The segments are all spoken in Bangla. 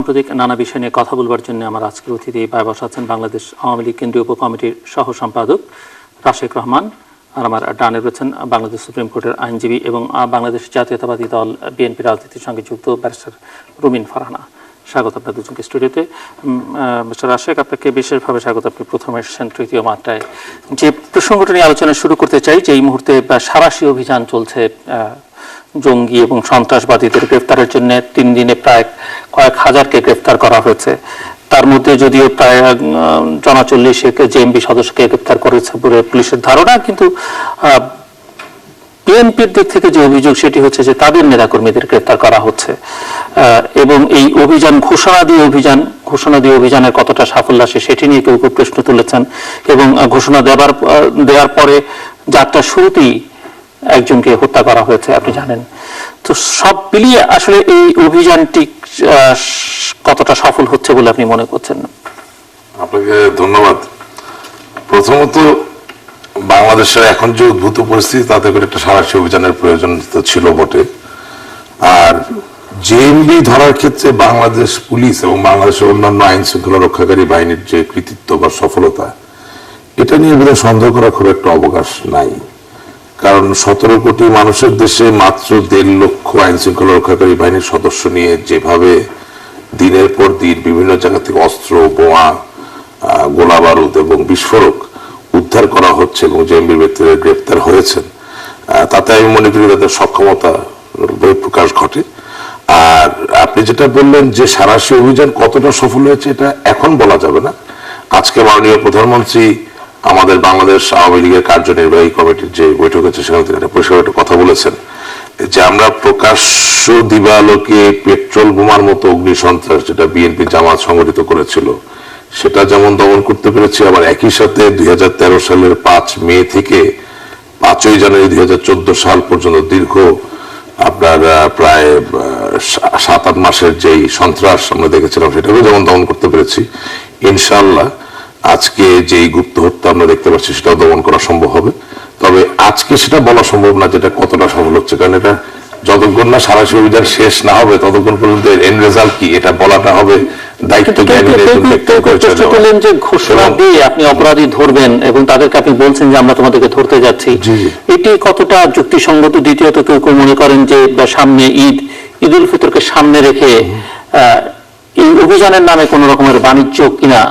সাম্প্রতিক নানা বিষয় নিয়ে কথা বলবার জন্য আমার আজকের অতিথি বসে আছেন বাংলাদেশ আওয়ামী লীগ কেন্দ্রীয় উপকমিটির সহ সম্পাদক রাশেক রহমান, আর আমার ডানে রয়েছেন বাংলাদেশ সুপ্রিম কোর্টের আইনজীবী এবং বাংলাদেশ জাতীয়তাবাদী দল বিএনপি রাজনীতির সঙ্গে যুক্ত ব্যারিস্টার রুমিন ফারহানা। স্বাগত আপনার দুজনকে স্টুডিওতে। মিস্টার রাশেক, আপনাকে বিশেষভাবে স্বাগত। আপনি প্রথমে এসেছেন তৃতীয় মাত্রায়। যে প্রসঙ্গটা নিয়ে আলোচনা শুরু করতে চাই, যে এই মুহূর্তে সাঁড়াশি অভিযান চলছে জঙ্গি এবং সন্ত্রাসবাদীদের গ্রেফতারের জন্য। 3 দিনে প্রায় কয়েক হাজারকে গ্রেফতার করা হয়েছে। তার মধ্যে যদিও প্রায় 40 জেএমবি সদস্যকে গ্রেফতার করেছে বলে পুলিশের ধারণা, কিন্তু বিএনপির দিক থেকে যে অভিযোগ সেটি হচ্ছে যে তাদের নেতাকর্মীদের গ্রেফতার করা হচ্ছে এবং এই অভিযান ঘোষণা দিয়ে অভিযানের কতটা সাফল্য আসে সেটি নিয়ে কেউ কেউ প্রশ্ন তুলেছেন এবং ঘোষণা দেওয়ার পরে যাত্রা শুরুতেই একজনকে হত্যা করা হয়েছে, আপনি জানেন। তো সব মিলিয়ে আসলে এই অভিযানটি কতটা সফল হচ্ছে বলে আপনি মনে করছেন? আপনাকে ধন্যবাদ। প্রথমত, বাংলাদেশের এখন যে উদ্ভূত পরিস্থিতি তাতে করে একটা সাঁড়াশি অভিযানের প্রয়োজন ছিল বটে। আর জেএমবি ধরার ক্ষেত্রে বাংলাদেশ পুলিশ এবং বাংলাদেশের অন্যান্য আইন শৃঙ্খলা রক্ষাকারী বাহিনীর যে কৃতিত্ব বা সফলতা, এটা নিয়ে বোধহয় সন্দেহ করার খুব একটা অবকাশ নাই। কারণ 17 কোটি মানুষের দেশে মাত্র 1.5 লক্ষ আইন শৃঙ্খলা রক্ষাকারী বাহিনীর সদস্য নিয়ে যেভাবে দিনের পর দিন বিভিন্ন জায়গা থেকে অস্ত্র, বোমা, গোলা বারুদ এবং বিস্ফোরক উদ্ধার করা হচ্ছে এবং জেএমবি ব্যক্তিরা গ্রেপ্তার হয়েছেন, তাতে আমি মনে করি তাদের সক্ষমতা বহিঃপ্রকাশ ঘটে। আর আপনি যেটা বললেন যে সাঁড়াশি অভিযান কতটা সফল হয়েছে, এটা এখন বলা যাবে না। আজকে মাননীয় প্রধানমন্ত্রী আমাদের বাংলাদেশ আওয়ামী লীগের কার্যনির্বাহী কমিটির যে বৈঠক হচ্ছে সেখানে তিনি একটা পরিষ্কার একটা কথা বলেছেন যে আমরা প্রকাশ্য দিবালোকে পেট্রোল বোমার মতো অগ্নি সন্ত্রাস যেটা বিএনপি জামাত সংগঠিত করেছিল সেটা যেমন দমন করতে পেরেছি, আবার একই সাথে 2013 সালের 5 মে থেকে 5ই জানুয়ারি 2014 সাল পর্যন্ত দীর্ঘ আপনার প্রায় 7-8 মাসের যেই সন্ত্রাস আমরা দেখেছিলাম সেটাকেও যেমন দমন করতে পেরেছি। ইনশাআল্লাহ আজকে যেই গুপ্ত হত্যা আমরা দেখতে পাচ্ছি সেটাও দমন করা সম্ভব হবে। তবে আজকে সেটা বলা সম্ভব না যেটা কতটা সফল হচ্ছে, কারণ এটা যতক্ষণ না সাঁড়াশি অভিযান শেষ না হবে ততক্ষণ পর্যন্ত এন্ড রেজাল্ট কি এটা বলাটা হবে দায়িত্ব জ্ঞানী। যে ঘোষণা দিয়ে আপনি অপরাধী ধরবেন এবং তাদেরকে আপনি বলছেন যে আমরা তোমাদেরকে ধরতে যাচ্ছি, এটি কতটা যুক্তিসঙ্গত? দ্বিতীয়ত কেউ কেউ মনে করেন যে সামনে ঈদ উল ফিতরকে সামনে রেখে এই অভিযানের নামে কোন রকমের বাণিজ্য কিনা।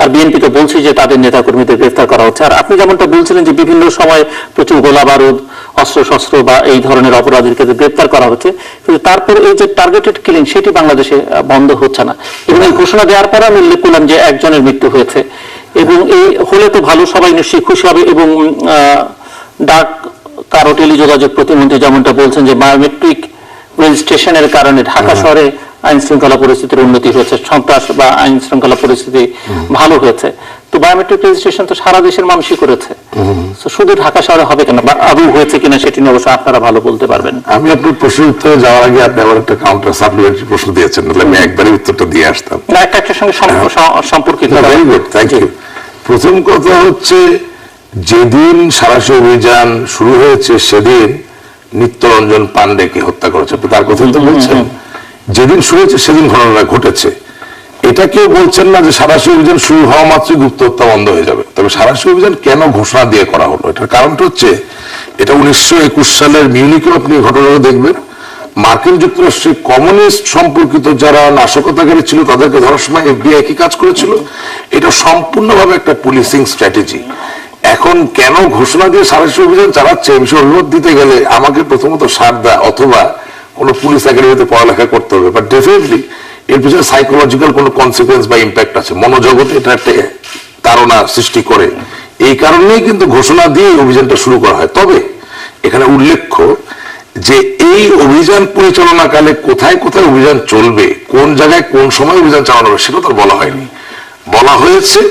আর বিএনপি তো বলছে যে তাদের নেতাকর্মীদের গ্রেফতার করা হচ্ছে। আর আপনি যেমনটা বলছিলেন যে বিভিন্ন সময় প্রচুর গোলা বারুদ, অস্ত্রশস্ত্র বা এই ধরনের অপরাধীকে গ্রেফতার করা হচ্ছে, কিন্তু তারপর এই যে টার্গেটেড কিলিং সেটি বাংলাদেশে বন্ধ হচ্ছে না। এবং এই ঘোষণা দেওয়ার পর আমি উল্লেখ করলাম যে একজনের মৃত্যু হয়েছে এবং এই হলে তো ভালো, সবাই নিশ্চয়ই খুশি হবে। এবং ডাক কারো টেলিযোগাযোগ প্রতিমন্ত্রী যেমনটা বলছেন যে বায়োমেট্রিক রেজিস্ট্রেশনের কারণে ঢাকা শহরে আইন শৃঙ্খলা পরিস্থিতির উন্নতি হয়েছে, সন্ত্রাস বা আইন শৃঙ্খলা পরিস্থিতি ভালো হয়েছে। তো বায়োমেট্রিক রেজিস্ট্রেশন তো সারা দেশের মানুষই করেছে, শুধু ঢাকা শহরে হবে কেন বা আদৌ হয়েছে কিনা সেটি নিয়ে অবশ্য আপনারা ভালো বলতে পারবেন। আমি আপনার প্রশ্নের উত্তরে যাওয়ার আগে আপনি আবার একটা কাউন্টার সাপ্লিমেন্টারি প্রশ্ন দিয়েছেন, আমি একবারই উত্তরটা দিয়ে আসতাম। না, একটার সঙ্গে সম্পর্কিত। Very good, thank you. প্রথম কথা হচ্ছে যেদিন সাঁড়াশি অভিযান শুরু হয়েছে সেদিন নিত্যরঞ্জন পান্ডেকে হত্যা করেছে, তার কথা তো বলছেন। যেদিন শুরু হয়েছে সেদিন ঘটনাটা ঘটেছে। এটা কেউ বলছেন না যে সাঁড়াশি অভিযান শুরু হওয়া মাত্রই গুপ্ত হত্যা বন্ধ হয়ে যাবে। তবে সাঁড়াশি অভিযান কেন ঘোষণা দিয়ে করা হলো, এটার কারণটা হচ্ছে এটা 1921 সালের মিউনিকেও আপনি ঘটনাটা দেখবেন। মার্কিন যুক্তরাষ্ট্রে কমিউনিস্ট সম্পর্কিত যারা নাশকতাকারী ছিল তাদেরকে ধরার সময় এফবিআই কি কাজ করেছিল, এটা সম্পূর্ণভাবে একটা পুলিশিং স্ট্র্যাটেজি। এখন কেন ঘোষণা দিয়ে সাঁড়াশি অভিযান চালাচ্ছে এই বিষয়ে অনুরোধ দিতে গেলে আমাকে প্রথমত সারদা অথবা কোন পুলিশ একাডেমিতে পড়ালেখা করতে হবে, বাট ডেফিনেটলি এর পিছনে সাইকোলজিক্যাল কোনো কনসিকুয়েন্স বা ইম্প্যাক্ট আছে, মনোজগতে এটা একটা তাড়না সৃষ্টি করে। এই কারণেই কিন্তু ঘোষণা দিয়ে অভিযানটা শুরু করা হয়। তবে এখানে উল্লেখ্য যে এই অভিযান পরিচালনাকালে কোথায় কোথায় অভিযান চলবে, কোন জায়গায় কোন সময় অভিযান চালানো হবে সেটা তো বলা হয়নি। বলা হয়েছে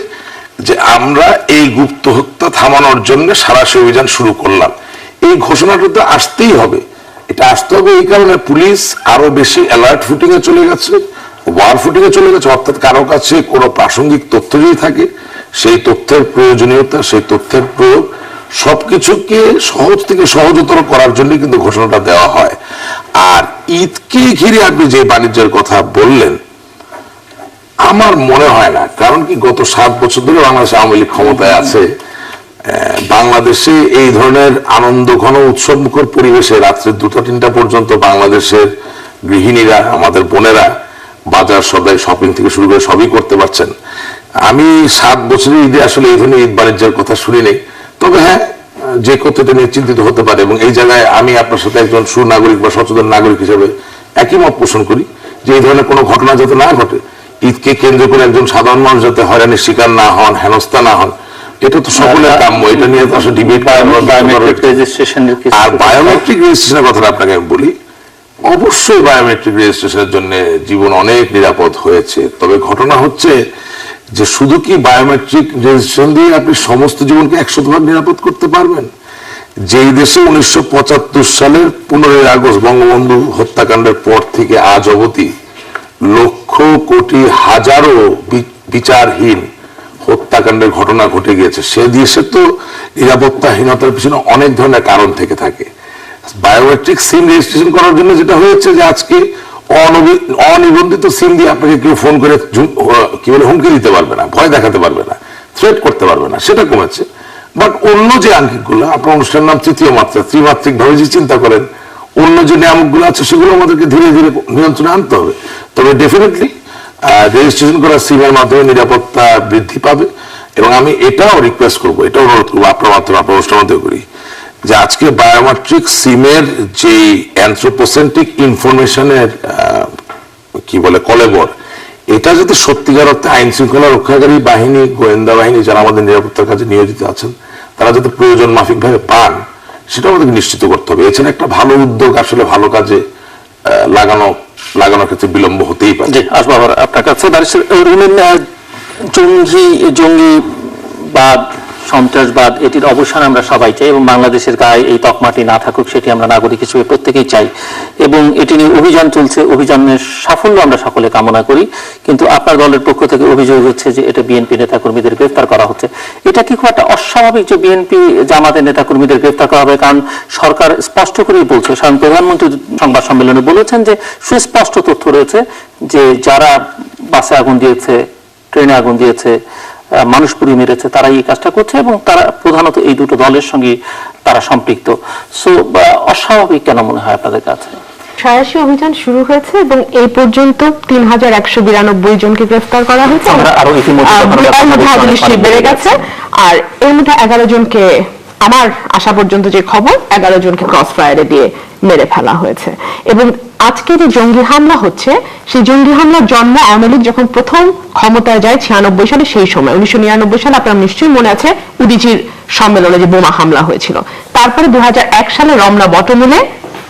যে আমরা এই গুপ্ত হত্যা থামানোর জন্য সাঁড়াশি অভিযান শুরু করলাম। এই ঘোষণাটা তো আসতেই হবে। এটা আসতে হবে এই কারণে পুলিশ আরো বেশি অ্যালার্ট ফুটিং এ চলে গেছে, ওয়ার ফুটিং এ চলে গেছে। অর্থাৎ কারো কাছে কোনো প্রাসঙ্গিক তথ্য যদি থাকে সেই তথ্যের প্রয়োজনীয়তা, সেই তথ্যের প্রয়োগ সবকিছুকে সহজ থেকে সহজতর করার জন্য কিন্তু ঘোষণাটা দেওয়া হয়। আর ঈদকে ঘিরে আপনি যে বাণিজ্যের কথা বললেন, আমার মনে হয় না, কারণ কি গত 7 বছর ধরে বাংলাদেশ আওয়ামী লীগ ক্ষমতায় আছে। বাংলাদেশে এই ধরনের আনন্দ ঘন উৎসব মুখর পরিবেশে রাত্রে 2টা-3টা পর্যন্ত বাংলাদেশের গৃহিণীরা, আমাদের বোনেরা বাজার সদাই শপিং থেকে শুরু করে সবই করতে পারছেন। আমি 7 বছরের ঈদে আসলে এই ধরনের ঈদ বাণিজ্যের কথা শুনি নেই। তবে হ্যাঁ, যে কতটা নিয়ে চিন্তিত হতে পারে, এবং এই জায়গায় আমি আপনার সাথে একজন সুনাগরিক বা সচেতন নাগরিক হিসেবে একই মত পোষণ করি যে এই ধরনের কোনো ঘটনা যাতে না ঘটে। ঈদকে কেন্দ্র করে একজন সাধারণ মানুষ যাতে হয়রানির শিকার না হন, হেনস্থা না হন, এটা তো সকলের কাম্য। এটা নিয়ে তো আসলে ডিবেট। আর বায়োমেট্রিক রেজিস্ট্রেশনের কথাটা আপনাকে আমি বলি, অবশ্যই বায়োমেট্রিক রেজিস্ট্রেশনের জন্য জীবন অনেক নিরাপদ হয়েছে। তবে ঘটনা হচ্ছে যে শুধু কি বায়োমেট্রিক রেজিস্ট্রেশন দিয়ে আপনি সমস্ত জীবনকে 100% নিরাপদ করতে পারবেন? যেই দেশে 1975 সালের 15 আগস্ট বঙ্গবন্ধু হত্যাকাণ্ডের পর থেকে আজ অবধি লক্ষ কোটি হাজারো বিচারহীন হত্যাকাণ্ডের ঘটনা ঘটে গিয়েছে, সে দেশে তো নিরাপত্তাহীনতার পিছনে অনেক ধরনের কারণ থেকে থাকে। বায়োমেট্রিক সিম রেজিস্ট্রেশন করার জন্য যেটা হয়েছে যে আজকে অনিবন্ধিত সিম দিয়ে আপনাকে কেউ ফোন করে কি বলে হুমকি দিতে পারবে না, ভয় দেখাতে পারবে না, থ্রেট করতে পারবে না, সেটা কমেছে। বাট অন্য যে আঙ্কিকগুলো, আপনার অনুষ্ঠানের নাম তৃতীয় মাত্রা, ত্রিমাত্রিক ভাবে যে চিন্তা করেন, অন্য যে নিয়ামকগুলো আছে সেগুলো আমাদেরকে ধীরে ধীরে নিয়ন্ত্রণে আনতে হবে। তবে ডেফিনেটলি রেজিস্ট্রেশন করা সিমের মাধ্যমে নিরাপত্তা বৃদ্ধি পাবে। এবং আমি এটাও রিকোয়েস্ট করবো, এটাও অনুরোধ করবো আপনার মাধ্যমে, আপনার অনুষ্ঠানের মাধ্যমে করি, যে আজকে বায়োমেট্রিক সিমের যে অ্যানথ্রোপোসেন্ট্রিক ইনফরমেশনের কি বলে কলেবর, এটা যাতে সত্যিকার অর্থে আইন শৃঙ্খলা রক্ষাকারী বাহিনী, গোয়েন্দা বাহিনী যারা আমাদের নিরাপত্তার কাজে নিয়োজিত আছেন, তারা যাতে প্রয়োজন মাফিক ভাবে পান, সেটা আমাদেরকে নিশ্চিত করতে হবে। এছাড়া একটা ভালো উদ্যোগ আসলে ভালো কাজে লাগানোর ক্ষেত্রে বিলম্ব হতেই পারে। আসবো আবার আপনার কাছে। জঙ্গিবাদ, সন্ত্রাসবাদ, এটির অবসান আমরা সবাই চাই, এবং বাংলাদেশের গায়ে এই তকমাটি না থাকুক, সেটি আমরা নাগরিক হিসেবে প্রত্যেকেই চাই। এবং এটি নিয়ে অভিযান চলছে, অভিযানের সাফল্য আমরা সকলে কামনা করি। কিন্তু আপনার দলের পক্ষ থেকে অভিযোগ হচ্ছে যে এটা বিএনপি নেতাকর্মীদের গ্রেফতার করা হচ্ছে। এটা কি খুব একটা অস্বাভাবিক যে বিএনপি জামাতের নেতাকর্মীদের গ্রেফতার করা হবে? কারণ সরকার স্পষ্ট করেই বলছে, স্বয়ং প্রধানমন্ত্রী সংবাদ সম্মেলনে বলেছেন যে সুস্পষ্ট তথ্য রয়েছে যে যারা বাসে আগুন দিয়েছে, ট্রেনে আগুন দিয়েছে, মানুষ পুড়িয়ে মেরেছে, তারা এই কাজটা করছে, এবং তারা প্রধানত এই দুটো দলের সঙ্গে তারা সম্পৃক্ত। সো অস্বাভাবিক কেন মনে হয় আপনাদের কাছে? 86 অভিযান শুরু হয়েছে এবং এই পর্যন্ত 3192 জনকে গ্রেফতার করা হয়েছে, বেড়ে গেছে। আর এর মধ্যে 11 জনকে, আমার আসা পর্যন্ত যে খবর, 11 জনকে ক্রস ফায়ারে দিয়ে মেরে ফেলা হয়েছে। এবং আজকে যে জঙ্গি হামলা হচ্ছে, সেই জঙ্গি হামলার জন্ম আওয়ামী লীগ যখন প্রথম ক্ষমতায় যায় 96 সালে, সেই সময় 1999 সালে আপনার নিশ্চয়ই মনে আছে উদীচীর সম্মেলনে যে বোমা হামলা হয়েছিল। তারপরে 2001 সালে রমনা বটমূলে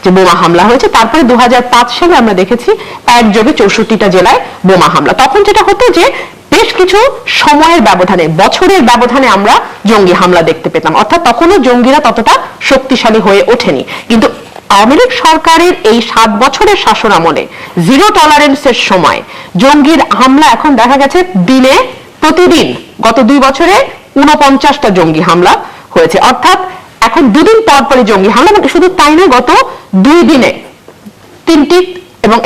যে বোমা হামলা হয়েছে, তারপরে 2005 সালে আমরা দেখেছি একযোগে 64টা জেলায় বোমা হামলা। তখন যেটা হতো যে বেশ কিছু সময়ের ব্যবধানে, বছরের ব্যবধানে আমরা জঙ্গি হামলা দেখতে পেতাম, অর্থাৎ তখনও জঙ্গিরা ততটা শক্তিশালী হয়ে ওঠেনি। কিন্তু আওয়ামী লীগ সরকারের এই 7 বছরের শাসন আমলে জিরো টলারেন্সের সময় জঙ্গির হামলা এখন দেখা গেছে দিনে প্রতিদিন, গত 2 বছরে 49টা জঙ্গি হামলা হয়েছে। অর্থাৎ এখন 2 দিন পর পরই জঙ্গি হামলা। শুধু তাই নয়, গত 2 দিনে 3টি এবং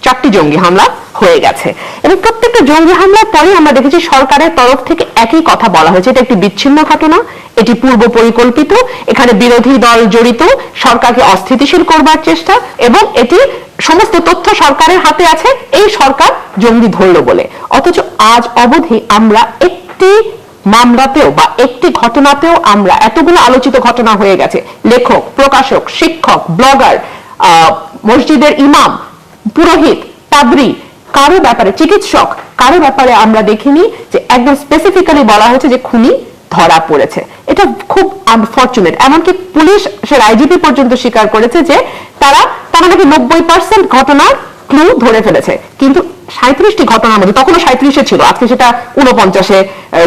4টি জঙ্গি হামলা হয়ে গেছে। এবং প্রত্যেকটা জঙ্গি হামলার পরে আমরা দেখেছি সরকারের তরফ থেকে একই কথা বলা হয়েছে, এটা একটি বিচ্ছিন্ন ঘটনা, এটি পূর্ব পরিকল্পিত, এখানে বিরোধী দল জড়িত, সরকারকে অস্থিতিশীল করবার চেষ্টা, এবং এটি সমস্ত তথ্য সরকারের হাতে আছে, এই সরকার জঙ্গি ধরল বলে। অথচ আজ অবধি আমরা একটি মামলাতেও বা একটি ঘটনাতেও, আমরা এতগুলো আলোচিত ঘটনা হয়ে গেছে, লেখক, প্রকাশক, শিক্ষক, ব্লগার, মসজিদের ইমাম, পুরোহিত, পাদ্রী, কারো ব্যাপারে, চিকিৎসক, কারো ব্যাপারে আমরা দেখিনি যে একদম স্পেসিফিক্যালি বলা হয়েছে যে খুনি ধরা পড়েছে। এটা খুব আনফরচুনেট। এমনকি পুলিশ, সে আইজিপি পর্যন্ত স্বীকার করেছে যে তারা নাকি 90% ঘটনার ক্লু ধরে ফেলেছে, কিন্তু 37টি ঘটনার মধ্যে, তখনও 37 ছিল, আজকে সেটা 49-এ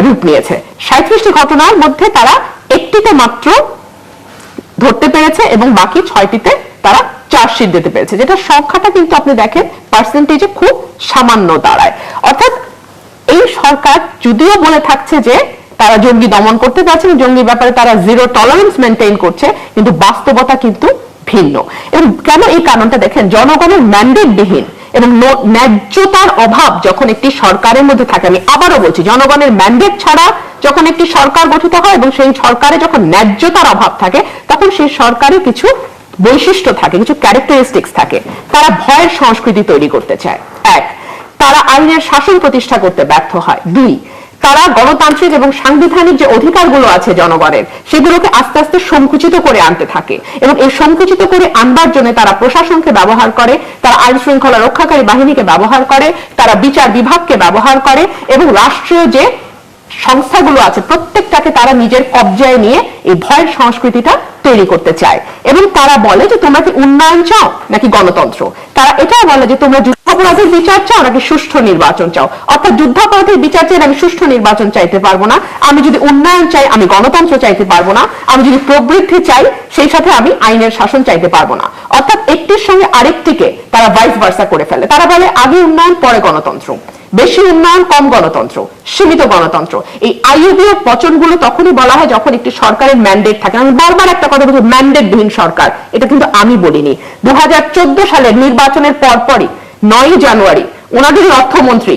রূপ নিয়েছে, 37টি ঘটনার মধ্যে তারা একটিতে মাত্র ধরতে পেরেছে এবং বাকি 6টিতে তারা চার্জশিট দিতে পেরেছে, যেটা সংখ্যাটা কিন্তু আপনি দেখেন পার্সেন্টেজে খুব সামান্য দাঁড়ায়। অর্থাৎ এই সরকার যদিও বলে থাকছে যে তারা জঙ্গি দমন করতে পারছে, জঙ্গি ব্যাপারে তারা জিরো টলারেন্স মেনটেইন করছে, কিন্তু বাস্তবতা কিন্তু ভিন্ন। এবং কেন এই কারণটা দেখেন, জনগণের ম্যান্ডেট বিহীন এবং ন্যায্যতার অভাব যখন একটি সরকারের মধ্যে থাকে, আমি আবারও বলছি, জনগণের ম্যান্ডেট ছাড়া যখন একটি সরকার গঠিত হয় এবং সেই সরকারে যখন ন্যায্যতার অভাব থাকে, তখন সেই সরকারে কিছু বৈশিষ্ট্য থাকে, কিছু ক্যারেক্টারিস্টিক্স থাকে। তারা ভয়ের সংস্কৃতি তৈরি করতে চায়। এক, তারা আইনের শাসন প্রতিষ্ঠা করতে ব্যর্থ হয়। দুই, তারা গণতান্ত্রিক এবং সাংবিধানিক যে অধিকারগুলো আছে জনগণের, সেগুলোকে আস্তে আস্তে সংকুচিত করে আনতে থাকে এবং এই সংকুচিত করে আনবার জন্য তারা প্রশাসনকে ব্যবহার করে, তারা আইন শৃঙ্খলা রক্ষাকারী বাহিনীকে ব্যবহার করে, তারা বিচার বিভাগকে ব্যবহার করে এবং রাষ্ট্রীয় যে সংস্থাগুলো আছে প্রত্যেকটাকে তারা নিজের কবজায় নিয়ে এই ভয়ের সংস্কৃতিটা তৈরি করতে চায়। এবং তারা বলে যে তোমরা কি উন্নয়ন চাও নাকি গণতন্ত্র। তারা এটাও বলে যে তোমরা যুদ্ধাপরাধের বিচার চাও নাকি সুষ্ঠু নির্বাচন চাও। অর্থাৎ যুদ্ধাপরাধের বিচার চাই আমি সুষ্ঠু নির্বাচন চাইতে পারবো না, আমি যদি উন্নয়ন চাই আমি গণতন্ত্র চাইতে পারবো না, আমি যদি প্রবৃদ্ধি চাই সেই সাথে আমি আইনের শাসন চাইতে পারবো না। অর্থাৎ একটির সঙ্গে আরেকটিকে তারা ভাইস ভার্সা করে ফেলে। তারা বলে আগে উন্নয়ন পরে গণতন্ত্র, বেশি উন্নয়ন কম গণতন্ত্র, সীমিত গণতন্ত্র। এই আইইউবিএর পচনগুলো তখনই বলা হয় যখন একটি সরকারের ম্যান্ডেট থাকে। আমি বারবার একটা কথা বলছি, ম্যান্ডেটবিহীন সরকার, এটা কিন্তু আমি বলিনি। 2014 সালের নির্বাচনের পরপরই 9 জানুয়ারি ওনাদেরই অর্থমন্ত্রী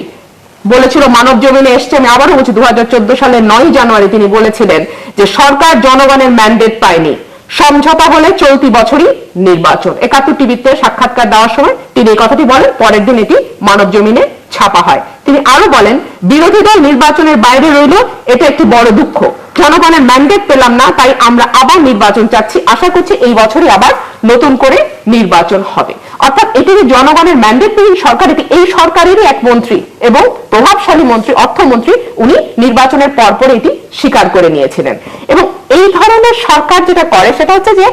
বলেছিল, মানব জমিনে এসছে, আমি আবারও বলছি 2014 সালের 9 জানুয়ারি তিনি বলেছিলেন যে সরকার জনগণের ম্যান্ডেট পায়নি, সমঝোতা হলে চলতি বছরই নির্বাচন। 71 টিভিতে সাক্ষাৎকার দেওয়ার সময় তিনি এই কথাটি বলেন, পরের দিন এটি মানব জমিনে ছাপা হয়। তিনি আরো বলেন, বিরোধী দল নির্বাচনের বাইরে রইল, এটা একটি বড় দুঃখ, জনগণের ম্যান্ডেট পেলাম না, তাই আমরা আবার নির্বাচন চাচ্ছি, আশা করছি এই বছরই আবার নতুন করে নির্বাচন হবে। অর্থাৎ এটি যে জনগণের ম্যান্ডেটবিহীন সরকার, এটি এই সরকারেরই এক মন্ত্রী এবং প্রভাবশালী মন্ত্রী, অর্থমন্ত্রী, উনি নির্বাচনের পরপর এটি স্বীকার করে নিয়েছিলেন। এবং এই ধরনের সরকার যেটা করে সেটা হচ্ছে যে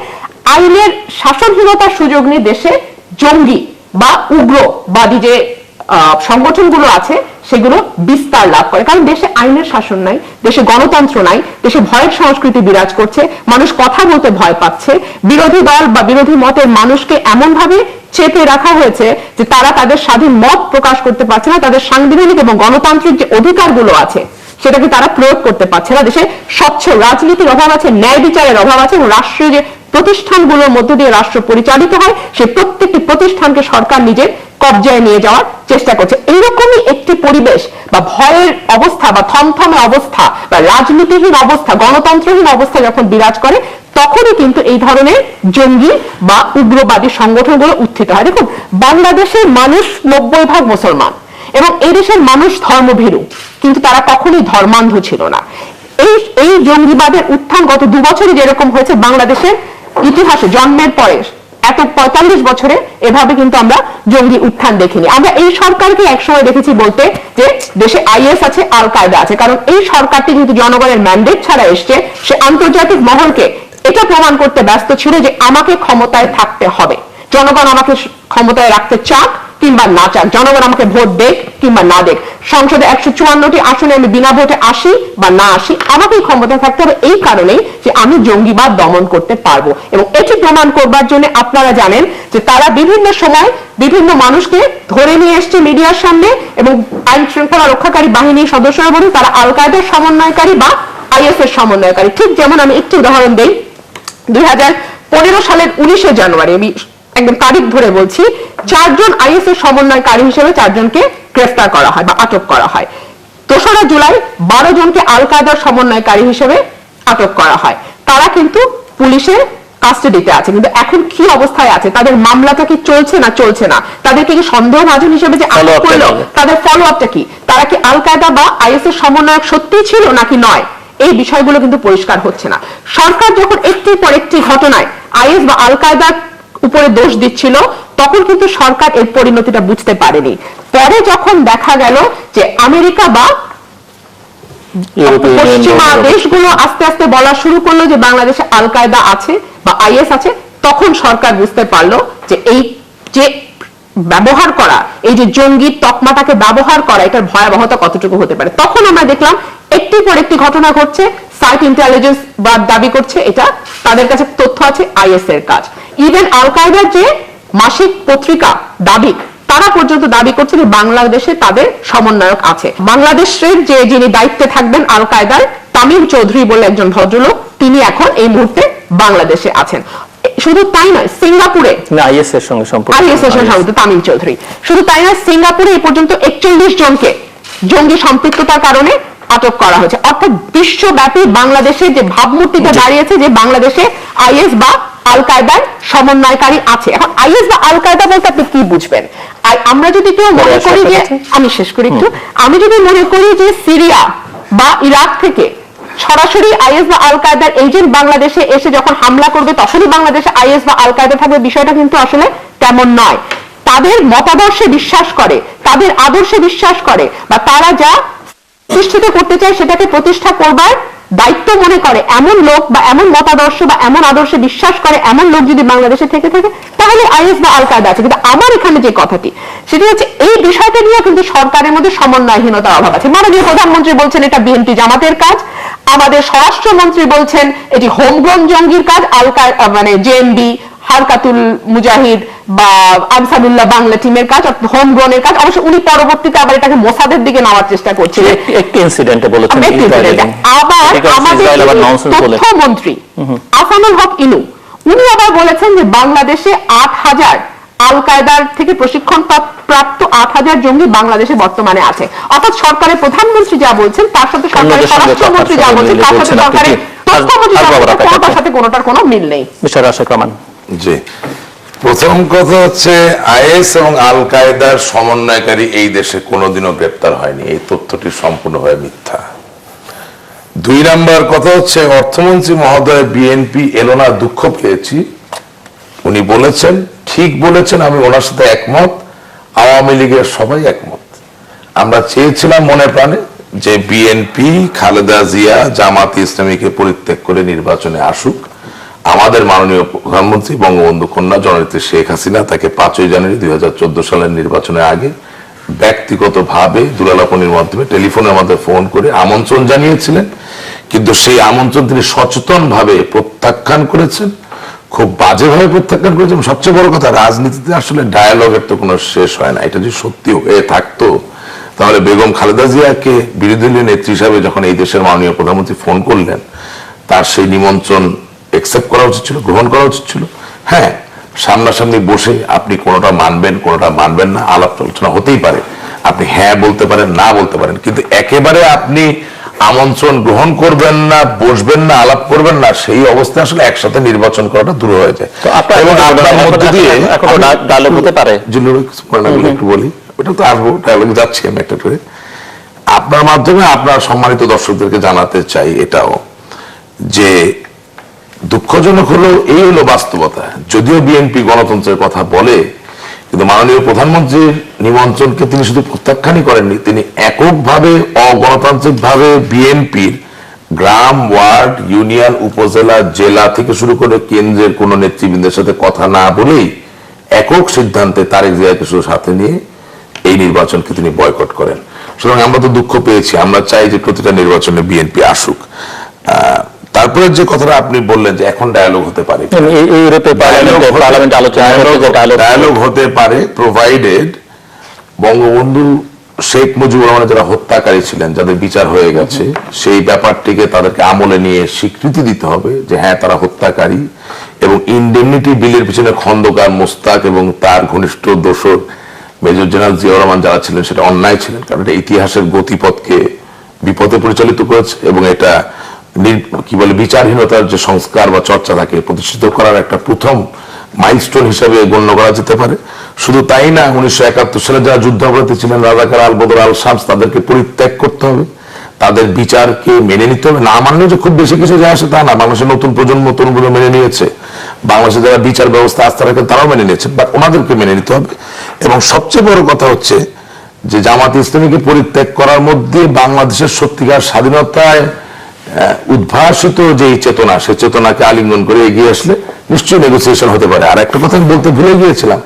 আইনের শাসনহীনতার সুযোগ নিয়ে দেশে জঙ্গি বা উগ্রবাদী যে সংগঠনগুলো আছে সেগুলো বিস্তার লাভ করে। কারণ দেশে আইনের শাসন নাই, দেশে গণতন্ত্র নাই, দেশে ভয়ের সংস্কৃতি বিরাজ করছে, মানুষ কথা বলতে ভয় পাচ্ছে, বিরোধী দল বা বিরোধী মতের মানুষকে এমন ভাবে চেপে রাখা হয়েছে যে তারা তাদের স্বাধীন মত প্রকাশ করতে পারছে না, তাদের সাংবিধানিক এবং গণতান্ত্রিক যে অধিকারগুলো আছে সেটাকে তারা প্রয়োগ করতে পারছে না। দেশে স্বচ্ছ রাজনীতির অভাব আছে, ন্যায় বিচারের অভাব আছে এবং রাষ্ট্রীয় যে প্রতিষ্ঠানগুলোর মধ্য দিয়ে রাষ্ট্র পরিচালিত হয় সেই প্রত্যেকটি প্রতিষ্ঠানকে সরকার নিজের কবজায় নিয়ে যাওয়ার চেষ্টা করছে। এইরকমই একটি পরিবেশ বা ভয়ের অবস্থা বা থমথমে অবস্থা বা রাজনীতিহীন অবস্থা, গণতন্ত্রহীন অবস্থা যখন বিরাজ করে, তখনই কিন্তু এই ধরনের জঙ্গি বা উগ্রবাদী সংগঠনগুলো উত্থিত হয়। দেখুন, বাংলাদেশের মানুষ 90% মুসলমান এবং এই দেশের মানুষ ধর্মভীরু, কিন্তু তারা কখনোই ধর্মান্ধ ছিল না। এই জঙ্গিবাদের উত্থান গত 2 বছরে যেরকম হয়েছে, বাংলাদেশের ইতিহাসে জন্মের পরে এত 45 বছরে এভাবে কিন্তু আমরা জঙ্গি উত্থান দেখিনি। আমরা এই সরকারকে একসময় দেখেছি বলতে যে দেশে আইএস আছে, আল কায়দা আছে, কারণ এই সরকারটি কিন্তু জনগণের ম্যান্ডেট ছাড়া এসছে। সে আন্তর্জাতিক মহলকে এটা প্রমাণ করতে ব্যস্ত ছিল যে আমাকে ক্ষমতায় থাকতে হবে, জনগণ আমাকে ক্ষমতায় রাখতে চাক কিংবা না চাক, জনগণ আমাকে ভোট দেখ কিংবা না দেখ, সংসদে 154টি আসনে আমি বিনা ভোটে আসি বা না আসি, আমাকেই ক্ষমতায় থাকতে হবে, এই কারণেই যে আমি জঙ্গিবাদ দমন করতে পারবো। এবং এটি প্রমাণ করবার জন্য আপনারা জানেন যে তারা বিভিন্ন সময় বিভিন্ন মানুষকে ধরে নিয়ে এসছে মিডিয়ার সামনে এবং আইন শৃঙ্খলা রক্ষাকারী বাহিনীর সদস্যরা বলেন তারা আল কায়দার সমন্বয়কারী বা আইএস এর সমন্বয়কারী। ঠিক যেমন আমি একটি উদাহরণ দেই, 2015 সালের 19 জানুয়ারি, আমি একদম তারিখ ধরে বলছি, 4 জন আইএস এর সমন্বয়কারী হিসেবে 4 জনকে গ্রেফতার করা হয় বা আটক করা হয়। 2রা জুলাই 12 জনকে আল কায়দার সমন্বয়কারী হিসেবে আটক করা হয়। তারা কিন্তু পুলিশের কাস্টাডিতে আছে, কিন্তু এখন কি অবস্থায় আছে, তাদের মামলাটা কি চলছে না চলছে না, তাদেরকে কি সন্দেহভাজন হিসেবে যে আটক করলো তাদের ফলো আপটা কি, তারা কি আল কায়দা বা আইএস এর সমন্বয়ক সত্যিই ছিল নাকি নয়, এই বিষয়গুলো কিন্তু পরিষ্কার হচ্ছে না। সরকার যখন একটির পর একটি ঘটনায় আইএস বা আল কায়দার উপরে দোষ দিচ্ছিল, তখন কিন্তু সরকার এর পরিণতিটা বুঝতে পারেনি। পরে যখন দেখা গেল যে আমেরিকা বা পশ্চিমা দেশগুলো আস্তে আস্তে বলা শুরু করলো যে বাংলাদেশে আল কায়দা আছে বা আইএস আছে, তখন সরকার বুঝতে পারলো যে এই যে ব্যবহার করা, এই যে জঙ্গি তকমাটাকে ব্যবহার করা, এটার ভয়াবহতা কতটুকু হতে পারে। তখন আমরা দেখলাম একটির পর একটি ঘটনা ঘটছে, সাইট ইন্টেলিজেন্স বা দাবি করছে এটা তাদের কাছে তথ্য আছে, আইএস এর কাজ। ইভেন আল কায়দার যে মাসিক পত্রিকা দাবি, তারা পর্যন্ত দাবি করছে যে বাংলাদেশে তাদের সমন্বয়ক আছে। বাংলাদেশের যে যিনি দায়িত্বে থাকবেন আল কায়দার, তামিম চৌধুরী বলে একজন ভদ্রলোক, তিনি এখন এই মুহূর্তে বাংলাদেশে আছেন। শুধু তাই নয়, সিঙ্গাপুরে আইএস এর সঙ্গে সম্পর্ক, আইএস এর সঙ্গে সম্পর্ক তামিল চৌধুরী, শুধু তাই নয়, সিঙ্গাপুরে এই পর্যন্ত 41 জনকে জঙ্গি সম্পৃক্ততার কারণে আটক করা হয়েছে। অর্থাৎ বিশ্বব্যাপী বাংলাদেশে যে ভাবমূর্তিটা দাঁড়িয়েছে যে বাংলাদেশে আইএস বা আল কায়দার সমন্বয়কারী আছে। এখন আইএস বা আল কায়দা বলতে আপনি কি বুঝবেন? আর আমরা যদি কেউ মনে করি যে, আমি শেষ করি একটু, আমি যদি মনে করি যে সিরিয়া বা ইরাক থেকে সরাসরি আইএস বা আল কায়দার এজেন্ট বাংলাদেশে এসে যখন হামলা করবে তখনই বাংলাদেশে আইএস বা আল কায়দা থাকবে, বিষয়টা কিন্তু আসলে তেমন নয়। তাদের মতাদর্শে বিশ্বাস করে, তাদের আদর্শে বিশ্বাস করে, বা তারা যা প্রতিষ্ঠিত করতে চায় সেটাকে প্রতিষ্ঠা করবার দায়িত্ব মনে করে এমন লোক, বা এমন মতাদর্শ বা এমন আদর্শে বিশ্বাস করে এমন লোক যদি বাংলাদেশে থেকে থাকে, তাহলে আইএস বা আল কায়দা আছে। কিন্তু আমার এখানে যে কথাটি সেটি হচ্ছে, এই বিষয়টা নিয়ে কিন্তু সরকারের মধ্যে সমন্বয়হীনতার অভাব আছে। মাননীয় প্রধানমন্ত্রী বলছেন এটা বিএনপি জামাতের কাজ, আমাদের স্বরাষ্ট্রমন্ত্রী বলছেন এটি হোমগ্রোন জঙ্গির কাজ, মানে জেএমবি, হারকাতুল মুজাহিদ বা আনসারুল্লাহ বাংলা টিমের কাজ, হোমগ্রোনের কাজ। অবশ্য উনি পরবর্তীতে আবার এটাকে মোসাদের দিকে নেওয়ার চেষ্টা করছিলেন, একটি ইনসিডেন্টে বলেছেন। আবার আমাদের তথ্যমন্ত্রী আসানুল হক ইনু, উনি আবার বলেছেন যে বাংলাদেশে 8,000 আল কায়দার থেকে প্রশিক্ষণ প্রাপ্ত 8,000 জঙ্গি বাংলাদেশে বর্তমানে আছে। অর্থাৎ সরকারের প্রধানমন্ত্রী যা বলছেন তার সাথে সরকারের স্বরাষ্ট্রমন্ত্রী যা বলছেন তার সাথে সরকারের তথ্যমন্ত্রী যা বলছেন তার সাথে কোনোটার কোনো মিল নেই। মিস্টার রাশেক রহমান। জি, প্রথম কথা হচ্ছে আইএস এবং আল কায়দার সমন্বয়কারী এই দেশে কোনোদিনও গ্রেপ্তার হয়নি, এই তথ্যটি সম্পূর্ণভাবে মিথ্যা। 2 নাম্বার কথা হচ্ছে, অর্থমন্ত্রী মহোদয় বিএনপি এলো না, দুঃখ পেয়েছি, উনি বলেছেন, ঠিক বলেছেন, আমি ওনার সাথে একমত, আওয়ামী লীগের সবাই একমত। আমরা চেয়েছিলাম মনে প্রাণে যে বিএনপি খালেদা জিয়া জামাত ইসলামীকে পরিত্যাগ করে নির্বাচনে আসুক। আমাদের মাননীয় প্রধানমন্ত্রী বঙ্গবন্ধু কন্যা জননেত্রী শেখ হাসিনা তাকে 5ই জানুয়ারি 2014 সালের নির্বাচনের আগে ব্যক্তিগতভাবে দুরালাপনের মাধ্যমে টেলিফোনের মাধ্যমে ফোন করে আমন্ত্রণ জানিয়েছিলেন, কিন্তু সেই আমন্ত্রণ তিনি সচেতনভাবে প্রত্যাখ্যান করেছেন, খুব বাজেভাবে প্রত্যাখ্যান করেছেন। সবচেয়ে বড় কথা, রাজনীতিতে আসলে ডায়ালগের তো কোনো শেষ হয় না। এটা যদি সত্যি হয়ে থাকতো তাহলে বেগম খালেদা জিয়াকে বিরোধী দলীয় নেত্রী হিসাবে যখন এই দেশের মাননীয় প্রধানমন্ত্রী ফোন করলেন, তার সেই নিমন্ত্রণ একসেপ্ট করা উচিত ছিল, গ্রহণ করা উচিত ছিল। হ্যাঁ, সামনাসামনি বসে আপনি কোনোটা মানবেন কোনোটা মানবেন না, আলাপ আলোচনা হতেই পারে, আপনি হ্যাঁ বলতে পারেন না বলতে পারেন, কিন্তু একেবারে আপনি আমন্ত্রণ গ্রহণ করবেন না, বসবেন না, আলাপ করবেন না, সেই অবস্থায় আসলে একসাথে নির্বাচন করাটা দূর হয়ে যায়। এবং আপনার মধ্যে দিয়ে ডায়লগ হতে পারে, একটু বলি, ওটা তো আসবো, ডায়লগ যাচ্ছি আমি একটা করে। আপনার মাধ্যমে আপনার সম্মানিত দর্শকদেরকে জানাতে চাই এটাও যে দুঃখজনক হলো, এই হলো বাস্তবতা। যদিও বিএনপি গণতন্ত্রের কথা বলে, কিন্তু মাননীয় প্রধানমন্ত্রীর নিমন্ত্রণকে তিনি শুধু প্রত্যাখ্যানই করেননি, তিনি এককভাবে অগণতান্ত্রিক ভাবে বিএনপির গ্রাম, ওয়ার্ড, ইউনিয়ন, উপজেলা, জেলা থেকে শুরু করে কেন্দ্রের কোন নেতৃবৃন্দের সাথে কথা না বলেই একক সিদ্ধান্তে তারেক জিয়াকে শুধু সাথে নিয়ে এই নির্বাচনকে তিনি বয়কট করেন। সুতরাং আমরা তো দুঃখ পেয়েছি, আমরা চাই যে প্রতিটা নির্বাচনে বিএনপি আসুক। তারপরে যে কথাটা আপনি বললেন যে এখন ডায়ালগ হতে পারে, ডায়ালগ হতে পারে প্রোভাইডেড বঙ্গবন্ধু শেখ মুজিবুর রহমান যারা হত্যাকারী ছিলেন, যাদের বিচার হয়ে গেছে, সেই ব্যাপারটিকে তাদেরকে আমলে নিয়ে স্বীকৃতি দিতে হবে যে হ্যাঁ তারা হত্যাকারী, এবং ইনডেমনিটি বিলের পিছনে খন্দকার মোস্তাক এবং তার ঘনিষ্ঠ দোসর মেজর জেনারেল জিয়াউর রহমান যারা ছিলেন সেটা অন্যায় ছিলেন, কারণ এটা ইতিহাসের গতিপথকে বিপথে পরিচালিত করেছে, এবং এটা কি বলে বিচারহীনতার যে সংস্কার বা চর্চা থাকে প্রতিষ্ঠিত করার একটা প্রথম মাইলস্টোন হিসেবে গণ্য করা যেতে পারে। শুধু তাই না, 1971 সালে যারা যুদ্ধাপরাধী ছিলেন, রাজাকার, আল বদর, আল শামস, তাদেরকে পরিত্যাগ করতে হবে, তাদের বিচারকে মেনে নিতে হবে। না মানলে যে খুব বেশি কিছু যায় আসে তা না, বাংলাদেশের নতুন প্রজন্ম তরুণগুলো মেনে নিয়েছে, বাংলাদেশে যারা বিচার ব্যবস্থা আস্থা রাখেন তারাও মেনে নিয়েছেন, বাট ওনাদেরকে মেনে নিতে হবে। এবং সবচেয়ে বড় কথা হচ্ছে যে জামাত ইসলামীকে পরিত্যাগ করার মধ্যে বাংলাদেশের সত্যিকার স্বাধীনতায় উদ্ভাসিত যে চেতনা, সে চেতনাকে আলিঙ্গন করে এগিয়ে আসলে নিশ্চয়ই নেগোসিয়েশন হতে পারে। আর একটা কথা আমি বলতে ভুলে গিয়েছিলাম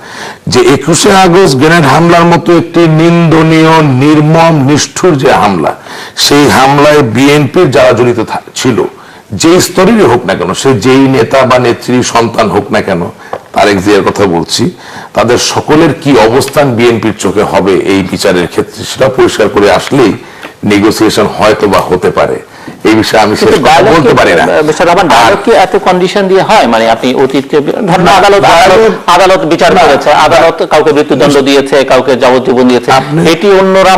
যে 21শে আগস্ট গ্রেনেড হামলার মতো একটি নিন্দনীয়, নির্মম, নিষ্ঠুর যে হামলা, সেই হামলায় বিএনপির যারা জড়িত ছিল, যেই স্তরেরই হোক না কেন, সে যেই নেতা বা নেত্রীর সন্তান হোক না কেন, তারেক জিয়ার কথা বলছি, তাদের সকলের কি অবস্থান বিএনপির চোখে হবে এই বিচারের ক্ষেত্রে, সেটা পরিষ্কার করে আসলেই নেগোসিয়েশন হয়তো বা হতে পারে। এই বিষয়ে আমি শেষ কিন্তু কথা dialogue বলতে কি- পারি না। স্যার, আবার dialogue কি এত কন্ডিশন দিয়ে হয়? মানে আপনি অতীতকে ধরেন আদালত বিচার করেছে, আদালত কাউকে মৃত্যুদণ্ড দিয়েছে, কাউকে যাবজ্জীবন দিয়েছে, এটি অন্যরা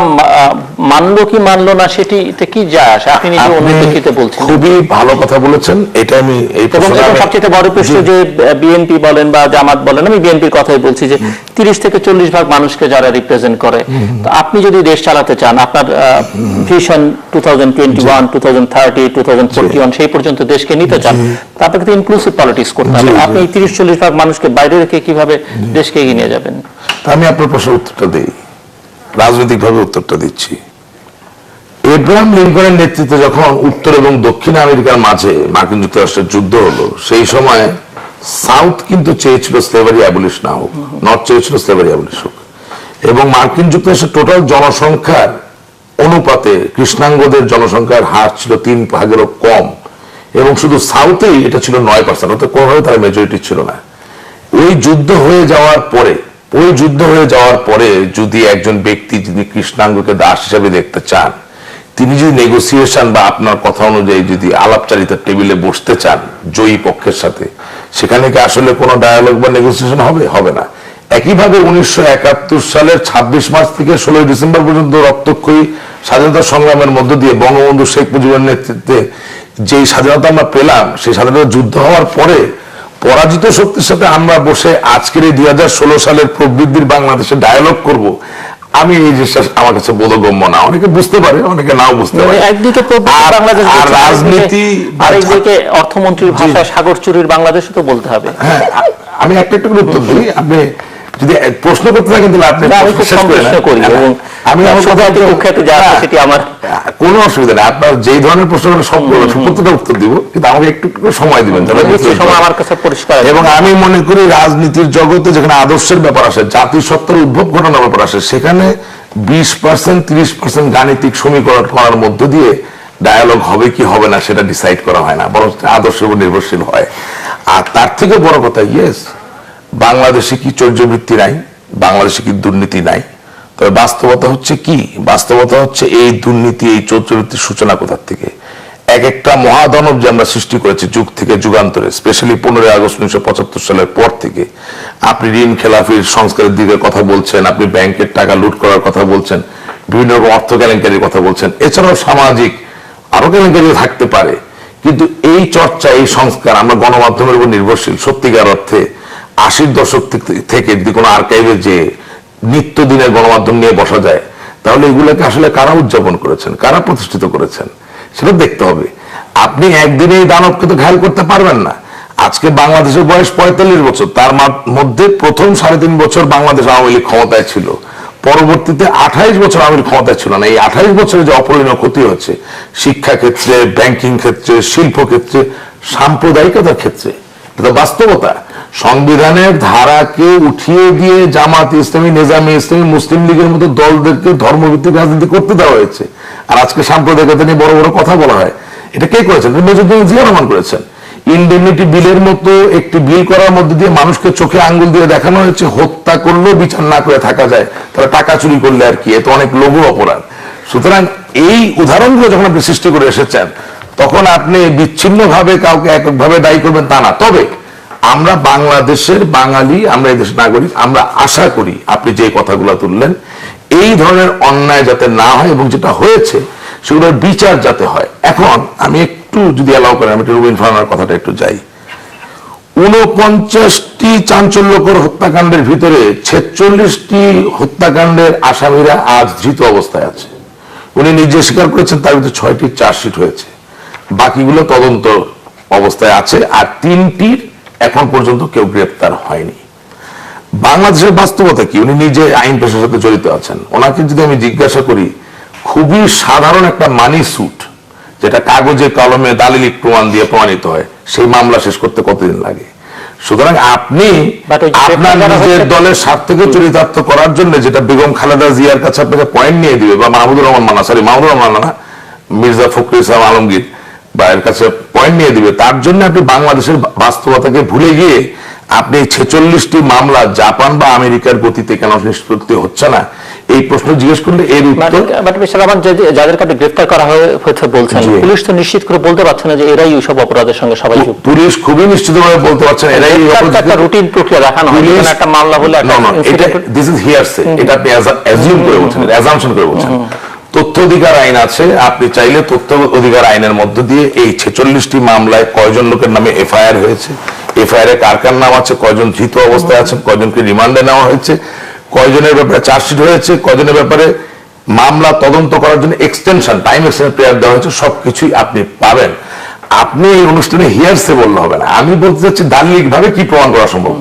মানলো কি মানলো না সেটিতে কি যায় আসে? আপনি নিজে অন্য প্রেক্ষিতে বলছেন। খুবই ভালো কথা বলেছেন, এটা আমি এই এবং প্রসঙ্গে আমি- সবচেয়ে বড় প্রশ্ন যে বিএনপি বলেন বা জামাত বলেন, আমি বিএনপির কথাই বলছি, যে 30 থেকে 40 ভাগ মানুষকে যারা রিপ্রেজেন্ট করে, তো আপনি যদি দেশ চালাতে চান, আপনার ভিশন 2021, 2030, 2041 সেই পর্যন্ত দেশকে নিতে চান, তা আপনাকে তো ইনক্লুসিভ পলিটিক্স করতে হবে। আপনি 30-40 ভাগ মানুষকে বাইরে রেখে কিভাবে দেশকে এগিয়ে নিয়ে যাবেন? তা আমি আপনার প্রশ্নের উত্তরটা দিই, রাজনৈতিকভাবে উত্তরটা দিচ্ছি। এব্রাহাম লিঙ্কনের নেতৃত্বে যখন উত্তর এবং দক্ষিণ আমেরিকার মাঝে মার্কিন যুক্তরাষ্ট্রের যুদ্ধ হলো, সেই সময় সাউথ কিন্তু চেয়েছিল স্লেভারি অ্যাবলিশ না হোক, নর্থ চেয়েছিল স্লেভারি অ্যাবলিশ হোক। এবং মার্কিন যুক্তরাষ্ট্রের টোটাল জনসংখ্যার অনুপাতে কৃষ্ণাঙ্গদের জনসংখ্যার হার ছিল 3 ভাগেরও কম, এবং শুধু সাউথেই এটা ছিল 9%, অর্থাৎ কোনোভাবে তারা মেজরিটি ছিল না। ওই যুদ্ধ হয়ে যাওয়ার পরে যদি একজন ব্যক্তি যিনি কৃষ্ণাঙ্গকে দাস হিসেবে দেখতে চান, তিনি যদি নেগোসিয়েশন বা আপনার কথা অনুযায়ী যদি আলাপচারিতার টেবিলে বসতে চান জয়ী পক্ষের সাথে, সেখানে কি আসলে কোনো ডায়ালগ বা নেগোসিয়েশন হবে না। একইভাবে 1971 সালের 26 মার্চ থেকে 16 ডিসেম্বর পর্যন্ত রক্তক্ষয়ী স্বাধীনতা সংগ্রামের মধ্য দিয়ে বঙ্গবন্ধু শেখ মুজিবের নেতৃত্বে যে স্বাধীনতা আমরা পেলাম, সেই স্বাধীনতা যুদ্ধ হওয়ার পরে পরাজিত শক্তির সাথে আমরা বসে আজকের এই 2016 সালের প্রবৃদ্ধির বাংলাদেশে ডায়ালগ করব, আমি এই জিনিসটা আমার কাছে বোধগম্য না। অনেকে বুঝতে পারে, অনেকে নাও বুঝতে পারে। একদিকে প্রবৃদ্ধি বাংলাদেশ, আর রাজনীতি আরেকদিকে অর্থমন্ত্রীর ভাষায় সাগর চুরির বাংলাদেশও তো বলতে হবে। হ্যাঁ, আমি একটা একটু করে উত্তর দিই। আপনি যদি প্রশ্ন করতে থাকেন তাহলে আপনি আমি খুব শেষ করেন। প্রশ্ন করি এবং আমি আমার কথা কুখ্যাতি যা আছে সেটি আমার কোনো অসুবিধা নেই। আপনার যেই ধরনের প্রশ্ন করেন সব প্রত্যেকটা উত্তর দিব, কিন্তু আমাকে একটু একটু করে সময় দিবেন, তাহলে সময় আমার কাছে পরিষ্কার। এবং আমি মনে করি রাজনীতির জগতে যেখানে আদর্শের ব্যাপার আসে, জাতিসত্তার উদ্ভব ঘটনার ব্যাপার আসে, সেখানে 20%, 30% গাণিতিক সমীকরণ করার মধ্য দিয়ে ডায়ালগ হবে কি হবে না সেটা ডিসাইড করা হয় না, বরং আদর্শের উপর নির্ভরশীল হয়। আর তার থেকে বড় কথা, ইয়েস, বাংলাদেশে কি চর্যবৃত্তি নাই, বাংলাদেশে কি দুর্নীতি নাই, তবে বাস্তবতা হচ্ছে কি, বাস্তবতা হচ্ছে এই দুর্নীতি, এই চর্যবৃত্তির সূচনা কোথা থেকে? এক একটা মহাদানব যে আমরা সৃষ্টি করেছি যুগ থেকে যুগান্তরে, স্পেশালি 15 আগস্ট 1975 সালের পর থেকে। আপনি ঋণ খেলাফির সংস্কারের দিকে কথা বলছেন, আপনি ব্যাংকের টাকা লুট করার কথা বলছেন, বিভিন্ন রকম অর্থ কেলেঙ্কারির কথা বলছেন, এছাড়াও সামাজিক আরো কেলেঙ্কারি থাকতে পারে। কিন্তু এই চর্চা, এই সংস্কার, আমরা গণমাধ্যমের উপর নির্ভরশীল। সত্যিকার অর্থে 80-র দশক থেকে যদি কোনো আর্কাইভে যে নিত্যদিনের গণমাধ্যম নিয়ে বসা যায়, তাহলে এগুলোকে আসলে কারা উদযাপন করেছেন, কারা প্রতিষ্ঠিত করেছেন সেটা দেখতে হবে। আপনি একদিনে এই দানবকে তো ঘায়ল করতে পারবেন না। আজকে বাংলাদেশের বয়স 45 বছর, তার মধ্যে প্রথম 3.5 বছর বাংলাদেশ আওয়ামী লীগ ক্ষমতায় ছিল, পরবর্তীতে 28 বছর আওয়ামী লীগ ক্ষমতায় ছিল না। এই 28 বছরে যে অপরিণীয় ক্ষতি হচ্ছে শিক্ষা ক্ষেত্রে, ব্যাংকিং ক্ষেত্রে, শিল্প ক্ষেত্রে, সাম্প্রদায়িকতার ক্ষেত্রে, এটা বাস্তবতা। সংবিধানের ধারাকে উঠিয়ে দিয়ে জামাত ইসলামী, নেজামে ইসলামী, মুসলিম লীগের মতো দলদেরকে ধর্মভিত্তিক রাজনীতি করতে দেওয়া হয়েছে। আর আজকে সাম্প্রদায়িকতা নিয়ে বড় বড় কথা বলা হয়। এটা কে করেছেন? মেজর জিয়া রহমান করেছেন। ইনডেমনিটি বিলের মতো একটি বিল করার মধ্যে দিয়ে মানুষকে চোখে আঙ্গুল দিয়ে দেখানো হয়েছে হত্যা করলেও বিচার না করে থাকা যায়, তারা টাকা চুরি করলে আর কি, এত অনেক লঘু অপরাধ। সুতরাং এই উদাহরণগুলো যখন আপনি সৃষ্টি করে এসেছেন, তখন আপনি বিচ্ছিন্নভাবে কাউকে এককভাবে দায়ী করবেন তা না। তবে আমরা বাংলাদেশের বাঙালি, আমরা এই দেশের নাগরিক, আমরা আশা করি আপনি যে কথাগুলো তুললেন, এই ধরনের অন্যায় যাতে না হয় এবং যেটা হয়েছে সেগুলোর বিচার যাতে হয়। এখন আমি একটু যদি অ্যালাউ করেন, আমি রুবিন ফারহানার কথাটা একটু যাই। 49টি চাঞ্চল্যকর হত্যাকাণ্ডের ভিতরে 46টি হত্যাকাণ্ডের আসামিরা আজ ধৃত অবস্থায় আছে। উনি নিজে স্বীকার করেছেন, তার ভিতরে 6টি চার্জশিট হয়েছে, বাকিগুলো তদন্ত অবস্থায় আছে, আর 3টির এখন পর্যন্ত কেউ গ্রেপ্তার হয়নি। বাংলাদেশের বাস্তবতা কি? উনি নিজে আইন পেশার সাথে জড়িত আছেন। ওনাকে যদি আমি জিজ্ঞাসা করি, খুবই সাধারণ একটা মানি স্যুট, যেটা কাগজে কলমে দালিলিক প্রমাণ দিয়ে প্রমাণিত হয়, সেই মামলা শেষ করতে কতদিন লাগে? সুতরাং আপনি আপনার নিজের দলের স্বার্থকে চরিতার্থ করার জন্য যেটা বেগম খালেদা জিয়ার কাছে আপনাকে পয়েন্ট নিয়ে দিবে, বা মাহমুদুর রহমান না, মির্জা ফখরুল ইসলাম আলমগীর বা এর কাছে পয়েন্ট নিয়ে দিবে, তার জন্য আপনি বাংলাদেশের বাস্তবতাকে ভুলে গিয়ে আপনি 46টি মামলা জাপান বা আমেরিকার গতিতে কেন নিষ্পত্তি হচ্ছে না, এই প্রশ্ন জিজ্ঞেস করলে এর উত্তর যাদেরকে আপনি গ্রেফতার করা হয়েছে বলছেন, পুলিশ তো নিশ্চিত করে বলতে পারছে না যে এরাই ওইসব অপরাধের সঙ্গে সবাই যুক্ত। পুলিশ খুবই নিশ্চিতভাবে বলতে পারছেন এরাই একটা রুটিন প্রক্রিয়া দেখানো হয়, একটা মামলা হলে দিস ইজ হিয়ারসে, এটা আপনি অ্যাজিউম করে বলছেন, অ্যাজাম্পশন করে বলছেন। তথ্য অধিকার আইন আছে, আপনি চাইলে তথ্য অধিকার আইনের মধ্য দিয়ে এই 46টি মামলায় কয়জন লোকের নামে এফআইআর হয়েছে, এফআইআর এ কার কার নাম আছে, কয়জন ধৃত অবস্থায় আছেন, কয়জনকে রিমান্ডে নেওয়া হয়েছে, কয়জনের ব্যাপারে চার্জশিট হয়েছে, কয়জনের ব্যাপারে মামলা তদন্ত করার জন্য এক্সটেনশন টাইম এক্সটেনশন পিরিয়ড দেওয়া হয়েছে, সবকিছুই আপনি পাবেন। আপনি এই অনুষ্ঠানে হিয়ারসে বললে হবে না। আমি বলতে চাচ্ছি দালিলিক ভাবে কি প্রমাণ করা সম্ভব।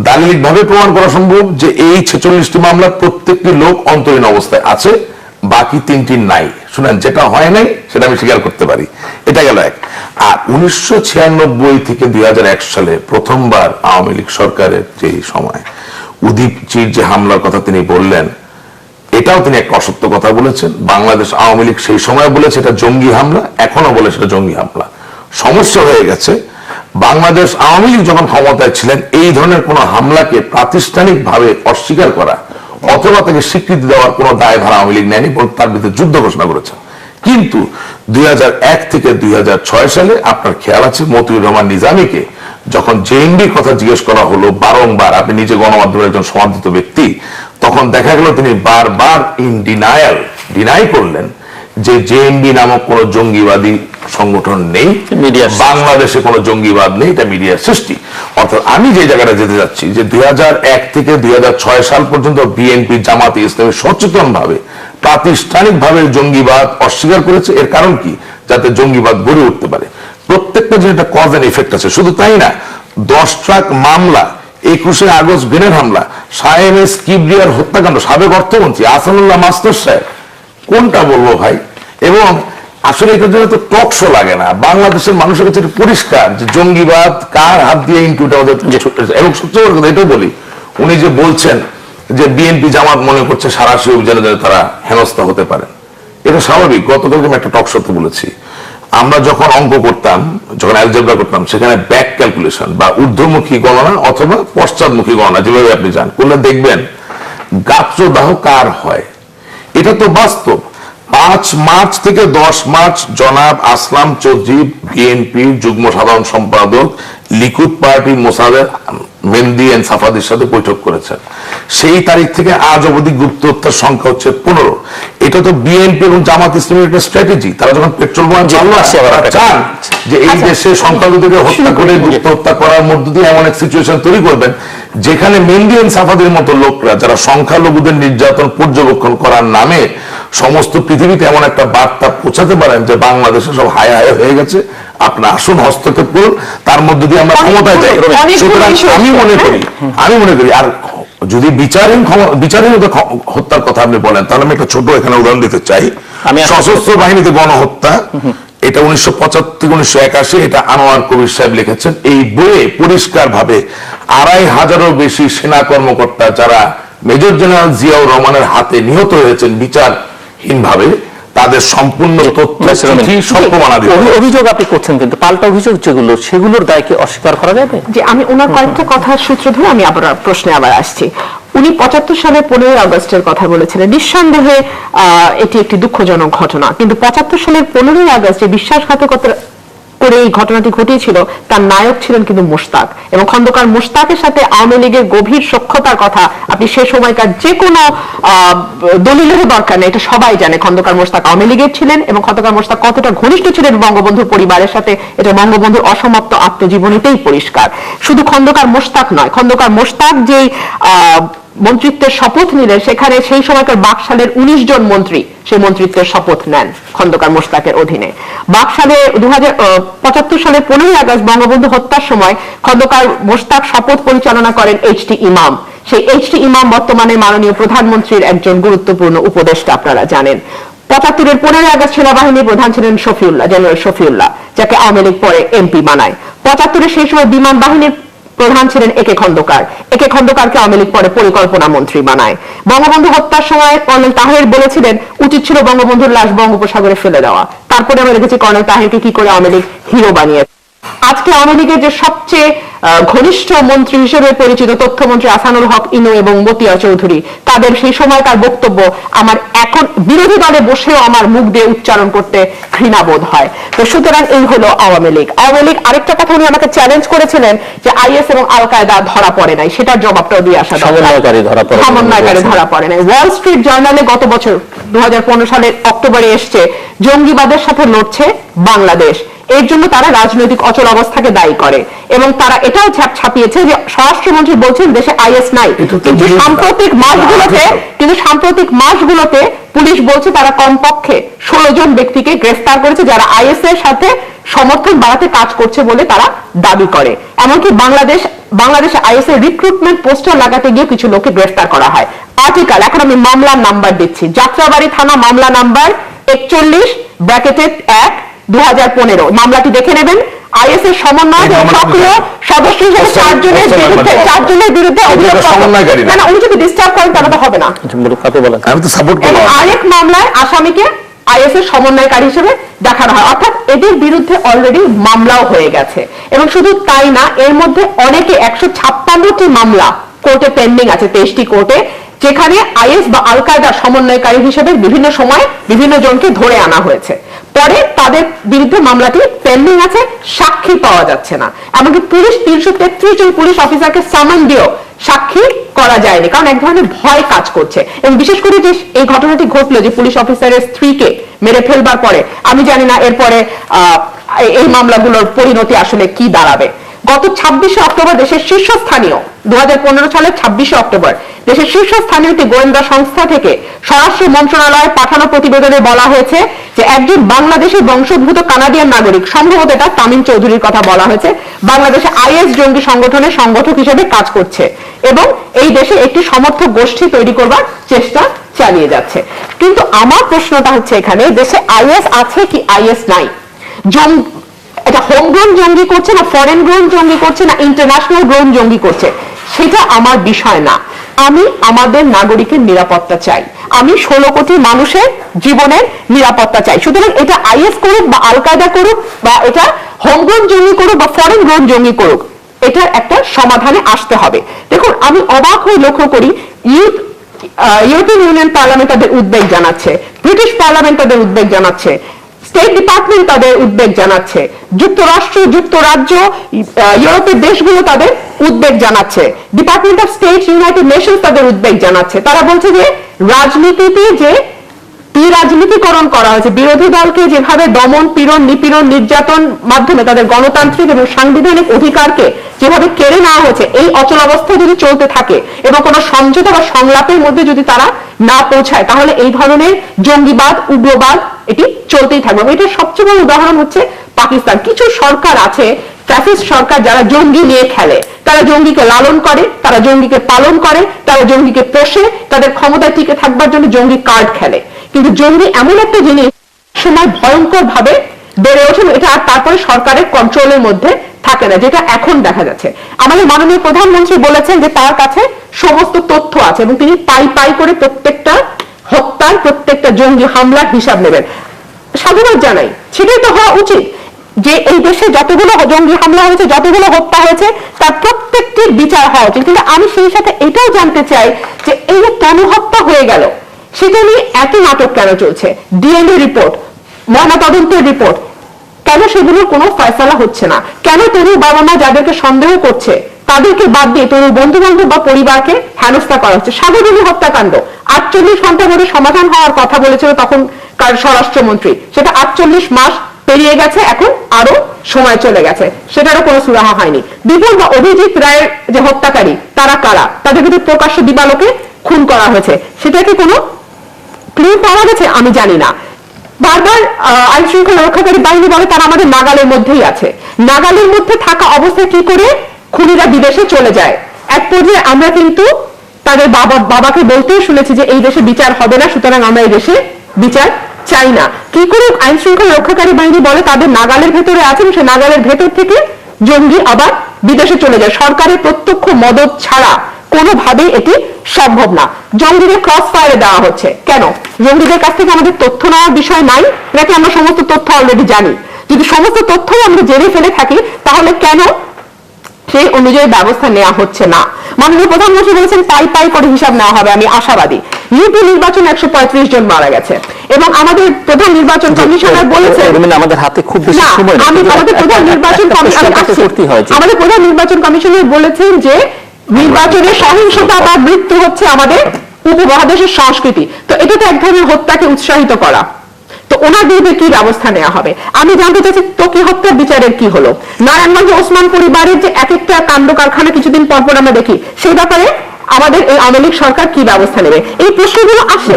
দালিলিক ভাবে প্রমাণ করা সম্ভব যে এই 46টি মামলা প্রত্যেকটি লোক অন্তরীণ অবস্থায় আছে, বাকি 3টি নাই। শুনেন, যেটা হয় নাই সেটা আমি স্বীকার করতে পারি, এটা গেল এক। আর 1996 থেকে 2001 সালে প্রথমবার আওয়ামী লীগ সরকারের যে সময় উদীপ জির যে হামলার কথা তিনি বললেন, এটাও তিনি একটা অসত্য কথা বলেছেন। বাংলাদেশ আওয়ামী লীগ সেই সময় বলেছে এটা জঙ্গি হামলা, এখনো বলে সেটা জঙ্গি হামলা। সমস্যা হয়ে গেছে, বাংলাদেশ আওয়ামী লীগ যখন ক্ষমতায় ছিলেন এই ধরনের কোন হামলাকে প্রাতিষ্ঠানিকভাবে অস্বীকার করা অথবা তাকে স্বীকৃতি দেওয়ার কোন দায়ভার আওয়ামী লীগ নেয়নি, বরং তার বিরুদ্ধে যুদ্ধ ঘোষণা করেছে। কিন্তু 2001 থেকে 2006 সালে আপনার খেয়াল আছে মতিউর রহমান নিজামীকে যখন জেএমবির কথা জিজ্ঞেস করা হলো বারংবার, আপনি নিজে গণমাধ্যমের একজন সমাদৃত ব্যক্তি, তখন দেখা গেল তিনি বারবার ডিনাই করলেন যে জেএমবি নামক কোন জঙ্গিবাদী সংগঠন নেই, বাংলাদেশে কোন জঙ্গিবাদ নেই, এটা মিডিয়ার সৃষ্টি। অর্থাৎ আমি যে জায়গাটা যেতে যাচ্ছি যে 2001 থেকে 2006 সাল পর্যন্ত বিএনপি জামাতে ইসলামী সচেতন ভাবে প্রাতিষ্ঠানিক ভাবে জঙ্গিবাদ অস্বীকার করেছে। এর কারণ কি? যাতে জঙ্গিবাদ গড়ে উঠতে পারে। প্রত্যেকটা যে একটা কজ এন্ড ইফেক্ট আছে। শুধু তাই না, 10 ট্রাক মামলা, 21শে আগস্ট গ্রেনেড হামলা, শাহেম এস কিবরিয়ার হত্যাকাণ্ড, সাবেক অর্থমন্ত্রী আহসানুল্লাহ মাস্টার সাহেব, কোনটা বলবো ভাই। এবং আসলে এটার জন্য তো টক শো লাগে না, বাংলাদেশের মানুষের কাছে পরিষ্কার যে জঙ্গিবাদ কার হাত দিয়ে ইনকিউট আমাদের। এবং সবচেয়ে বড় কথা এটাও বলি, উনি যে বলছেন যে বিএনপি জামাত মনে করছে সারাশি অভিযানে তারা হেনস্থা হতে পারে, এটা স্বাভাবিক। গতকালকে আমি একটা টক শোতে বলেছি, আমরা যখন অঙ্ক করতাম, যখন অ্যালজেব্রা করতাম, সেখানে ব্যাক ক্যালকুলেশন বা ঊর্ধ্বমুখী গণনা অথবা পশ্চাৎমুখী গণনা যেভাবে আপনি যান করলে দেখবেন গাত্রদাহ কার হয়। এটা তো বাস্তব। 5 মার্চ থেকে 10 মার্চ জনাব আসলাম চৌধুরী বিএনপির যুগ্ম সাধারণ সম্পাদক লিকুদ পার্টি মোসাদের মেহেদী এন্ড সাফাদির সাথে বৈঠক করেছেন। সেই তারিখ থেকে আজ অবধি গুপ্ত হত্যার সংখ্যা হচ্ছে 15। এটা তো বিএনপি এবং জামাত ইসলামের একটা স্ট্র্যাটেজি। তারা যখন পেট্রোল বোমা চান যে এই দেশে সংখ্যালঘুদেরকে হত্যা করে গুপ্ত হত্যা করার মধ্য দিয়ে এমন এক সিচুয়েশন তৈরি করবেন যেখানে মেহেদী এন্ড সাফাদির মতো লোকরা যারা সংখ্যালঘুদের নির্যাতন পর্যবেক্ষণ করার নামে সমস্ত পৃথিবীতে এমন একটা বার্তা পৌঁছাতে পারেন যে বাংলাদেশে সব হায় হায় হয়ে গেছে, আপনার আসুন হস্তক্ষেপ করুন, তার মধ্যে দিয়ে আমরা ক্ষমতায় যাই। সুতরাং আমি মনে করি আর যদি বিচারহীন হত্যার কথা আপনি বলেন, তাহলে আমি একটা ছোট এখানে উদাহরণ দিতে চাই। সশস্ত্র বাহিনীতে গণহত্যা, এটা 1975-1981, এটা আনোয়ার কবির সাহেব লিখেছেন। এই বইয়ে পরিষ্কার ভাবে 2500-এরও বেশি সেনা কর্মকর্তা যারা মেজর জেনারেল জিয়াউর রহমানের হাতে নিহত হয়েছেন বিচারহীন ভাবে, তাদের সম্পূর্ণ তথ্য সব প্রমাণাদি অভিযোগ আপনি করছেন, কিন্তু পাল্টা অভিযোগ যেগুলো সেগুলোর দায়কে অস্বীকার করা যাবে? যে আমি ওনার কয়েকটা কথার সূত্র ধরে আমি আবার প্রশ্নে আসছি। উনি 75 সালের 15 আগস্টের কথা বলেছিলেন। নিঃসন্দেহে এটি একটি দুঃখজনক ঘটনা, কিন্তু 75 সালের 15 আগস্ট যে বিশ্বাসঘাতকতা করে এই ঘটনাটি ঘটিয়েছিল তার নায়ক ছিলেন কিন্তু মোশতাক, এবং খন্দকার মোশতাকের সাথে আওয়ামী লীগের গভীর সখ্যতার কথা আপনি সে সময়কার যে কোনো দলিলের দরকার নেই, এটা সবাই জানে। খন্দকার মোশতাক আওয়ামী লীগের ছিলেন এবং খন্দকার মোশতাক কতটা ঘনিষ্ঠ ছিলেন বঙ্গবন্ধুর পরিবারের সাথে, এটা বঙ্গবন্ধুর অসমাপ্ত আত্মজীবনীতেই পরিষ্কার। শুধু খন্দকার মোশতাক নয়, খন্দকার মোশতাক যেই মন্ত্রিত্বের শপথ নিলেন, সেখানে সেই সময়কার বাকশালের 19 জন মন্ত্রী সেই মন্ত্রিত্বের শপথ নেন খন্দকার মোশতাকের অধীনে। বাকশালে 2075 সালের 15 আগস্ট বঙ্গবন্ধু হত্যার সময় খন্দকার মোশতাক শপথ পরিচালনা করেন এইচ.টি. ইমাম। সেই এইচ.টি. ইমাম বর্তমানে মাননীয় প্রধানমন্ত্রীর একজন গুরুত্বপূর্ণ উপদেষ্টা, আপনারা জানেন। 75-এর 15 আগস্ট সেনাবাহিনীর প্রধান ছিলেন শফিউল্লাহ, জেনারেল শফিউল্লাহ, যাকে আওয়ামী লীগ পরে এমপি বানায়। 75-এর সেই সময় বিমান বাহিনীর প্রধান ছিলেন একে খন্দকার, একে খন্দকারকে আওয়ামী লীগ পরে পরিকল্পনা মন্ত্রী বানায়। বঙ্গবন্ধু হত্যার সময় কর্নেল তাহের বলেছিলেন উচিত ছিল বঙ্গবন্ধুর লাশ বঙ্গোপসাগরে ফেলে দেওয়া। তারপরে আমরা দেখেছি কর্নেল তাহেরকে কি করে আওয়ামী লীগ হিরো বানিয়ে আজকে আওয়ামী লীগের যে সবচেয়ে ঘনিষ্ঠ মন্ত্রী হিসেবে পরিচিত তথ্যমন্ত্রী আহসানুল হক ইনু এবং মতিয়া চৌধুরী, তাদের সেই সময়কার বক্তব্য আমার এখন বিরোধী দলে বসেও আমার মুখ দিয়ে উচ্চারণ করতে ঘৃণাবোধ হয়। তো সুতরাং এই হলো আওয়ামী লীগ। আওয়ামী লীগ আরেকটা কথা উনি আমাকে চ্যালেঞ্জ করেছিলেন যে আইএস এবং আল কায়দা ধরা পড়ে নাই, সেটার জবাবটাও দিয়ে আসা সমন্বয়কারী ধরা পড়ে নাই। ওয়াল স্ট্রিট জার্নালে গত বছর 2015 সালের অক্টোবরে এসছে জঙ্গিবাদের সাথে লড়ছে বাংলাদেশ, এর জন্য তারা রাজনৈতিক অচল অবস্থাকে দায়ী করে এবং তারা এটাও ছাপিয়েছে যে স্বরাষ্ট্রমন্ত্রী বলছেন দেশে আইএস নাই, কিন্তু সাম্প্রতিক মাসগুলোতে পুলিশ বলছে তারা কমপক্ষে 16 জন ব্যক্তিকে গ্রেফতার করেছে যারা আইএস এর সাথে সমর্থন বাড়াতে কাজ করছে বলে তারা দাবি করে। এমনকি বাংলাদেশে আইএস এর রিক্রুটমেন্ট পোস্টার লাগাতে গিয়ে কিছু লোককে গ্রেফতার করা হয়। আর্টিকেল, এখন আমি মামলার নাম্বার দিচ্ছি, যাত্রাবাড়ি থানা মামলা নাম্বার 41/1/2015, মামলাটি দেখে নেবেন। আইএস এর সমন্বয় সক্রিয় সদস্য হিসেবে 4 জনের বিরুদ্ধে অভিযোগ, না উনি যদি ডিস্টার্ব করেন তাহলে তো হবে না। আমি তো সাপোর্ট করলাম। আরেক মামলায় আসামিকে আইএস এর সমন্বয়কারী হিসেবে দেখানো হয়, অর্থাৎ এদের বিরুদ্ধে অলরেডি মামলাও হয়ে গেছে। এবং শুধু তাই না, এর মধ্যে অনেকে 156টি মামলা কোর্টে পেন্ডিং আছে, 23টি কোর্টে, যেখানে আইএস বা আল কায়দার সমন্বয়কারী হিসেবে বিভিন্ন সময় বিভিন্ন জনকে ধরে আনা হয়েছে, পরে তাদের বিরুদ্ধে মামলাটি পেন্ডিং আছে, সাক্ষী পাওয়া যাচ্ছে না। এমনকি পুলিশ 333 জন পুলিশ অফিসারকে সামন দিয়েও সাক্ষী করা যায়নি, কারণ এক ধরনের ভয় কাজ করছে। এবং বিশেষ করে যে এই ঘটনাটি ঘটলো যে পুলিশ অফিসারের স্ত্রীকে মেরে ফেলবার পরে, আমি জানি না এরপরে এই মামলাগুলোর পরিণতি আসলে কি দাঁড়াবে। গত 26শে অক্টোবর দেশের শীর্ষস্থানীয় 2015 সালের 26শে অক্টোবর দেশের শীর্ষস্থানীয় একটি গোয়েন্দা সংস্থা থেকে স্বরাষ্ট্র মন্ত্রণালয়ে পাঠানো প্রতিবেদনে বলা হয়েছে যে একজন বাংলাদেশের বংশোদ্ভূত কানাডিয়ান নাগরিক, সম্ভবত এটা তামিম চৌধুরীর কথা বলা হয়েছে, বাংলাদেশে আইএস জঙ্গি সংগঠনের সংগঠক হিসেবে কাজ করছে এবং এই দেশে একটি সমর্থক গোষ্ঠী তৈরি করবার চেষ্টা চালিয়ে যাচ্ছে। কিন্তু আমার প্রশ্নটা হচ্ছে এখানে, দেশে আইএস আছে কি আইএস নাই? এটা হোম গ্রোন জঙ্গি করছে না ফরেন গ্রোন জঙ্গি করছে না ইন্টারন্যাশনাল গ্রোন জঙ্গি করছে, সেটা আমার বিষয় না। আমি আমাদের নাগরিকের নিরাপত্তা চাই, আমি 16 কোটি মানুষের জীবনের নিরাপত্তা চাই। সুতরাং এটা আইএস করুক বা আল কায়দা করুক বা এটা হোম গ্রোন জঙ্গি করুক বা ফরেন গ্রোন জঙ্গি করুক, এটার একটা সমাধানে আসতে হবে। দেখুন, আমি অবাক হয়ে লক্ষ্য করি ইউরোপিয়ান ইউনিয়ন পার্লামেন্ট তাদের উদ্বেগ জানাচ্ছে, ব্রিটিশ পার্লামেন্ট তাদের উদ্বেগ জানাচ্ছে, স্টেট ডিপার্টমেন্ট তাদের উদ্বেগ জানাচ্ছে, যুক্তরাষ্ট্র, যুক্তরাজ্য, ইউরোপের দেশগুলো তাদের উদ্বেগ জানাচ্ছে, department of state, United Nations তাদের উদ্বেগ জানাচ্ছে। তারা বলছে যে রাজনীতিতে যে রাজনীতিকরণ করা হয়েছে, বিরোধী দলকে যেভাবে দমন, পীড়ন, নিপীড়ন, নির্যাতন মাধ্যমে তাদের গণতান্ত্রিক এবং সাংবিধানিক অধিকারকে যেভাবে কেড়ে নেওয়া হয়েছে, এই অচল অবস্থা যদি চলতে থাকে এবং কোনো সমঝোতা বা সংলাপের মধ্যে যদি তারা না পৌঁছায়, তাহলে এই ধরনের জঙ্গিবাদ, উগ্রবাদ এটি চলতেই থাকবে। এটার সবচেয়ে বড় উদাহরণ হচ্ছে পাকিস্তান। কিছু সরকার আছে, ফ্যাসিস্ট সরকার, যারা জঙ্গি নিয়ে খেলে, তারা জঙ্গিকে লালন করে, তারা জঙ্গিকে পালন করে, তারা জঙ্গিকে পোষে, তাদের ক্ষমতায় টিকে থাকবার জন্য জঙ্গি কার্ড খেলে। কিন্তু জঙ্গি এমন একটা জিনিস, সময় ভয়ঙ্কর ভাবে বেড়ে ওঠে, এটা আর তারপরে সরকারের কন্ট্রোলের মধ্যে থাকে না, যেটা এখন দেখা যাচ্ছে। আমাদের মাননীয় প্রধানমন্ত্রী বলেছেন যে তার কাছে সমস্ত তথ্য আছে এবং তিনি পাই করে প্রত্যেকটা হত্যার, প্রত্যেকটা জঙ্গি হামলার হিসাব নেবেন। সাধুবাদ জানাই, সেটাই তো হওয়া উচিত যে এই দেশে যতগুলো জঙ্গি হামলা হয়েছে, যতগুলো হত্যা হয়েছে, তার প্রত্যেকটির বিচার হওয়া উচিত। কিন্তু আমি সেই সাথে এটাও জানতে চাই যে এই যে তনু হত্যা হয়ে গেল, সেটা নিয়ে এত নাটক কেন চলছে? ডিএনএ রিপোর্ট, ময়নাতদন্তের রিপোর্ট, কেন সেগুলোর কোনো ফয়সালা হচ্ছে না? কেন তরুণ বাবা মা যাদেরকে সন্দেহ করছে তাদেরকে বাদ দিয়ে তরুণ বন্ধু বান্ধব বা পরিবারকে হেনস্থা করা হচ্ছে? সাগরজনী হত্যাকাণ্ড 48 ঘন্টার মধ্যে সমাধান হওয়ার কথা বলেছিল তখনকার স্বরাষ্ট্রমন্ত্রী, সেটা 48 মাস পেরিয়ে গেছে, এখন আরো সময় চলে গেছে, সেটারও কোনো সুরাহা হয়নি। বিপুল বা অভিজিৎ রায়ের যে হত্যাকারী, তারা কারা? তাদের বিরুদ্ধে প্রকাশ্য দিবালোকে খুন করা হয়েছে, সেটা কি কোনো ক্লু পাওয়া গেছে? আমি জানি না। বারবার আইন শৃঙ্খলা রক্ষাকারী বাহিনী বলে তারা আমাদের নাগালের মধ্যেই আছে। নাগালের মধ্যে থাকা অবস্থায় কি করে খুনিরা বিদেশে চলে যায়? এক পর্যায়ে আমরা কিন্তু তাদের বাবাকে বলতেও শুনেছি যে এই দেশে বিচার হবে না, সুতরাং আমরা এই দেশে বিচার চাই না। কি করে আইন শৃঙ্খলা রক্ষাকারী বাহিনী বলে তাদের নাগালের ভেতরে আছে, সে নাগালের ভেতর থেকে জঙ্গি আবার বিদেশে চলে যায়? সরকারের প্রত্যক্ষ মদত ছাড়া কোনোভাবেই এটি সম্ভব না। জঙ্গিদের ক্রস ফায়ারে দেওয়া হচ্ছে কেন? জঙ্গিদের কাছ থেকে আমাদের তথ্য নেওয়ার বিষয় নাই, নাকি আমরা সমস্ত তথ্য অলরেডি জানি? যদি সমস্ত তথ্য আমরা জেনে ফেলে থাকি তাহলে কেন সেই অনুযায়ী ব্যবস্থা নেওয়া হচ্ছে না? মাননীয় প্রধানমন্ত্রী বলেছেন পাই পাই করে হিসাব নেওয়া হবে, আমি আশাবাদী। ইউপি নির্বাচন 135 জন মারা গেছে এবং আমাদের প্রধান নির্বাচন কমিশনার বলেছেন আমাদের হাতে খুব বেশি সময় নেই। আমাদের প্রধান নির্বাচন আমাদের প্রধান নির্বাচন কমিশনার বলেছেন যে নির্বাচনের সহিংসতা বা মৃত্যু হচ্ছে আমাদের উপমহাদেশের সংস্কৃতি। তো এটা তো এক ধরনের হত্যাকে উৎসাহিত করা। তো ওনার বিরুদ্ধে কি ব্যবস্থা নেওয়া হবে? আমি জানতে চাচ্ছি ত্বকী হত্যার বিচারের কি হলো? নারায়ণগঞ্জে ওসমান পরিবারের যে এক একটা কাণ্ড কারখানা কিছুদিন পর পর আমরা দেখি, সেই ব্যাপারে আমাদের এই আওয়ামী লীগ সরকার কি ব্যবস্থা নেবে? এই প্রশ্নগুলো আসে।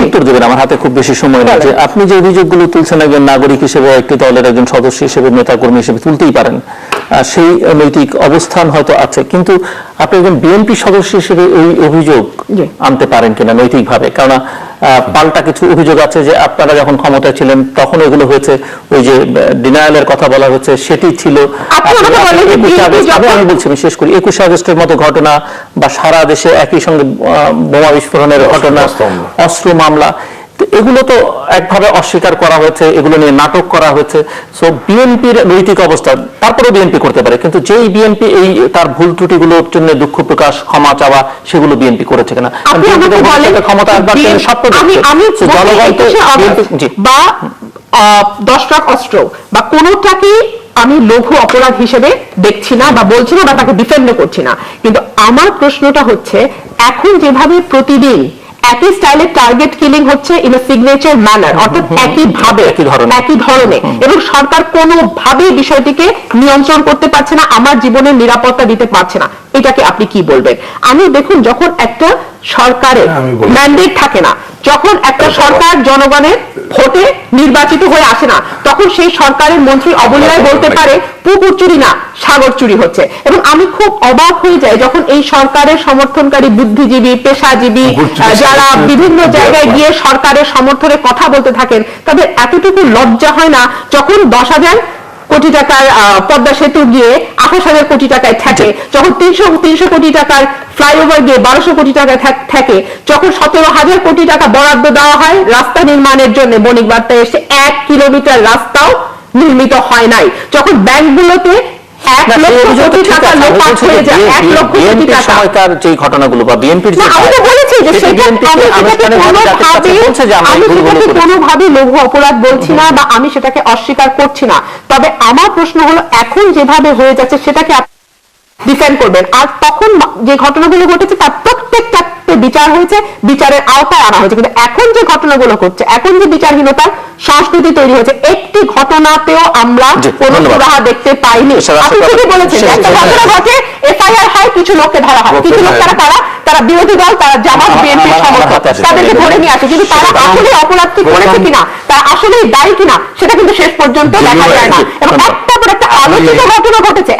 উত্তর দেবেন, আমার হাতে খুব বেশি সময় নেই। আপনি যে অভিযোগগুলো তুলছেন একজন নাগরিক হিসেবে, একটি দলের একজন সদস্য হিসেবে, নেতাকর্মী হিসেবে তুলতেই পারেন, সেই নৈতিক অবস্থান হয়তো আছে, কিন্তু আপনি একজন বিএনপি সদস্য হিসেবে এই অভিযোগ আনতে পারেন কিনা নৈতিকভাবে? কারণ পাল্টা কিছু অভিযোগ আছে যে আপনারা যখন ক্ষমতায় ছিলেন তখন এগুলো হয়েছে, ওই যে ডিনায়ালের কথা বলা হচ্ছে সেটি ছিল। আমি বলছি, আমি শেষ করি, 21 আগস্টের মতো ঘটনা বা সারা দেশে একই সঙ্গে বোমা বিস্ফোরণের ঘটনা, অস্ত্র মামলা, এগুলো তো একভাবে অস্বীকার করা হয়েছে, এগুলো নিয়ে নাটক করা হয়েছে। সো বিএনপির নৈতিক অবস্থা, তারপরে বিএনপি করতে পারে, কিন্তু যেই বিএনপি এই তার ভুল ত্রুটিগুলোর জন্য দুঃখ প্রকাশ, ক্ষমা চাওয়া, সেগুলো বিএনপি করেছে কিনা? ক্ষমতা একবার বা 10 ট্রাক অস্ত্র বা কোনোটাকে আমি লঘু অপরাধ হিসেবে দেখছি না বা বলছি না বা তাকে ডিফেন্ড করছি না, কিন্তু আমার প্রশ্নটা হচ্ছে এখন যেভাবে প্রতিদিন একই স্টাইলে টার্গেট কিলিং হচ্ছে ইন এ সিগনেচার ম্যানার, অর্থাৎ একই ধরনের, এবং সরকার কোনোভাবে বিষয়টিকে নিয়ন্ত্রণ করতে পারছে না, আমার জীবনের নিরাপত্তা দিতে পারছে না, এটাকে আপনি কি বলবেন? আমি দেখুন, যখন একটা সরকারের ম্যান্ডেট থাকে না, যখন একটা সরকার জনগণের ভোটে নির্বাচিত হয়ে আসে না, তখন সেই সরকারের মন্ত্রী অবলীলায় বলতে পারে পুকুর চুরি না সাগর চুরি হচ্ছে। এবং আমি খুব অবাক হয়ে যাই যখন এই সরকারের সমর্থনকারী বুদ্ধিজীবী, পেশাজীবী যারা বিভিন্ন জায়গায় গিয়ে সরকারের সমর্থনে কথা বলতে থাকেন, তাদের এতটুকু লজ্জা হয় না যখন 10,000 কোটি টাকার পদ্মা সেতু গিয়ে 28,000 কোটি টাকায় থাকে, যখন 300 কোটি টাকার ফ্লাইওভার গিয়ে 1200 কোটি টাকায় থাকে, যখন 17,000 কোটি টাকা বরাদ্দ দেওয়া হয় রাস্তা নির্মাণের জন্য, বণিক বার্তায় এসে 1 কিলোমিটার রাস্তাও নির্মিত হয় নাই, যখন ব্যাংকগুলোতে 1 লক্ষ কোটি টাকা লোপাট হয়ে যায়, 1 লক্ষ কোটি টাকা সময়কার যে ঘটনাগুলো বা বিএনপির যে আমি তো বলেছি যে কোনোভাবে লঘু অপরাধ বলছি না বা আমি সেটাকে অস্বীকার করছি না, তবে আমার প্রশ্ন হলো এখন যেভাবে হয়ে যাচ্ছে সেটাকে ডিফেন্ড করবেন, আর তখন যে ঘটনাগুলো ঘটেছে তার প্রত্যেকটা বিচার হয়েছে, বিচারের আওতায় আনা হয়েছে, কিন্তু এখন যে ঘটনাগুলো ঘটছে, এখন যে বিচারহীনতার সংস্কৃতি তৈরি হয়েছে, একটি ঘটনাতেও আমরা কোনো সুরাহা দেখতে পাইনি। আপনি ঠিকই বলেছেন, একটা ঘটনা ঘটে, এফআইআর হয়, কিছু লোককে ধরা হয়, কিছু লোক তারা বিরোধী দল, তারা জামাত বিএনপির সমর্থক, তাদেরকে ধরে নিয়ে আসে, কিন্তু তারা আসলে অপরাধটি করেছে কিনা, তারা আসলে দায়ী কিনা, সেটা কিন্তু শেষ পর্যন্ত দেখা যায় না। এবং একটা পর একটা আলোচিত ঘটনা ঘটেছে,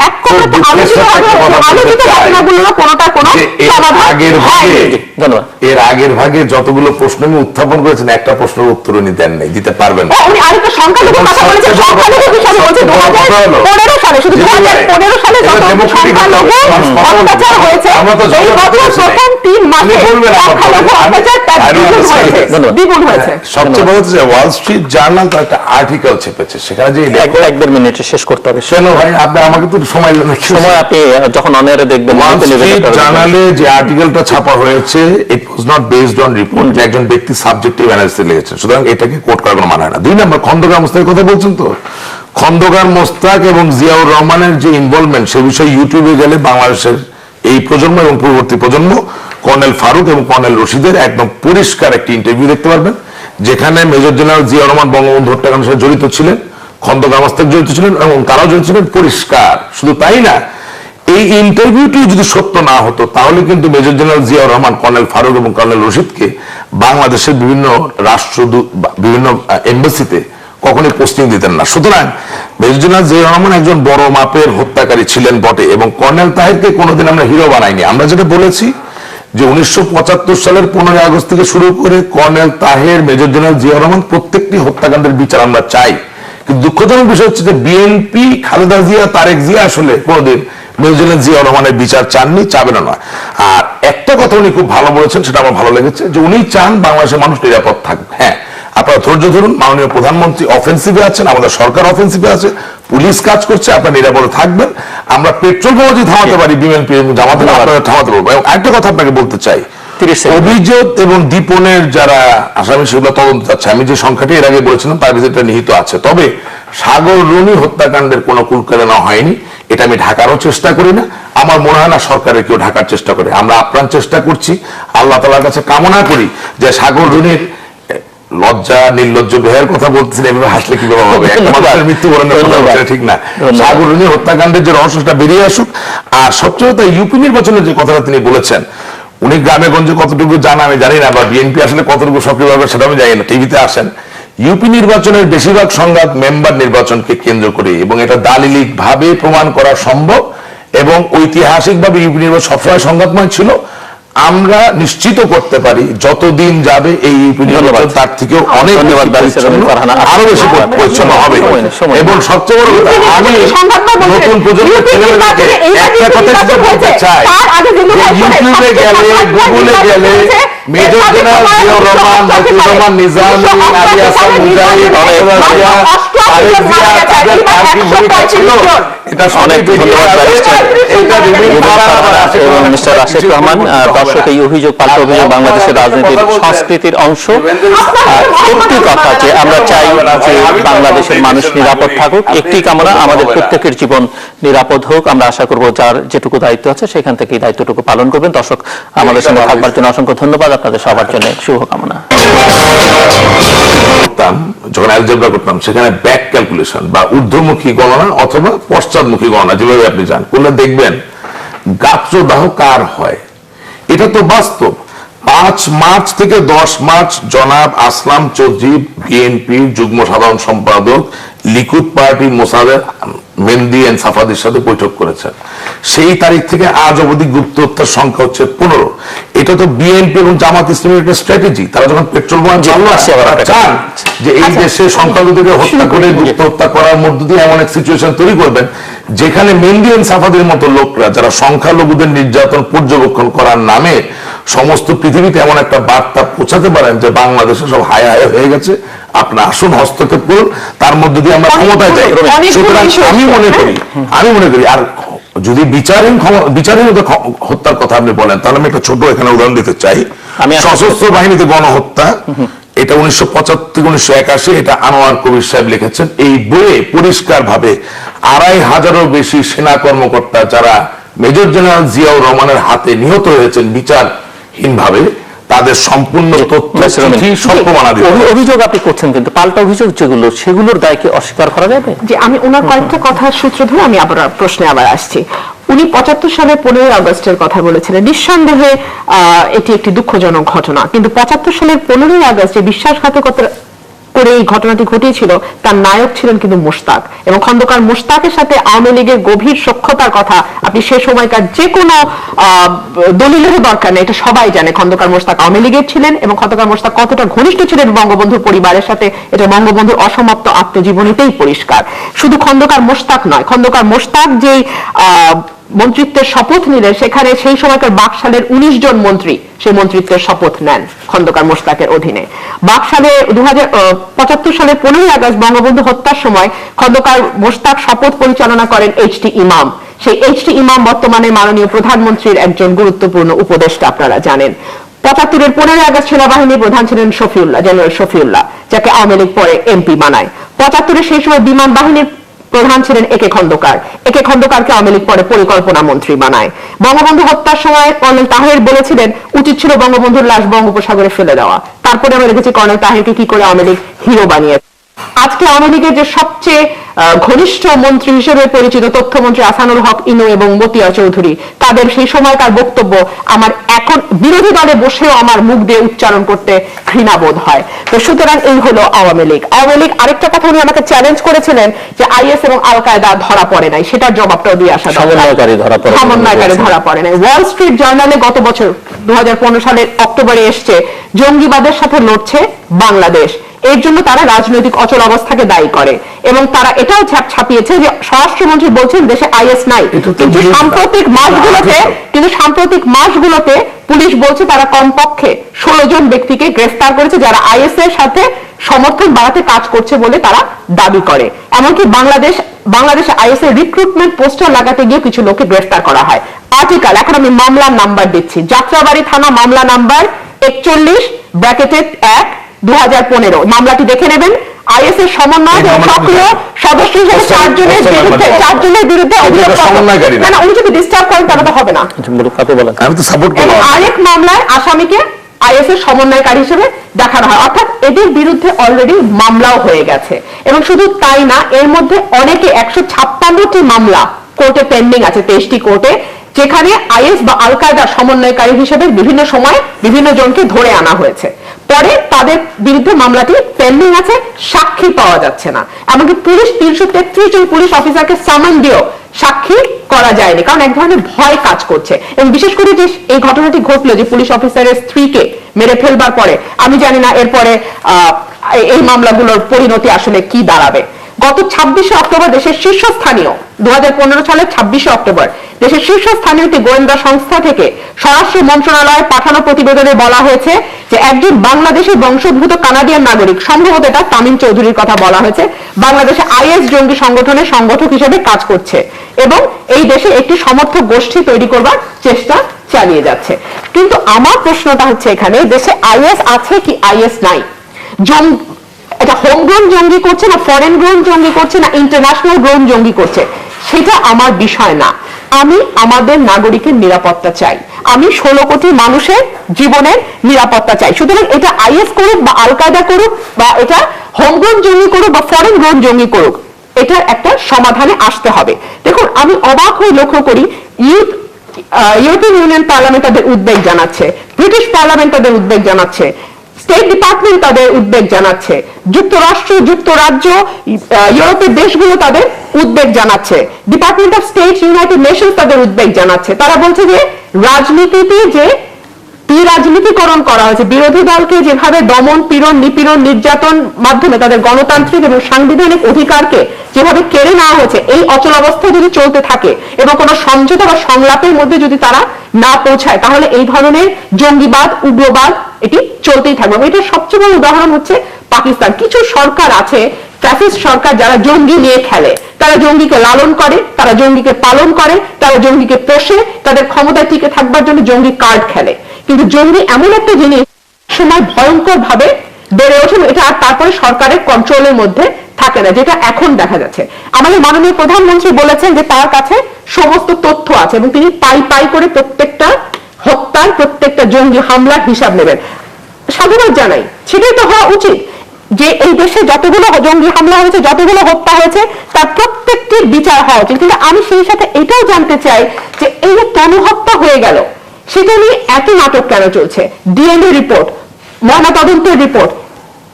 আলোচিত ঘটনাগুলোর কোনোটার কোনো সমাধান হয়নি। এর আগের ভাগে যতগুলো প্রশ্ন আমি উত্থাপন করেছেন, একটা প্রশ্নের উত্তর উনি দেন নাই, দিতে পারবেন না। উনি আরেকটা সংখ্যালঘু কথা বলেছেন, সংখ্যালঘু বিষয়ে বলছে 2015 সালে, শুধু 2015 সালে যত সংখ্যালঘু অত্যাচার হয়েছে, এই বছর প্রথম 3 মাসে সংখ্যালঘু অত্যাচার তার দ্বিগুণ হয়েছে। সবচেয়ে বড় হচ্ছে ওয়াল স্ট্রিট জার্নাল তো একটা আর্টিকেল ছেপেছে, সেখানে যে 1 মিনিটে শেষ করতে হবে। কেন ভাই, আপনি আমাকে তো সময় আপনি যখন অনারে দেখবেন, ওয়াল স্ট্রিট জার্নালে যে আর্টিকেলটা ছাপা হয়েছে, it was not based on report, একজন ব্যক্তি সাবজেক্টিভ অ্যানালিসিস লিখেছেন, সুতরাং এটাকে কোট করার কোনো মানে হয় না। 2 নম্বর, খন্দকার মোস্তাকের কথা বলছেন তো, খন্দকার মোস্তাক এবং জিয়াউর রহমানের যে ইনভলভমেন্ট, সে বিষয়ে ইউটিউবে গেলে বাংলাদেশের এই প্রজন্ম এবং পূর্ববর্তী প্রজন্ম কর্নেল ফারুক এবং কর্নেল রশিদের একদম পরিষ্কার একটি ইন্টারভিউ দেখতে পারবেন, যেখানে মেজর জেনারেল জিয়াউর রহমান বঙ্গবন্ধু হত্যাকাণ্ডের সাথে জড়িত ছিলেন, খন্দকার মোস্তাক জড়িত ছিলেন এবং তারাও জড়িত ছিলেন, পরিষ্কার। শুধু তাই না, এই ইন্টারভিউটি যদি সত্য না হতো তাহলে কিন্তু major general Ziaur Rahman colonel Farooq এবং কর্নেল রশিদকে বাংলাদেশের বিভিন্ন রাষ্ট্রদূত, বিভিন্ন এম্বাসিতে কখনোই পোস্টিং দিতেন না। সুতরাং মেজর জেনারেল জিয়াউর রহমান একজন বড় মাপের হত্যাকারী ছিলেন বটে, এবং কর্নেল তাহেরকে কোনোদিন আমরা হিরো বানাইনি। আমরা যেটা বলেছি যে 1975 সালের 15 আগস্ট থেকে শুরু করে colonel Taher, major general Ziaur Rahman প্রত্যেকটি হত্যাকাণ্ডের বিচার আমরা চাই, কিন্তু দুঃখজনক বিষয় হচ্ছে যে বিএনপি, খালেদা জিয়া, তারেক জিয়া আসলে কোনোদিন মেজর জেনারেল জিয়াউর রহমানের বিচার চাননি, চাবেন না। আর একটা কথা উনি খুব ভালো বলেছেন, সেটা আমার ভালো লেগেছে, যে উনি চান বাংলাদেশের মানুষ নিরাপদ থাকবে। হ্যাঁ, আপনারা ধৈর্য ধরুন, মাননীয় প্রধানমন্ত্রী অফেন্সিভে আছেন, আমাদের সরকার অফেন্সিভে আছে, পুলিশ কাজ করছে, আপনারা নিরাপদে থাকবেন। আমরা পেট্রোল বোমা যদি থামাতে পারি, বিএনপি জামাতে আপনারা থামাতে পারবো। এবং একটা কথা আপনাকে বলতে চাই, অভিযোগ এবং দীপনের যারা আসামি সেগুলো তদন্ত চাচ্ছে। আমি যে সংখ্যাটি এর আগে বলেছিলাম তার ভিতরে নিহিত আছে। তবে সাগর রুনি হত্যাকাণ্ডের কোনো কুলকালনা হয়নি, এটা আমি ঢাকারও চেষ্টা করি না, আমার মনে হয় না সরকারের কেউ ঢাকার চেষ্টা করে। আমরা আপ্রাণ চেষ্টা করছি, আল্লাহ তাআলার কাছে কামনা করি যে সাগর রুনির লজ্জা নির্লজ্জ বেহার কথা বলতেছেন, এভাবে হাসলে কিভাবে হবে? মৃত্যুবরণের কথা বলছে, ঠিক না? সাগর রুনি হত্যাকাণ্ডের যে রহস্যটা বেরিয়ে আসুক। আর সবচেয়ে কথা, ইউপি নির্বাচনের যে কথাটা তিনি বলেছেন, উনি গ্রামে গঞ্জে কতটুকু জানা আমি জানি না, বা বিএনপি আসলে কতটুকু সক্রিয়ভাবে সেটা আমি জানি না। টিভিতে আসেন, ইউপি নির্বাচনের বেশিরভাগ সংঘাত মেম্বার নির্বাচনকে কেন্দ্র করে, এবং এটা দালিলিক ভাবে প্রমাণ করা সম্ভব, এবং ঐতিহাসিকভাবে ইউপি নির্বাচন সবসময় সংঘাতময় ছিল। আমরা নিশ্চিত করতে পারি যতদিন যাবে এই ইউপি নির্বাচন তার থেকেও অনেক আরো বেশি পরিচ্ছন্ন হবে। এবং সবচেয়ে বড় কথা, আমি নতুন প্রজন্মের ছেলেমেয়েদেরকে একটা কথা বলতে চাই, ইউটিউবে গেলে, গুগলে গেলে মেজর জেনারেল জিয়াউর রহমান, মতিউর রহমান নিজামী, আলী হাসান মুজাহিদ, তারেক জিয়া, তাদের আর কি ভূমিকা ছিল, এটা অনেক এবং মিস্টার রাশেদ রহমান, দর্শক এই অভিযোগ পাল্টা অভিযোগ বাংলাদেশের রাজনীতির সংস্কৃতির অংশ। একটি কথা যে আমরা চাই যে বাংলাদেশের মানুষ নিরাপদ থাকুক, একটি কামনা আমাদের প্রত্যেকের জীবন নিরাপদ হোক। আমরা আশা করব যার যেটুকু দায়িত্ব আছে সেখান থেকে এই দায়িত্বটুকু পালন করবেন। দর্শক, আমাদের সঙ্গে থাকবার জন্য অসংখ্য ধন্যবাদ, আপনাদের সবার জন্য শুভকামনা। যখন অ্যালজেব্রা করতাম, সেখানে ব্যাক ক্যালকুলেশন বা ঊর্ধ্বমুখী গণনা অথবা পশ্চাৎমুখী গণনা, যেভাবে আপনি যান করলে দেখবেন গাত্রদাহ কার হয়। এটা তো বাস্তব। 5 মার্চ থেকে 10 মার্চ জনাব আসলাম চৌধুরী, বিএনপির যুগ্ম সাধারণ সম্পাদক, লিকুদ পার্টি মোসাদের মেহেদী এন্ড সাফাদের সাথে বৈঠক করেছেন। সেই তারিখ থেকে আজ অবধি গুপ্ত হত্যার সংখ্যা হচ্ছে 15। এটা তো বিএনপি এবং জামাত ইসলামের একটা স্ট্র্যাটেজি। তারা যখন পেট্রোল বোমা চান যে এই দেশে সংখ্যালঘুদেরকে হত্যা করে গুপ্ত হত্যা করার মধ্য দিয়ে এমন এক সিচুয়েশন তৈরি করবেন যেখানে মেহেদী এন্ড সাফাদের মতো লোকরা যারা সংখ্যালঘুদের নির্যাতন পর্যবেক্ষণ করার নামে সমস্ত পৃথিবীতে এমন একটা বার্তা পৌঁছাতে পারেন যে বাংলাদেশে সব হায় হায় হয়ে গেছে, আপনার আসুন হস্তক্ষেপ করুন, তার মধ্যে দিয়ে আমরা ক্ষমতায় যাই। সুতরাং আমি মনে করি আর যদি বিচারহীন হত্যার কথা আপনি বলেন, তাহলে আমি একটা ছোট এখানে উদাহরণ দিতে চাই। সশস্ত্র বাহিনীতে গণহত্যা, এটা 1975-1981, এটা আনোয়ার কবির সাহেব লিখেছেন। এই বইয়ে পরিষ্কার ভাবে 2500-এরও বেশি সেনা কর্মকর্তা যারা মেজর জেনারেল জিয়াউর রহমানের হাতে নিহত হয়েছেন বিচারহীন ভাবে, তাদের সম্পূর্ণ অভিযোগ আপনি করছেন, কিন্তু পাল্টা অভিযোগ যেগুলো, সেগুলোর দায়কে অস্বীকার করা যাবে? যে আমি ওনার কয়েকটা কথার সূত্র ধরে আমি আবার প্রশ্নে আসছি। উনি 75 সালের 15ই আগস্টের কথা বলেছিলেন। নিঃসন্দেহে এটি একটি দুঃখজনক ঘটনা, কিন্তু 75 সালের 15ই আগস্ট যে বিশ্বাসঘাতকতা করে এই ঘটনাটি ঘটিয়েছিল, তার নায়ক ছিলেন কিন্তু মোশতাক, এবং খন্দকার মোশতাকের সাথে আওয়ামী লীগের গভীর সখ্যতার কথা আপনি সে সময়কার যে কোনো দলিলের দরকার নেই, এটা সবাই জানে। খন্দকার মোশতাক আওয়ামী লীগের ছিলেন, এবং খন্দকার মোশতাক কতটা ঘনিষ্ঠ ছিলেন বঙ্গবন্ধুর পরিবারের সাথে, এটা বঙ্গবন্ধুর অসমাপ্ত আত্মজীবনীতেই পরিষ্কার। শুধু খন্দকার মোশতাক নয়, খন্দকার মোশতাক যেই মন্ত্রিত্বের শপথ নিলেন, সেখানে সেই সময়কার বাকশালের 19 জন মন্ত্রী সেই মন্ত্রিত্বের শপথ নেন খন্দকার মোশতাকের অধীনে। বাকশালে 2075 সালের 15ই আগস্ট বঙ্গবন্ধু হত্যার সময় খন্দকার মোশতাক শপথ পরিচালনা করেন এইচ.টি. ইমাম। সেই এইচ.টি. ইমাম বর্তমানে মাননীয় প্রধানমন্ত্রীর একজন গুরুত্বপূর্ণ উপদেষ্টা, আপনারা জানেন। 75-এর 15ই আগস্ট সেনাবাহিনীর প্রধান ছিলেন শফিউল্লাহ, জেনারেল শফিউল্লাহ, যাকে আওয়ামী লীগ পরে এমপি বানায়। 75-এর সেই সময় বিমান বাহিনীর প্রধান ছিলেন একে খন্দকার। একে খন্দকারকে আওয়ামী লীগ পরে পরিকল্পনা মন্ত্রী বানায়। বঙ্গবন্ধু হত্যার সময় কর্নেল তাহের বলেছিলেন উচিত ছিল বঙ্গবন্ধুর লাশ বঙ্গোপসাগরে ফেলে দেওয়া। তারপরে আমরা দেখেছি কর্নেল তাহেরকে কি করে আওয়ামী লীগ হিরো বানিয়ে। আজকে আওয়ামী লীগের যে সবচেয়ে ঘনিষ্ঠ মন্ত্রী হিসেবে পরিচিত তথ্যমন্ত্রী আহসানুল হক ইনু এবং মতিয়া চৌধুরী, তাদের সেই সময়কার বক্তব্য আমার এখন বিরোধী দলে বসেও আমার মুখ দিয়ে উচ্চারণ করতে ঘৃণাবোধ হয়। তো সুতরাং এই হলো আওয়ামী লীগ। আওয়ামী লীগ আরেকটা কথা উনি আমাকে চ্যালেঞ্জ করেছিলেন যে আইএস এবং আল কায়দা ধরা পড়ে নাই, সেটার জবাবটাও দিয়ে আসা। সমন্বয়কারী ধরা পড়ে নাই। ওয়াল স্ট্রিট জার্নালে গত বছর 2015 সালের অক্টোবরে এসছে, জঙ্গিবাদের সাথে লড়ছে বাংলাদেশ, এর জন্য তারা রাজনৈতিক অচল অবস্থাকে দায়ী করে, এবং তারা এটাও ছাপিয়েছে যে স্বরাষ্ট্রমন্ত্রী বলছেন দেশে আইএস নাই, কিন্তু সাম্প্রতিক মাসগুলোতে পুলিশ বলছে তারা কমপক্ষে 16 জন ব্যক্তিকে গ্রেফতার করেছে যারা আইএস এর সাথে সমর্থন বাড়াতে কাজ করছে বলে তারা দাবি করে। এমনকি বাংলাদেশে আইএস এর রিক্রুটমেন্ট পোস্টার লাগাতে গিয়ে কিছু লোককে গ্রেফতার করা হয়। আর্টিকেল, এখন আমি মামলার নাম্বার দিচ্ছি, যাত্রাবাড়ি থানা মামলা নাম্বার 41/1/2015। মামলাটি দেখে নেবেন। আইএস এর সমন্বয়ক ও সক্রিয় সদস্য হিসেবে চারজনের বিরুদ্ধে অভিযোগ। না, উনি যদি ডিস্টার্ব করেন তাহলে তো হবে না। আমি তো সাপোর্ট করলাম। আরেক মামলায় আসামিকে আইএস এর সমন্বয়কারী হিসেবে দেখানো হয়, অর্থাৎ এদের বিরুদ্ধে অলরেডি মামলাও হয়ে গেছে। এবং শুধু তাই না, এর মধ্যে অনেকে 156টি মামলা কোর্টে পেন্ডিং আছে, 23টি কোর্টে, যেখানে আইএস বা আল কায়দার সমন্বয়কারী হিসেবে বিভিন্ন সময় বিভিন্ন জনকে ধরে আনা হয়েছে। পরে তাদের বিরুদ্ধে মামলাটি পেন্ডিং আছে, সাক্ষী পাওয়া যাচ্ছে না। এমনকি পুলিশ 333 জন পুলিশ অফিসারকে সামন দিয়েও সাক্ষী করা যায়নি, কারণ এক ধরনের ভয় কাজ করছে। এবং বিশেষ করে যে এই ঘটনাটি ঘটলো, যে পুলিশ অফিসারের স্ত্রীকে মেরে ফেলবার পরে, আমি জানি না এরপরে এই মামলাগুলোর পরিণতি আসলে কি দাঁড়াবে। গত 26শে অক্টোবর দেশের শীর্ষস্থানীয় 2015 সালের 26শে অক্টোবর দেশের শীর্ষস্থানীয় একটি গোয়েন্দা সংস্থা থেকে স্বরাষ্ট্র মন্ত্রণালয়ে পাঠানো প্রতিবেদনে বলা হয়েছে যে একজন বাংলাদেশের বংশোদ্ভূত কানাডিয়ান নাগরিক, সম্ভবত এটা তামিম চৌধুরীর কথা বলা হয়েছে, বাংলাদেশে আইএস জঙ্গি সংগঠনের সংগঠক হিসেবে কাজ করছে এবং এই দেশে একটি সমর্থক গোষ্ঠী তৈরি করবার চেষ্টা চালিয়ে যাচ্ছে। কিন্তু আমার প্রশ্নটা হচ্ছে, এখানে দেশে আইএস আছে কি আইএস নাই? এটা হোম গ্রোন জঙ্গি করছে না ফরেন গ্রোন জঙ্গি করছে না ইন্টারন্যাশনাল গ্রোন জঙ্গি করছে, সেটা আমার বিষয় না। আমি আমাদের নাগরিকের নিরাপত্তা চাই, আমি 16 কোটি মানুষের জীবনের নিরাপত্তা চাই। সুতরাং এটা আইএস করুক বা আল কায়দা করুক বা এটা হোম গ্রোন জঙ্গি করুক বা ফরেন গ্রোন জঙ্গি করুক, এটার একটা সমাধানে আসতে হবে। দেখুন, আমি অবাক হয়ে লক্ষ্য করি, ইউরোপিয়ান ইউনিয়ন পার্লামেন্ট তাদের উদ্বেগ জানাচ্ছে, ব্রিটিশ পার্লামেন্ট তাদের উদ্বেগ জানাচ্ছে, স্টেট ডিপার্টমেন্ট তাদের উদ্বেগ জানাচ্ছে, যুক্তরাষ্ট্র, যুক্তরাজ্য, ইউরোপের দেশগুলো তাদের উদ্বেগ জানাচ্ছে, department of state, United Nations তাদের উদ্বেগ জানাচ্ছে। তারা বলছে যে রাজনীতিতে যে রাজনীতিকরণ করা হয়েছে, বিরোধী দলকে যেভাবে দমন, পীড়ন, নিপীড়ন, নির্যাতন মাধ্যমে তাদের গণতান্ত্রিক এবং সাংবিধানিক অধিকারকে যেভাবে কেড়ে নেওয়া হয়েছে, এই অচলাবস্থা যদি চলতে থাকে এবং কোনো সমঝোতা বা সংলাপের মধ্যে যদি তারা না পৌঁছায়, তাহলে এই ধরনের জঙ্গিবাদ, উগ্রবাদ এটি চলতেই থাকবে। এটার সবচেয়ে বড় উদাহরণ হচ্ছে পাকিস্তান। কিছু সরকার আছে, ফ্যাসিস্ট সরকার, যারা জঙ্গি নিয়ে খেলে, তারা জঙ্গিকে লালন করে, তারা জঙ্গিকে পালন করে, তারা জঙ্গিকে পোষে, তাদের ক্ষমতায় টিকে থাকবার জন্য জঙ্গি কার্ড খেলে। কিন্তু জঙ্গি এমন একটা জিনিস, সময় ভয়ঙ্কর ভাবে বেড়ে ওঠে, এটা আর তারপরে সরকারের কন্ট্রোলের মধ্যে থাকে না, যেটা এখন দেখা যাচ্ছে। আমাদের মাননীয় প্রধানমন্ত্রী বলেছেন যে তার কাছে সমস্ত তথ্য আছে এবং তিনি পাই করে প্রত্যেকটা হত্যার, প্রত্যেকটা জঙ্গি হামলার হিসাব নেবেন। সাধুবাদ জানাই, সেটাই তো হওয়া উচিত যে এই দেশে যতগুলো জঙ্গি হামলা হয়েছে, যতগুলো হত্যা হয়েছে, তার প্রত্যেকটির বিচার হওয়া উচিত। কিন্তু আমি সেই সাথে এটাও জানতে চাই যে এই যে তনু হত্যা হয়ে গেল, সেটা নিয়ে এত নাটক কেন চলছে? ডিএনএ রিপোর্ট, ময়নাতদন্তের রিপোর্ট,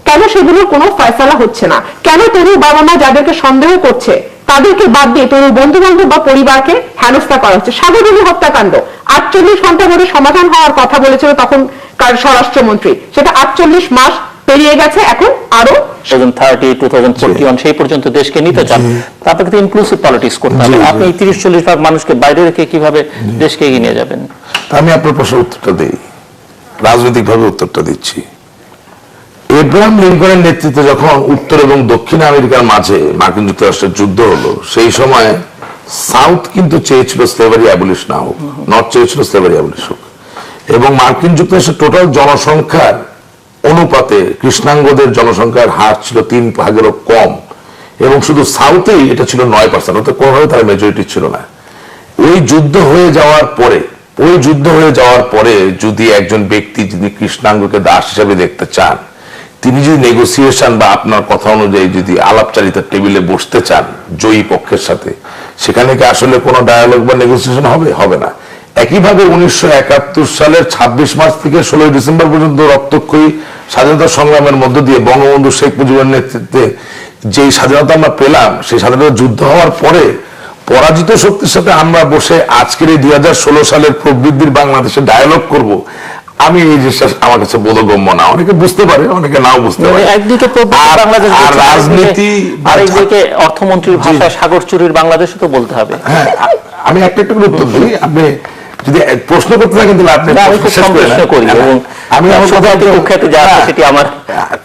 কেন সেগুলোর কোনো ফয়সালা হচ্ছে না? কেন তরুণ বাবা মা যাদেরকে সন্দেহ করছে তাদেরকে বাদ দিয়ে তরুণ বন্ধু বান্ধব বা পরিবারকে হেনস্থা করা হচ্ছে? সাগরজনী হত্যাকাণ্ড 48 ঘন্টার মধ্যে সমাধান হওয়ার কথা বলেছিল তখনকার স্বরাষ্ট্রমন্ত্রী, সেটা 48 মাস পেরিয়ে গেছে, এখন আরো 2030, 2041 সেই পর্যন্ত দেশকে নিতে চান। তারপরে কিন্তু ইনক্লুসিভ পলিটিক্স করতে হবে। আপনি 30-40 ভাগ মানুষকে বাইরে রেখে কিভাবে দেশকে এগিয়ে নিয়ে যাবেন? আমি আপনার প্রশ্নের উত্তরটা দিই, রাজনৈতিক ভাবে উত্তরটা দিচ্ছি। এব্রাহাম লিঙ্কনের নেতৃত্বে যখন উত্তর এবং দক্ষিণ আমেরিকার মাঝে মার্কিন যুক্তরাষ্ট্রের যুদ্ধ হলো, সেই সময় সাউথ কিন্তু চেয়েছিল স্লেভারি অ্যাবলিশ না হোক, নর্থ চেয়েছিল স্লেভারি অ্যাবলিশ হোক। এবং মার্কিন যুক্তরাষ্ট্রের টোটাল জনসংখ্যার অনুপাতে কৃষ্ণাঙ্গদের জনসংখ্যার হার ছিল 3 ভাগেরও কম, এবং শুধু সাউথেই এটা ছিল 9%, অর্থাৎ কোনোভাবে তার মেজরিটি ছিল না। ওই যুদ্ধ হয়ে যাওয়ার পরে যদি একজন ব্যক্তি যদি কৃষ্ণাঙ্গকে দাস হিসেবে দেখতে চান, তিনি যদি নেগোসিয়েশন বা আপনার কথা অনুযায়ী যদি আলাপচারিতার টেবিলে বসতে চান জয়ী পক্ষের সাথে, সেখানে কি আসলে কোনো ডায়ালগ বা নেগোসিয়েশন হবে না। একইভাবে 1971 সালের 26 মার্চ থেকে 16 ডিসেম্বর পর্যন্ত রক্তক্ষয়ী স্বাধীনতা সংগ্রামের মধ্য দিয়ে বঙ্গবন্ধু শেখ মুজিবের নেতৃত্বে যেই স্বাধীনতা আমরা পেলাম, সেই স্বাধীনতা যুদ্ধ হওয়ার পরে পরাজিত শক্তির সাথে আমরা বসে আজকের এই 2016 সালের প্রবৃদ্ধির বাংলাদেশে ডায়ালগ করব, আমি এই জিনিসটা আমার কাছে বোধগম্য না। অনেকে বুঝতে পারে, অনেকে নাও বুঝতে পারে। আর রাজনীতি, আরেকদিকে অর্থমন্ত্রীর ভাষায় সাগর চুরির বাংলাদেশে তো বলতে হবে। হ্যাঁ, আমি একটা করে উত্তর দিই। আপনি যদি প্রশ্ন করতে থাকেন তাহলে আপনি আমি খুব কম প্রশ্ন করি এবং আমি আমার কথা কুখ্যাত যা আছে সেটি আমার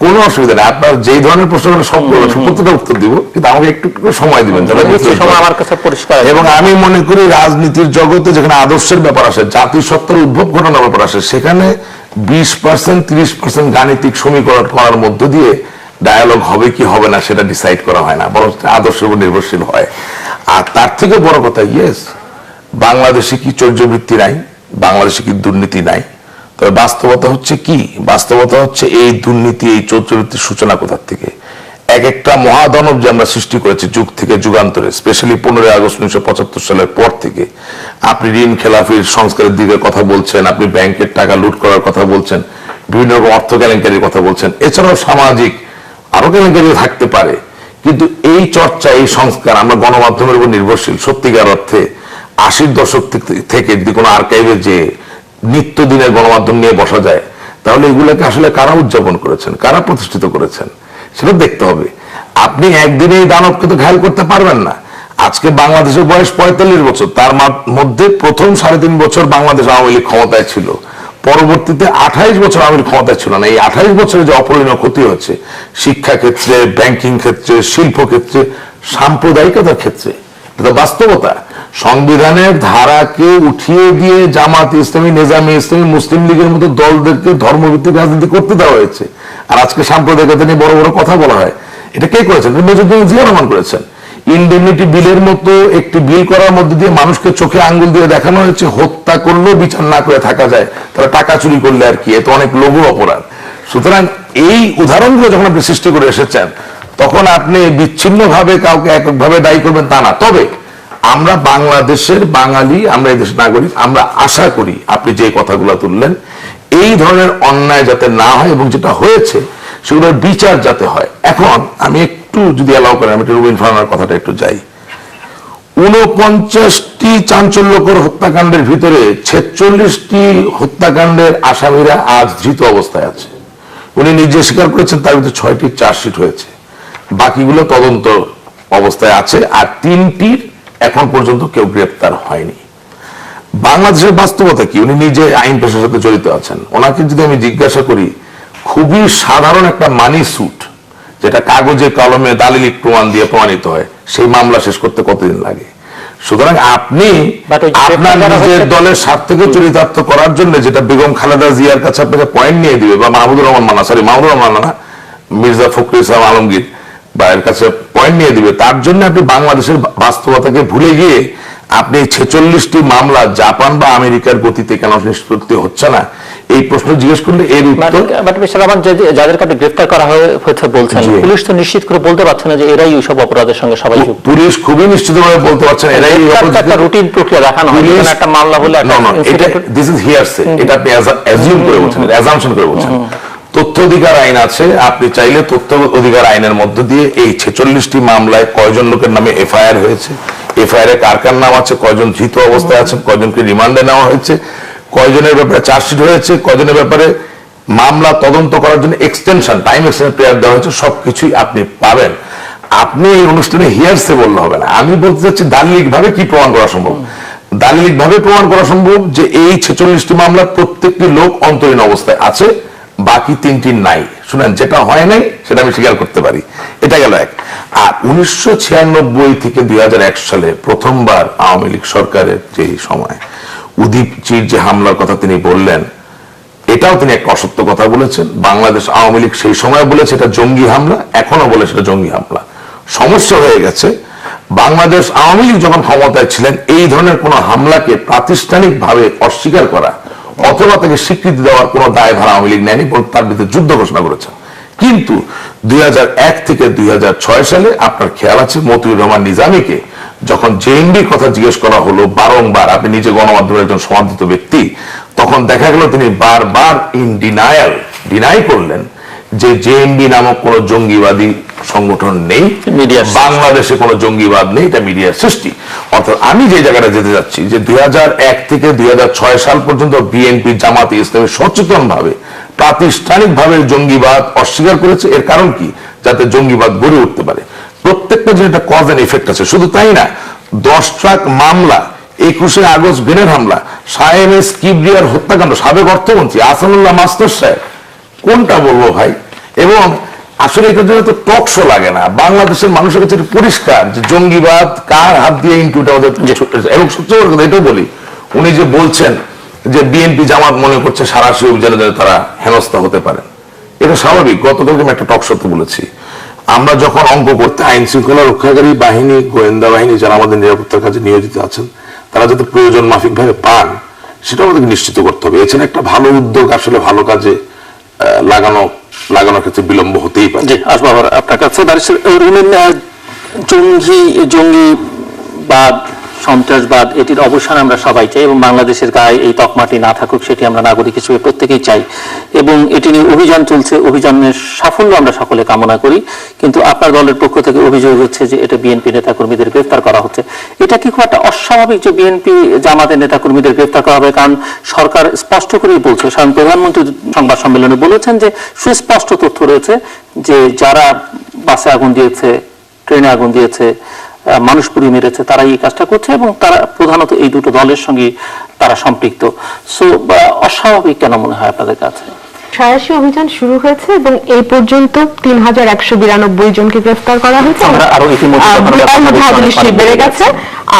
কোনো অসুবিধা নেই। আপনার যেই ধরনের প্রশ্ন করেন সব প্রত্যেকটা উত্তর দিব, কিন্তু আমাকে একটু একটু সময় দিবেন সময় আমার কাছে পরিষ্কার। এবং আমি মনে করি রাজনীতির জগতে যেখানে আদর্শের ব্যাপার আসে, জাতিসত্তার উদ্ভব ঘটনার ব্যাপার আসে, সেখানে 20% 30% গাণিতিক সমীকরণ করার মধ্য দিয়ে ডায়ালগ হবে কি হবে না সেটা ডিসাইড করা হয় না, বরং আদর্শের উপর নির্ভরশীল হয়। আর তার থেকে বড় কথা, ইয়েস, বাংলাদেশে কি চর্যবৃত্তি নাই, বাংলাদেশে কি দুর্নীতি নাই, তবে বাস্তবতা হচ্ছে কি, বাস্তবতা হচ্ছে এই দুর্নীতি, এই চর্যবৃত্তির সূচনা কোথা থেকে? এক একটা মহাদানব যে আমরা সৃষ্টি করেছি যুগ থেকে যুগান্তরে, স্পেশালি 15 আগস্ট 1975 সালের পর থেকে। আপনি ঋণ খেলাফির সংস্কারের দিকে কথা বলছেন, আপনি ব্যাংকের টাকা লুট করার কথা বলছেন, বিভিন্ন রকম অর্থ কেলেঙ্কারির কথা বলছেন, এছাড়াও সামাজিক আরো কেলেঙ্কারি থাকতে পারে। কিন্তু এই চর্চা, এই সংস্কার, আমরা গণমাধ্যমের উপর নির্ভরশীল সত্যিকার অর্থে। 80-র দশক থেকে যদি কোনো আর্কাইভে যে নিত্যদিনের গণমাধ্যম নিয়ে বসা যায়, তাহলে এগুলোকে আসলে কারা উদযাপন করেছেন, কারা প্রতিষ্ঠিত করেছেন সেটা দেখতে হবে। আপনি একদিনে এই দানবকে তো ঘায়ল করতে পারবেন না। আজকে বাংলাদেশের বয়স 45 বছর, তার মধ্যে প্রথম 3.5 বছর বাংলাদেশ আওয়ামী লীগ ক্ষমতায় ছিল, পরবর্তীতে 28 বছর আওয়ামী লীগ ক্ষমতায় ছিল না। এই 28 বছরে যে অপরিণীয় ক্ষতি হচ্ছে শিক্ষা ক্ষেত্রে, ব্যাংকিং ক্ষেত্রে, শিল্প ক্ষেত্রে, সাম্প্রদায়িকতার ক্ষেত্রে, এটা বাস্তবতা। সংবিধানের ধারাকে উঠিয়ে দিয়ে জামাত ইসলামী, নেজামে ইসলামী, মুসলিম লীগের মতো দলদেরকে ধর্মভিত্তিক রাজনীতি করতে দেওয়া হয়েছে। আর আজকে সাম্প্রদায়িকতা নিয়ে বড় বড় কথা বলা হয়। এটা কে করেছেন? মেজর জিয়া রহমান করেছেন। ইনডেমনিটি বিলের মতো একটি বিল করার মধ্যে দিয়ে মানুষকে চোখে আঙ্গুল দিয়ে দেখানো হয়েছে হত্যা করলেও বিচার না করে থাকা যায়, তারা টাকা চুরি করলে আর কি, এত অনেক লঘু অপরাধ। সুতরাং এই উদাহরণগুলো যখন আপনি সৃষ্টি করে এসেছেন, তখন আপনি বিচ্ছিন্নভাবে কাউকে এককভাবে দায়ী করবেন তা না। তবে আমরা বাংলাদেশের বাঙালি, আমরা এই দেশের নাগরিক, আমরা আশা করি আপনি যে কথাগুলো তুললেন, এই ধরনের অন্যায় যাতে না হয় এবং যেটা হয়েছে সেগুলোর বিচার যাতে হয়। এখন আমি একটু যদি অ্যালাউ করেন, আমি রুবিন ফারহানার কথাটা একটু যাই। 49টি চাঞ্চল্যকর হত্যাকাণ্ডের ভিতরে 46টি হত্যাকাণ্ডের আসামিরা আজ ধৃত অবস্থায় আছে। উনি নিজে স্বীকার করেছেন তার ভিতরে 6টি চার্জশিট হয়েছে, বাকিগুলো তদন্ত অবস্থায় আছে, আর 3টির এখন পর্যন্ত কেউ গ্রেপ্তার হয়নি। বাংলাদেশের বাস্তবতা কি? উনি নিজে আইন পেশার সাথে জড়িত আছেন। ওনাকে যদি আমি জিজ্ঞাসা করি, খুবই সাধারণ একটা মানি স্যুট, যেটা কাগজে কলমে দালিলিক প্রমাণ দিয়ে প্রমাণিত হয়, সেই মামলা শেষ করতে কতদিন লাগে? সুতরাং আপনি আপনার নিজের দলের স্বার্থকে চরিতার্থ করার জন্য যেটা বেগম খালেদা জিয়ার কাছে আপনাকে পয়েন্ট নিয়ে দিবে, বা মাহমুদুর রহমান না, মির্জা ফখরুল ইসলাম আলমগীর বা এর কাছে পয়েন্ট নিয়ে দিবে, তার জন্য আপনি বাংলাদেশের বাস্তবতাকে ভুলে গিয়ে আপনি 46টি মামলা জাপান বা আমেরিকার গতিতে কেন নিষ্পত্তি হচ্ছে না, এই প্রশ্ন জিজ্ঞেস করলে এর উত্তর। যাদেরকে আপনি গ্রেফতার করা হয়েছে বলছেন, পুলিশ তো নিশ্চিত করে বলতে পারছে না যে এরাই ওইসব অপরাধের সঙ্গে সবাই যুক্ত। পুলিশ খুবই নিশ্চিতভাবে বলতে পারছেন এরাই একটা রুটিন প্রক্রিয়া দেখানো হয়, একটা মামলা হলে দিস ইজ হিয়ারসে, এটা আপনি অ্যাজিউম করে বলছেন, অ্যাজাম্পশন করে বলছেন। তথ্য অধিকার আইন আছে, আপনি চাইলে তথ্য অধিকার আইনের মধ্য দিয়ে এই 46টি মামলায় কয়জন লোকের নামে এফআইআর হয়েছে, এফআইআর এ কার কার নাম আছে, কয়জন ধৃত অবস্থায় আছেন, কয়জনকে রিমান্ডে নেওয়া হয়েছে, কয়জনের ব্যাপারে চার্জশিট হয়েছে, কয়জনের ব্যাপারে মামলা তদন্ত করার জন্য এক্সটেনশন, টাইম এক্সটেনশন পিরিয়ড দেওয়া হয়েছে, সবকিছুই আপনি পাবেন। আপনি এই অনুষ্ঠানে হিয়ারসে বললে হবে না। আমি বলতে চাচ্ছি দালিলিক ভাবে কি প্রমাণ করা সম্ভব? দালিলিক ভাবে প্রমাণ করা সম্ভব যে এই 46টি মামলা প্রত্যেকটি লোক অন্তরীণ অবস্থায় আছে, বাকি 3টি নাই। শুনেন, যেটা হয় নাই সেটা আমি স্বীকার করতে পারি, এটা গেল এক। আর 1996 থেকে 2001 সালে প্রথমবার আওয়ামী লীগ সরকারের যে সময় উদীপজির যে হামলার কথা তিনি বললেন, এটাও তিনি একটা অসত্য কথা বলেছেন। বাংলাদেশ আওয়ামী লীগ সেই সময় বলেছে এটা জঙ্গি হামলা, এখনো বলে সেটা জঙ্গি হামলা। সমস্যা হয়ে গেছে, বাংলাদেশ আওয়ামী লীগ যখন ক্ষমতায় ছিলেন এই ধরনের কোন হামলাকে প্রাতিষ্ঠানিকভাবে অস্বীকার করা অথবা তাকে স্বীকৃতি দেওয়ার কোন দায়ভার আওয়ামী লীগ নেয়নি, বরং তার বিরুদ্ধে যুদ্ধ ঘোষণা করেছে। কিন্তু 2001 থেকে 2006 সালে আপনার খেয়াল আছে, মতিউর রহমান নিজামীকে যখন জেএমবির কথা জিজ্ঞেস করা হলো বারংবার, আপনি নিজে গণমাধ্যমের একজন সমাদৃত ব্যক্তি, তখন দেখা গেল তিনি বারবার ডিনাই করলেন যে জেএমবি নামক কোন জঙ্গিবাদী সংগঠন নেই, বাংলাদেশে কোন জঙ্গিবাদ নেই, এটা মিডিয়ার সৃষ্টি। অর্থাৎ আমি যে জায়গাটা যেতে যাচ্ছি যে 2001 থেকে 2006 সাল পর্যন্ত বিএনপি, জামাতে ইসলামী সচেতন ভাবে প্রাতিষ্ঠানিক ভাবে জঙ্গিবাদ অস্বীকার করেছে। এর কারণ কি? যাতে জঙ্গিবাদ গড়ে উঠতে পারে। প্রত্যেকটা যে একটা কজ এন্ড এফেক্ট আছে। শুধু তাই না, 10 ট্রাক মামলা 21শে আগস্ট গ্রেনেড হামলা, শাহের এস কিবরিয়ার হত্যাকাণ্ড, সাবেক অর্থমন্ত্রী আহসানুল্লাহ মাস্টার সাহেব, কোনটা বলবো ভাই? এবং আসলে এটার জন্য তো টক শো লাগে না, বাংলাদেশের মানুষের কাছে পরিষ্কার যে জঙ্গিবাদ কার হাত দিয়ে ইনকিউট আমাদের। এবং সবচেয়ে বড় কথা এটাও বলি, উনি যে বলছেন যে বিএনপি জামাত মনে করছে সারাশি অভিযানে তারা হেনস্থা হতে পারে, এটা স্বাভাবিক। গতকালকে আমি একটা টক শোতে বলেছি, আমরা যখন অঙ্ক করতে আইন শৃঙ্খলা রক্ষাকারী বাহিনী, গোয়েন্দা বাহিনী যারা আমাদের নিরাপত্তার কাজে নিয়োজিত আছেন, তারা যাতে প্রয়োজন মাফিক ভাবে পান সেটা আমাদেরকে নিশ্চিত করতে হবে। এছাড়া একটা ভালো উদ্যোগ আসলে ভালো কাজে লাগানোর ক্ষেত্রে বিলম্ব হতেই পারে। জি, আসবো আবার আপনার কাছে। জঙ্গিবাদ, সন্ত্রাসবাদ এটির অবসান আমরা সবাই চাই এবং বাংলাদেশের গায়ে এই তকমাটি না থাকুক সেটি আমরা নাগরিক হিসেবে প্রত্যেকেই চাই এবং এটি নিয়ে অভিযান চলছে, অভিযানের সাফল্য আমরা সকলে কামনা করি। কিন্তু আপনার দলের পক্ষ থেকে অভিযোগ হচ্ছে যে এটা বিএনপি নেতাকর্মীদের গ্রেফতার করা হচ্ছে। এটা কি খুব একটা অস্বাভাবিক যে বিএনপি জামাতের নেতাকর্মীদের গ্রেফতার করা হবে? কারণ সরকার স্পষ্ট করেই বলছে, স্বয়ং প্রধানমন্ত্রী সংবাদ সম্মেলনে বলেছেন যে সুস্পষ্ট তথ্য রয়েছে যে যারা বাসে আগুন দিয়েছে, ট্রেনে আগুন দিয়েছে, মানুষ পুড়িয়ে মেরেছে, তারা এই কাজটা করছে এবং তারা প্রধানত এই দুটো দলের সঙ্গে তারা সম্পৃক্ত। সো অস্বাভাবিক কেন মনে হয় আপনাদের কাছে? ৮৬ অভিযান শুরু হয়েছে এবং এই পর্যন্ত ৩,১৯২ জনকে গ্রেফতার করা হয়েছে, বেড়ে গেছে।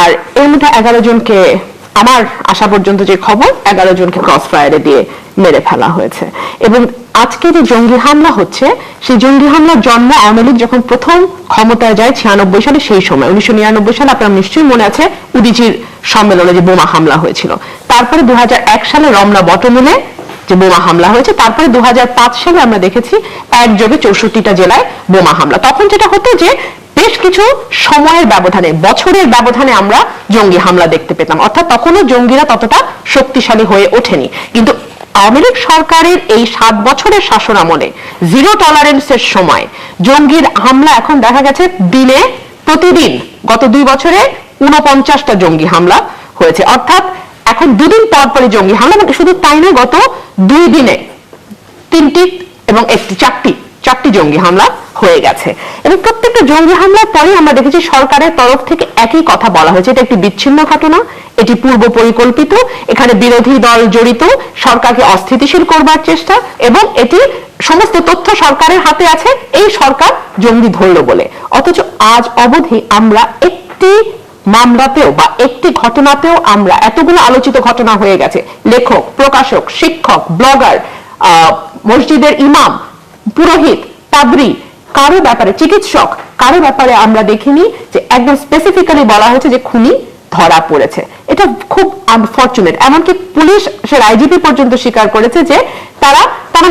আর এর মধ্যে 11 জনকে, আমার আসা পর্যন্ত যে খবর, 11 জনকে ক্রস ফায়ারে দিয়ে মেরে ফেলা হয়েছে। এবং আজকে যে জঙ্গি হামলা হচ্ছে, সেই জঙ্গি হামলার জন্ম আওয়ামী লীগ যখন প্রথম ক্ষমতায় যায় ৯৬ সালে, সেই সময় ১৯৯৯ সালে আপনার নিশ্চয়ই মনে আছে উদীচীর সম্মেলনে যে বোমা হামলা হয়েছিল। তারপরে ২০০১ সালে রমনা বটমূলে যে বোমা হামলা হয়েছে, তারপরে ২০০৫ সালে আমরা দেখেছি একযোগে ৬৪টা জেলায় বোমা হামলা। তখন যেটা হতো যে বেশ কিছু সময়ের ব্যবধানে, বছরের ব্যবধানে আমরা জঙ্গি হামলা দেখতে পেতাম, অর্থাৎ তখনও জঙ্গিরা ততটা শক্তিশালী হয়ে ওঠেনি। কিন্তু আওয়ামী লীগ সরকারের এই 7 বছরের শাসন আমলে জিরো টলারেন্সের সময় জঙ্গির হামলা এখন দেখা গেছে দিনে প্রতিদিন গত 2 বছরে 49টা জঙ্গি হামলা হয়েছে। অর্থাৎ এখন 2 দিন পর পরই জঙ্গি হামলা, শুধু তাই নয়, গত 2 দিনে 3টি এবং 4টি জঙ্গি হামলা হয়ে গেছে। এবং প্রত্যেকটা জঙ্গি হামলার পরে আমরা দেখেছি সরকারের তরফ থেকে একই কথা বলা হয়েছে, এটা একটি বিচ্ছিন্ন ঘটনা, এটি পূর্ব পরিকল্পিত, এখানে বিরোধী দল জড়িত, সরকারকে অস্থিতিশীল করবার চেষ্টা, এবং এটি সমস্ত তথ্য সরকারের হাতে আছে, এই সরকার জঙ্গি ধরল বলে। অথচ আজ অবধি আমরা একটি মামলাতেও বা একটি ঘটনাতেও, আমরা এতগুলো আলোচিত ঘটনা হয়ে গেছে, লেখক, প্রকাশক, শিক্ষক, ব্লগার, মসজিদের ইমাম, পুরোহিত, পাদ্রী, কারো ব্যাপারে, চিকিৎসক, কারো ব্যাপারে আমরা দেখিনি যে একদম স্পেসিফিক্যালি বলা হয়েছে যে খুনি ধরা পড়েছে। এটা খুব আনফরচুনেট। এমনকি পুলিশ, আইজিপি পর্যন্ত স্বীকার করেছে যে তারা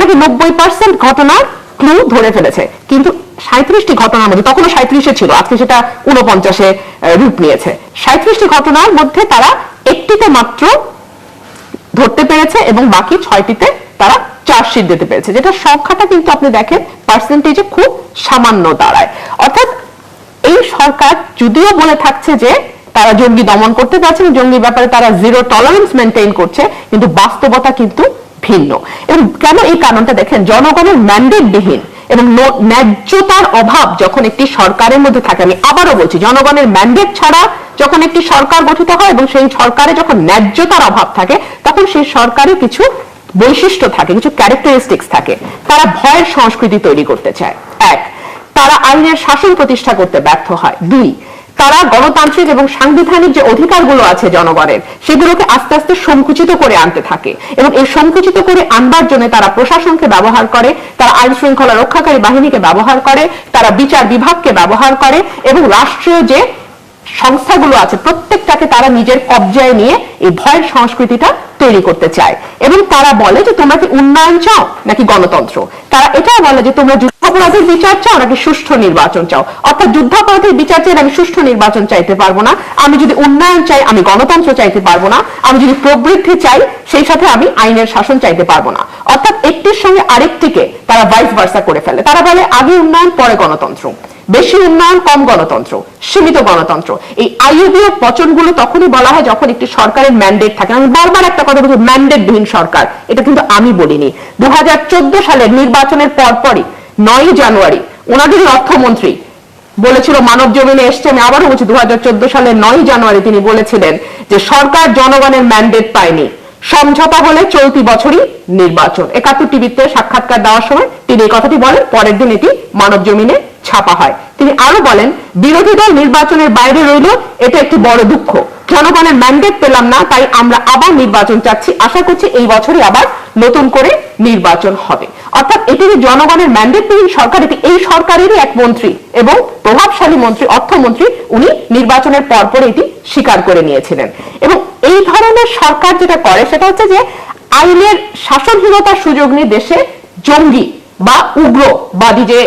নাকি 90% ঘটনার ক্লু ধরে ফেলেছে, কিন্তু 37টি ঘটনার মধ্যে, তখনও 37 ছিল, আজকে সেটা 49-এ রূপ নিয়েছে, 37টি ঘটনার মধ্যে তারা একটিতে মাত্র ধরতে পেরেছে এবং বাকি 6টিতে তারা চার্জশিট দিতে পেরেছে, যেটা সংখ্যাটা কিন্তু আপনি দেখেন পার্সেন্টেজে খুব সামান্য দাঁড়ায়। অর্থাৎ এই সরকার যদিও বলে থাকছে যে তারা জঙ্গি দমন করতে পারছেন, জঙ্গির ব্যাপারে তারা জিরো টলারেন্স মেনটেইন করছে, কিন্তু বাস্তবতা কিন্তু ভিন্ন। এবং কেন এই কারণটা দেখেন, জনগণের ম্যান্ডেট বিহীন এবং ন্যায্যতার অভাব যখন একটি সরকারের মধ্যে থাকে, আমি আবারও বলছি, জনগণের ম্যান্ডেট ছাড়া যখন একটি সরকার গঠিত হয় এবং সেই সরকারে যখন ন্যায্যতার অভাব থাকে, তখন সেই সরকারের কিছু বৈশিষ্ট্য থাকে, কিছু ক্যারেক্টারিস্টিক্স থাকে। তারা ভয়ের সংস্কৃতি তৈরি করতে চায়, 1, তারা আইনের শাসন প্রতিষ্ঠা করতে ব্যর্থ হয়, 2, তারা গণতান্ত্রিক এবং সাংবিধানিক যে অধিকারগুলো আছে জনগণের, সেগুলোকে আস্তে আস্তে সংকুচিত করে আনতে থাকে এবং এই সংকুচিত করে আনবার জন্য তারা প্রশাসনকে ব্যবহার করে, তারা আইন শৃঙ্খলা রক্ষাকারী বাহিনীকে ব্যবহার করে, তারা বিচার বিভাগকে ব্যবহার করে এবং রাষ্ট্রীয় যে সংস্থাগুলো আছে প্রত্যেকটাকে তারা নিজের কবজায় নিয়ে এই ভয়ের সংস্কৃতিটা তৈরি করতে চায়। এবং তারা বলে যে তোমরা কি উন্নয়ন চাও নাকি গণতন্ত্র, তারা এটাও বলে যে তোমরা যুদ্ধাপরাধের বিচার চাও নাকি সুষ্ঠু নির্বাচন চাও। অর্থাৎ যুদ্ধাপরাধের বিচার চাই আমি সুষ্ঠু নির্বাচন চাইতে পারবো না, আমি যদি উন্নয়ন চাই আমি গণতন্ত্র চাইতে পারবো না, আমি যদি প্রবৃদ্ধি চাই সেই সাথে আমি আইনের শাসন চাইতে পারবো না। অর্থাৎ একটির সঙ্গে আরেকটিকে তারা ভাইস ভার্সা করে ফেলে। তারা বলে আগে উন্নয়ন পরে গণতন্ত্র, বেশি উন্নয়ন কম গণতন্ত্র, সীমিত গণতন্ত্র। এই আইইউবিও বচনগুলো তখনই বলা হয় যখন একটি সরকারের ম্যান্ডেট থাকে। আমি বারবার একটা কথা বলছি, ম্যান্ডেটবিহীন সরকার, এটা কিন্তু আমি বলিনি। 2014 সালের নির্বাচনের পরপরই 9 জানুয়ারি ওনাদেরই অর্থমন্ত্রী বলেছিল মানব জমিনে এসছে, আমি আবারও বলছি 2014 সালের 9 জানুয়ারি তিনি বলেছিলেন যে সরকার জনগণের ম্যান্ডেট পায়নি, সমঝোতা হলে চলতি বছরই নির্বাচন। 71 টিভিতে সাক্ষাৎকার দেওয়ার সময় তিনি এই কথাটি বলেন, পরের দিন এটি মানব জমিনে ছাপা হয়। তিনি আরো বলেন, বিরোধী দল নির্বাচনের বাইরে রইল, এটা একটি বড় দুঃখ, জনগণের ম্যান্ডেট পেলাম না, তাই আমরা আবার নির্বাচন চাচ্ছি, আশা করছি এই বছরই আবার নতুন করে নির্বাচন হবে। অর্থাৎ এটি যে জনগণের ম্যান্ডেটবিহীন সরকার, এটি এই সরকারেরই এক মন্ত্রী এবং প্রভাবশালী মন্ত্রী, অর্থমন্ত্রী, উনি নির্বাচনের পরপর এটি স্বীকার করে নিয়েছিলেন। এবং এই ধরনের সরকার যেটা করে সেটা হচ্ছে যে আইনের শাসনহীনতার সুযোগ নিয়ে দেশে জঙ্গি বা উগ্রবাদী যে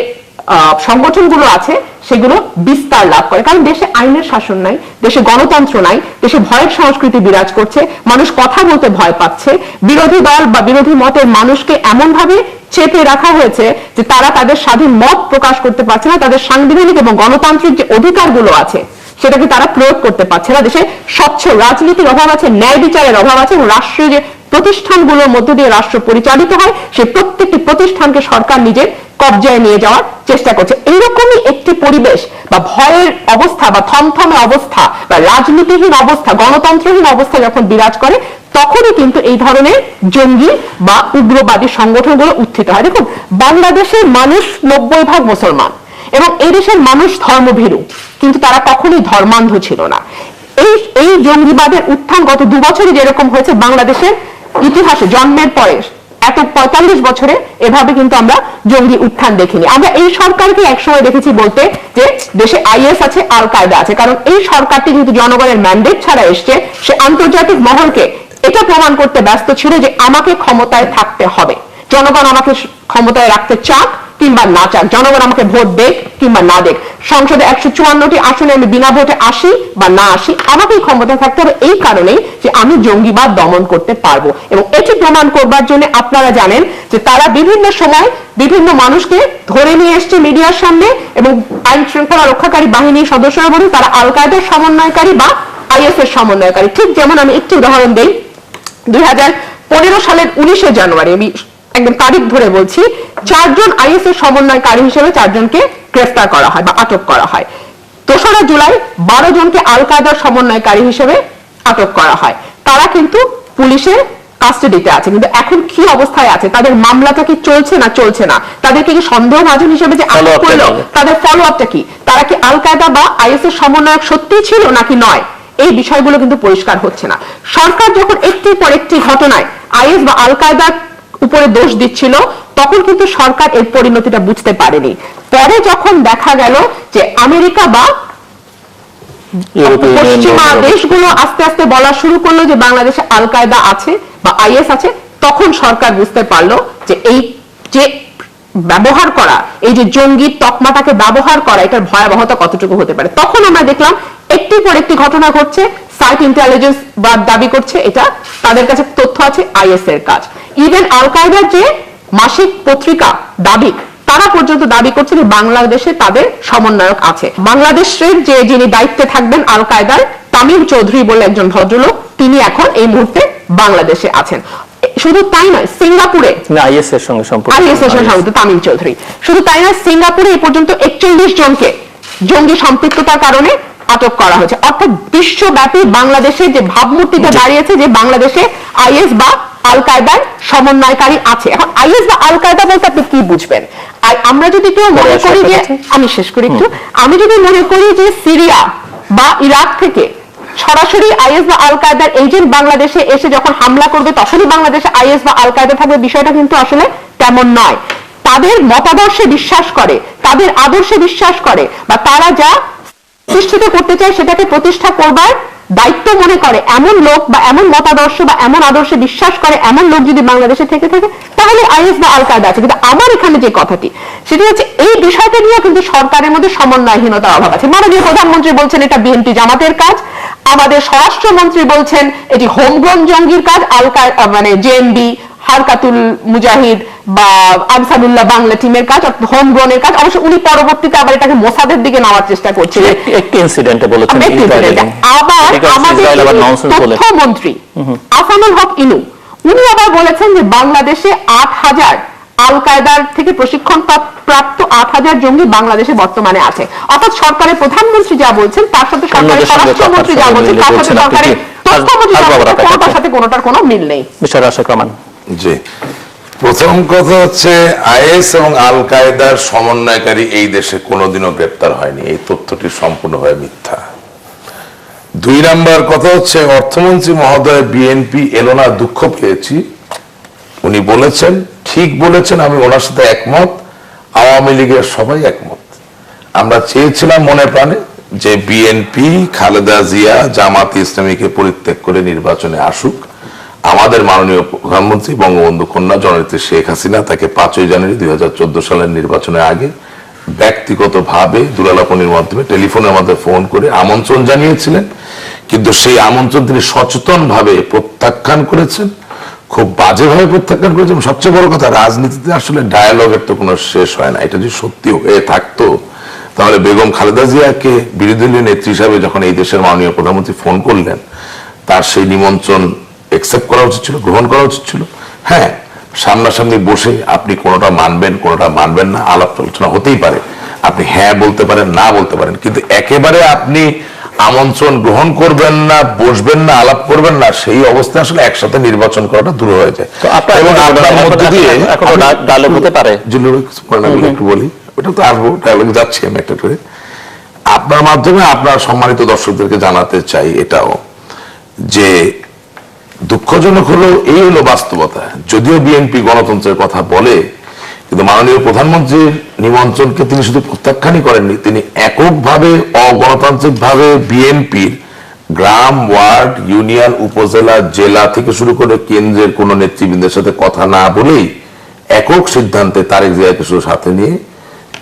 সংগঠনগুলো আছে সেগুলো বিস্তার লাভ করে। কারণ দেশে আইনের শাসন নাই, দেশে গণতন্ত্র নাই, দেশে ভয়ের সংস্কৃতি বিরাজ করছে, মানুষ কথা বলতে ভয় পাচ্ছে, বিরোধী দল বা বিরোধী মতের মানুষকে এমন ভাবে চেপে রাখা হয়েছে যে তারা তাদের স্বাধীন মত প্রকাশ করতে পারছে না, তাদের সাংবিধানিক এবং গণতান্ত্রিক যে অধিকারগুলো আছে সেটাকে তারা প্রয়োগ করতে পারছে না। দেশে স্বচ্ছ রাজনীতির অভাব আছে, ন্যায় বিচারের অভাব আছে, এবং রাষ্ট্রীয় যে প্রতিষ্ঠানগুলোর মধ্য দিয়ে রাষ্ট্র পরিচালিত হয় সেই প্রত্যেকটি প্রতিষ্ঠানকে সরকার নিজের কবজায় নিয়ে যাওয়ার চেষ্টা করছে। এইরকমই একটি পরিবেশ বা ভয়ের অবস্থা বা থমথমে অবস্থা বা রাজনীতিহীন অবস্থা, গণতন্ত্রহীন অবস্থা যখন বিরাজ করে, তখনই কিন্তু এই ধরনের জঙ্গি বা উগ্রবাদী সংগঠনগুলো উত্থিত হয়। দেখুন, বাংলাদেশের মানুষ 90% মুসলমান এবং এই দেশের মানুষ ধর্মভীরু, কিন্তু তারা কখনোই ধর্মান্ধ ছিল না। এই জঙ্গিবাদের উত্থান গত 2 বছরে যেরকম হয়েছে, বাংলাদেশের ইতিহাসে জন্মের পরে এত 45 বছরে এভাবে কিন্তু আমরা জঙ্গি উত্থান দেখিনি। আমরা এই সরকারকে একসময় দেখেছি বলতে যে দেশে আইএস আছে, আল কায়দা আছে, কারণ এই সরকারটি কিন্তু জনগণের ম্যান্ডেট ছাড়া এসছে। সে আন্তর্জাতিক মহলকে এটা প্রমাণ করতে ব্যস্ত ছিল যে আমাকে ক্ষমতায় থাকতে হবে, জনগণ আমাকে ক্ষমতায় রাখতে চাক কিংবা না চাক, জনগণ আমাকে ভোট দেখ কিংবা না দেখ, সংসদে 154টি আসনে আমি বিনা ভোটে আসি বা না আসি, আমাকেই ক্ষমতায় থাকতে হবে, এই কারণেই যে আমি জঙ্গিবাদ দমন করতে পারবো। এবং এটি প্রমাণ করবার জন্য আপনারা জানেন যে তারা বিভিন্ন সময় বিভিন্ন মানুষকে ধরে নিয়ে এসছে মিডিয়ার সামনে, এবং আইন শৃঙ্খলা রক্ষাকারী বাহিনীর সদস্যরা বলেন তারা আল কায়দার সমন্বয়কারী বা আইএস এর সমন্বয়কারী। ঠিক যেমন আমি একটি উদাহরণ দেই, 2015 সালের 19 জানুয়ারি, আমি একদম তারিখ ধরে বলছি, 4 জন আইএস এর সমন্বয়কারী হিসেবে 4 জনকে গ্রেফতার করা হয় বা আটক করা হয়। 2রা জুলাই 12 জনকে আল কায়দার সমন্বয়কারী হিসেবে আটক করা হয়। তারা কিন্তু পুলিশের কাস্টাডিতে আছে, কিন্তু এখন কি অবস্থায় আছে, তাদের মামলাটা কি চলছে না চলছে না, তাদেরকে কি সন্দেহভাজন হিসেবে যে আটক করলো তাদের ফলো আপটা কি, তারা কি আল কায়দা বা আইএস এর সমন্বয়ক সত্যিই ছিল নাকি নয়, এই বিষয়গুলো কিন্তু পরিষ্কার হচ্ছে না। সরকার যখন একটির পর একটি ঘটনায় আইএস বা আল কায়দার উপরে দোষ দিচ্ছিল, তখন কিন্তু সরকার এর পরিণতিটা বুঝতে পারেনি। পরে যখন দেখা গেল যে আমেরিকা বা পশ্চিমা দেশগুলো আস্তে আস্তে বলা শুরু করলো যে বাংলাদেশে আল কায়দা আছে বা আইএস আছে, তখন সরকার বুঝতে পারলো যে এই যে ব্যবহার করা, এই যে জঙ্গি তকমাটাকে ব্যবহার করা, এটার ভয়াবহতা কতটুকু হতে পারে। তখন আমরা দেখলাম একটির পর একটি ঘটনা ঘটছে, সাইট ইন্টেলিজেন্স বা দাবি করছে এটা তাদের কাছে তথ্য আছে, আইএস এর কাজ। ইভেন আল কায়দার যে মাসিক পত্রিকা দাবি, তারা পর্যন্ত দাবি করছে যে বাংলাদেশে তাদের সমন্বয়ক আছে। বাংলাদেশের যে যিনি দায়িত্বে থাকবেন আল কায়দার, তামিম চৌধুরী বলে একজন ভদ্রলোক, তিনি এখন এই মুহূর্তে বাংলাদেশে আছেন। শুধু তাই নয়, সিঙ্গাপুরে আইএস এর সঙ্গে সম্পর্ক, আইএস এর সঙ্গে সম্পর্ক তামিম চৌধুরী, শুধু তাই নয়, সিঙ্গাপুরে এই পর্যন্ত 41 জনকে জঙ্গি সম্পৃক্ততার কারণে আটক করা হয়েছে। অর্থাৎ বিশ্বব্যাপী বাংলাদেশের যে ভাবমূর্তিটা দাঁড়িয়েছে যে বাংলাদেশে আইএস বা আল কায়দার সমন্বয়কারী আছে। এখন আইএস বা আল কায়দা বলতে আপনি কি বুঝবেন? আর আমরা যদি কেউ মনে করি যে, আমি শেষ করি একটু, আমি যদি মনে করি যে সিরিয়া বা ইরাক থেকে সরাসরি আইএস বা আল কায়দার এজেন্ট বাংলাদেশে এসে যখন হামলা করবে তখনই বাংলাদেশে আইএস বা আল কায়দা থাকবে, বিষয়টা কিন্তু আসলে তেমন নয়। তাদের মতাদর্শে বিশ্বাস করে, তাদের আদর্শে বিশ্বাস করে, বা তারা যা প্রতিষ্ঠিত করতে চায় সেটাকে প্রতিষ্ঠা করবার দায়িত্ব মনে করে এমন লোক বা এমন মতাদর্শ বা এমন আদর্শে বিশ্বাস করে এমন লোক যদি বাংলাদেশে থেকে থাকে, তাহলে আইএস বা আল কায়দা আছে। কিন্তু আমার এখানে যে কথাটি সেটা হচ্ছে এই বিষয়টা নিয়ে কিন্তু সরকারের মধ্যে সমন্বয়হীনতার অভাব আছে। মাননীয় প্রধানমন্ত্রী বলছেন এটা বিএনপি জামাতের কাজ, আমাদের স্বরাষ্ট্রমন্ত্রী বলছেন এটি হোমগ্রোন জঙ্গির কাজ, আল কায়দা মানে জেএমবি, হারকাতুল মুজাহিদ বা আনসারুল্লাহ বাংলা টিমের কাজ, হোমগ্রোনের কাজ। অবশ্য উনি পরবর্তীতে আবার এটাকে মোসাদের দিকে নেওয়ার চেষ্টা করছিলেন, একটি ইনসিডেন্টে বলেছেন। আবার আমাদের তথ্যমন্ত্রী আসানুল হক ইনু, উনি আবার বলেছেন যে বাংলাদেশে 8,000 আল কায়দার থেকে প্রশিক্ষণ প্রাপ্ত 8,000 জঙ্গি বাংলাদেশে বর্তমানে আছে। অর্থাৎ সরকারের প্রধানমন্ত্রী যা বলছেন তার সাথে সরকারের স্বরাষ্ট্রমন্ত্রী যা বলছেন তার সাথে সরকারের তথ্যমন্ত্রী যা বলছেন কোনোটার সাথে কোনোটার কোনো মিল নেই। মিস্টার রাশেক রহমান। জি, প্রথম কথা হচ্ছে আইএস এবং আল কায়দার সমন্বয়কারী এই দেশে কোনোদিনও গ্রেপ্তার হয়নি, এই তথ্যটি সম্পূর্ণভাবে মিথ্যা। 2 নাম্বার কথা হচ্ছে অর্থমন্ত্রী মহোদয় বিএনপি এলো না, দুঃখ পেয়েছি, উনি বলেছেন, ঠিক বলেছেন, আমি ওনার সাথে একমত, আওয়ামী লীগের সবাই একমত। আমরা চেয়েছিলাম মনে প্রাণে যে বিএনপি খালেদা জিয়া জামাত ইসলামীকে পরিত্যাগ করে নির্বাচনে আসুক। আমাদের মাননীয় প্রধানমন্ত্রী বঙ্গবন্ধু কন্যা জননেত্রী শেখ হাসিনা তাকে 5ই জানুয়ারি 2014 সালের নির্বাচনের আগে ব্যক্তিগতভাবে দুলালাপনির মাধ্যমে টেলিফোনের মাধ্যমে ফোন করে আমন্ত্রণ জানিয়েছিলেন, কিন্তু সেই আমন্ত্রণ তিনি সচেতনভাবে প্রত্যাখ্যান করেছেন, খুব বাজেভাবে প্রত্যাখ্যান করেছেন। সবচেয়ে বড় কথা, রাজনীতিতে আসলে ডায়ালগের তো কোনো শেষ হয় না। এটা যদি সত্যি হয়ে থাকতো তাহলে বেগম খালেদা জিয়াকে বিরোধী দলীয় নেত্রী হিসাবে যখন এই দেশের মাননীয় প্রধানমন্ত্রী ফোন করলেন, তার সেই নিমন্ত্রণ একসেপ্ট করা উচিত ছিল, গ্রহণ করা উচিত ছিল। হ্যাঁ, সামনাসামনি বসে আপনি কোনোটা মানবেন কোনোটা মানবেন না, আলাপ আলোচনা হতেই পারে, আপনি হ্যাঁ বলতে পারেন না বলতে পারেন, কিন্তু একেবারে আপনি আমন্ত্রণ গ্রহণ করবেন না, বসবেন না, আলাপ করবেন না, সেই অবস্থায় আসলে একসাথে নির্বাচন করাটা দূর হয়ে যায়। এবং আপনার মধ্যে দিয়ে ডায়লগ হতে পারে, একটু বলি, ওটা তো আসবো, ডায়লগ যাচ্ছি আমি একটা করে। আপনার মাধ্যমে আপনার সম্মানিত দর্শকদেরকে জানাতে চাই এটাও যে দুঃখজনক হলো, এই হলো বাস্তবতা। যদিও বিএনপি গণতন্ত্রের কথা বলে, কিন্তু মাননীয় প্রধানমন্ত্রীর নিমন্ত্রণকে তিনি শুধু প্রত্যাখ্যানই করেননি, তিনি এককভাবে অগণতান্ত্রিকভাবে বিএনপির গ্রাম, ওয়ার্ড, ইউনিয়ন, উপজেলা, জেলা থেকে শুরু করে কেন্দ্রের কোন নেতৃবৃন্দের সাথে কথা না বলেই একক সিদ্ধান্তে তারেক জিয়াকে শুধু সাথে নিয়ে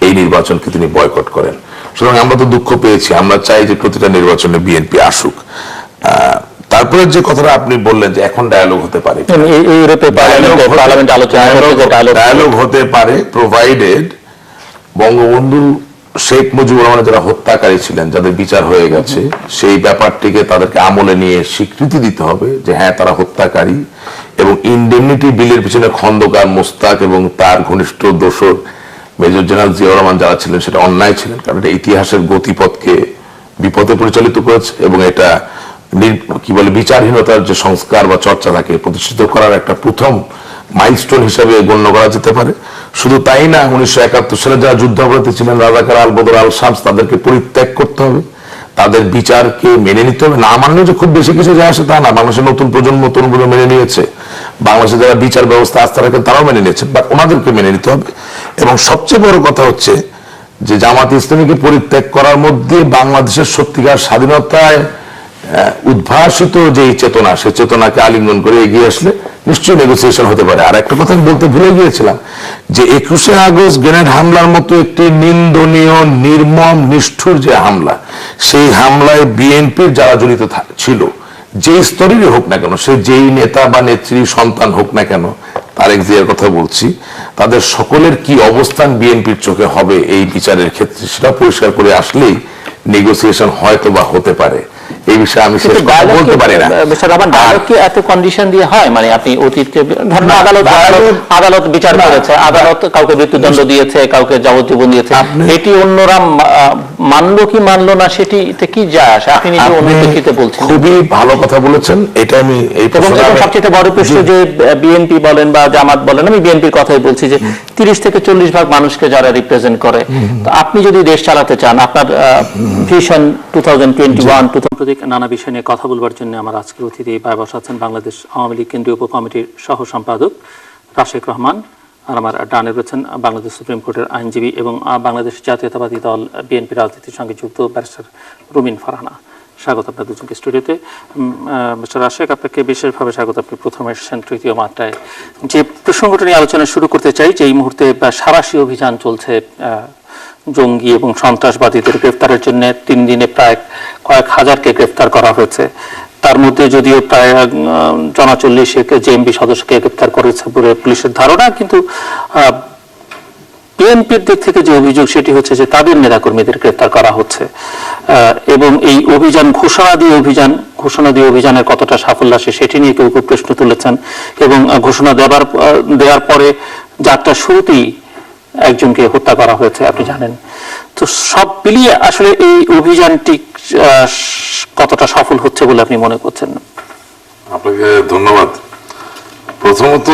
এই নির্বাচনকে তিনি বয়কট করেন। সুতরাং আমরা তো দুঃখ পেয়েছি, আমরা চাই যে প্রতিটা নির্বাচনে বিএনপি আসুক। তারপরে যে কথাটা আপনি বললেন যে এখন ডায়ালগ হতে পারে, ডায়ালগ হতে পারে প্রোভাইডেড বঙ্গবন্ধু শেখ মুজিবুর রহমানের যারা হত্যাকারী ছিলেন, যাদের বিচার হয়ে গেছে, সেই ব্যাপারটিকে তাদেরকে আমলে নিয়ে স্বীকৃতি দিতে হবে যে হ্যাঁ তারা হত্যাকারী, এবং ইনডেমনিটি বিলের পিছনে খন্দকার মোস্তাক এবং তার ঘনিষ্ঠ দোসর মেজর জেনারেল জিয়াউর রহমান যারা ছিলেন সেটা অন্যায় ছিলেন, কারণ এটা ইতিহাসের গতিপথকে বিপথে পরিচালিত করেছে এবং এটা কি বলে বিচারহীনতার যে সংস্কার বা চর্চা থাকে প্রতিষ্ঠিত করার একটা প্রথম মাইলস্টোন হিসেবে গণ্য করা যেতে পারে। শুধু তাই না, 1971 সালে যারা যুদ্ধাপরাধী ছিলেন, রাজাকার, আল বদর, আল শামস, তাদেরকে পরিত্যাগ করতে হবে, তাদের বিচারকে মেনে নিতে হবে। না মানলে যে খুব বেশি কিছু যায় আসে তা না, বাংলাদেশের নতুন প্রজন্ম তরুণগুলো মেনে নিয়েছে, বাংলাদেশে যারা বিচার ব্যবস্থা আস্থা রাখেন তারাও মেনে নিয়েছেন, বাট ওনাদেরকে মেনে নিতে হবে। এবং সবচেয়ে বড় কথা হচ্ছে যে জামাত ইসলামীকে পরিত্যাগ করার মধ্যে বাংলাদেশের সত্যিকার স্বাধীনতায় উদ্ভাসিত যে চেতনা, সে চেতনাকে আলিঙ্গন করে এগিয়ে আসলে নিশ্চয়ই নেগোসিয়েশন হতে পারে। আর একটা কথা আমি বলতে ভুলে গিয়েছিলাম যে 21শে আগস্ট গ্রেনেড হামলার মতো একটি নিন্দনীয়, নির্মম, নিষ্ঠুর যে হামলা, সেই হামলায় বিএনপির যারা জড়িত ছিল, যেই স্তরেরই হোক না কেন, সে যেই নেতা বা নেত্রীর সন্তান হোক না কেন, তারেক জিয়ার কথা বলছি, তাদের সকলের কি অবস্থান বিএনপির চোখে হবে এই বিচারের ক্ষেত্রে, সেটা পরিষ্কার করে আসলেই নেগোসিয়েশন হয়তো বা হতে পারে। এই বিষয়ে আমি বলতে পারি না। এত কন্ডিশন দিয়ে হয়, মানে আপনি অতীতে ধরেন আদালত বিচার করেছে, আদালত কাউকে মৃত্যুদণ্ড দিয়েছে, কাউকে যাবজ্জীবন দিয়েছে, এটি অন্যরা মানলো কি মানলো না সেটিতে কি যায় আসে? আপনি নিজে অনুভূতিতে বলছেন, খুবই ভালো কথা বলেছেন। এটা আমি এই সবচেয়ে বড় প্রশ্ন যে বিএনপি বলেন বা জামাত বলেন, আমি বিএনপির কথাই বলছি, যে 30 থেকে 40 ভাগ মানুষকে যারা রিপ্রেজেন্ট করে, তো আপনি যদি দেশ চালাতে চান, আপনার ভিশন 2021 নানা বিষয় নিয়ে কথা বলবার জন্য আমার আজকের অতিথি পায়ে বসাচ্ছেন বাংলাদেশ আওয়ামী লীগ কেন্দ্রীয় উপকমিটির সহ সম্পাদক রাশেক রহমান, আর আমার ডানে রয়েছেন বাংলাদেশ সুপ্রিম কোর্টের আইনজীবী এবং বাংলাদেশ জাতীয়তাবাদী দল বিএনপি রাজনীতির সঙ্গে যুক্ত ব্যারিস্টার রুমিন ফারহানা। স্বাগত আপনার দুজনকে স্টুডিওতে। মিস্টার রাশেক, আপনাকে বিশেষভাবে স্বাগত। আপনি প্রথমে এসেছেন তৃতীয় মাত্রায়। যে প্রসঙ্গটা নিয়ে আলোচনা শুরু করতে চাই, যে এই মুহূর্তে সাঁড়াশি অভিযান চলছে জঙ্গি এবং সন্ত্রাসবাদীদের গ্রেফতারের জন্য। 3 দিনে প্রায় কয়েক হাজারকে গ্রেফতার করা হয়েছে। তার মধ্যে যদিও প্রায় 40 জেএমবি সদস্যকে গ্রেফতার করেছে বলে পুলিশের ধারণা, কিন্তু বিএনপির দিক থেকে যে অভিযোগ সেটি হচ্ছে যে তাদের নেতাকর্মীদের গ্রেফতার করা হচ্ছে এবং এই অভিযান ঘোষণা দিয়ে অভিযানের কতটা সাফল্য আসে সেটি নিয়ে কেউ কেউ প্রশ্ন তুলেছেন এবং ঘোষণা দেওয়ার পরে যাত্রার শুরুতেই একজনকে হত্যা করা হয়েছে আপনি জানেন। তো সব মিলিয়ে আসলে এই অভিযানটি কতটা সফল হচ্ছে বলে আপনি মনে করছেন? আপনাকে ধন্যবাদ। প্রথমত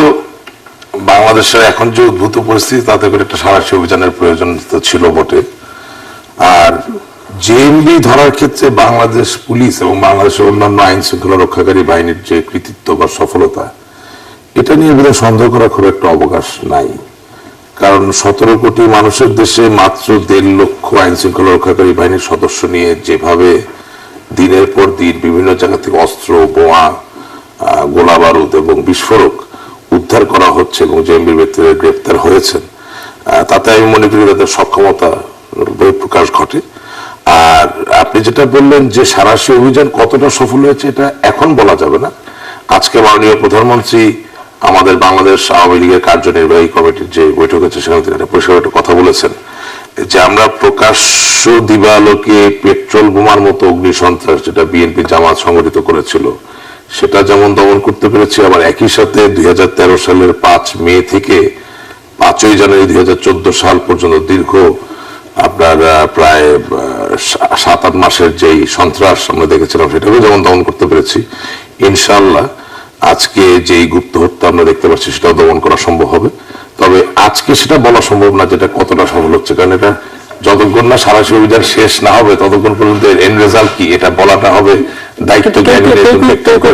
বাংলাদেশের এখন যে উদ্ভূত পরিস্থিতি তাতে করে একটা সাঁড়াশি অভিযানের প্রয়োজন তো ছিল বটে। আর জেএমবি ধরার ক্ষেত্রে বাংলাদেশ পুলিশ এবং বাংলাদেশের অন্যান্য আইন শৃঙ্খলা রক্ষাকারী বাহিনীর যে কৃতিত্ব বা সফলতা, এটা নিয়ে বোধহয় সন্দেহ করার খুব একটা অবকাশ নাই। কারণ 17 কোটি মানুষের দেশে মাত্র 1.5 লক্ষ আইন শৃঙ্খলা রক্ষাকারী বাহিনীর সদস্য নিয়ে যেভাবে দিনের পর দিন বিভিন্ন জায়গা থেকে অস্ত্র, বোমা, গোলা বারুদ এবং বিস্ফোরক উদ্ধার করা হচ্ছে এবং জেএমবির ব্যক্তিরা গ্রেপ্তার হয়েছেন, তাতে আমি মনে করি তাদের সক্ষমতা বহিঃপ্রকাশ ঘটে। আর আপনি যেটা বললেন যে সাঁড়াশি অভিযান কতটা সফল হয়েছে এটা এখন বলা যাবে না। আজকে মাননীয় প্রধানমন্ত্রী আমাদের বাংলাদেশ আওয়ামী লীগের কার্যনির্বাহী কমিটির যে বৈঠক হচ্ছে সেখানে তিনি পরিষ্কার একটা কথা বলেছেন যে আমরা প্রকাশ্য দিবালোকে পেট্রোল বোমার মতো অগ্নি সন্ত্রাস যেটা বিএনপি জামাত সংগঠিত করেছিল সেটা যেমন দমন করতে পেরেছি, আবার একই সাথে 2013 সালের 5 মে থেকে 5ই জানুয়ারি 2014 সাল পর্যন্ত দীর্ঘ আপনার প্রায় 7-8 মাসের যেই সন্ত্রাস আমরা দেখেছিলাম সেটাকেও যেমন দমন করতে পেরেছি। ইনশাআল্লাহ আজকে যেই গুপ্ত হত্যা আমরা দেখতে পাচ্ছি সেটাও দমন করা সম্ভব হবে। তবে আজকে সেটা বলা সম্ভব না যেটা কতটা সফল হচ্ছে, কারণ এটা যতক্ষণ না সাঁড়াশি অভিযান শেষ না হবে ততক্ষণ পর্যন্ত এন্ড রেজাল্ট কি এটা বলাটা হবে দায়িত্ব।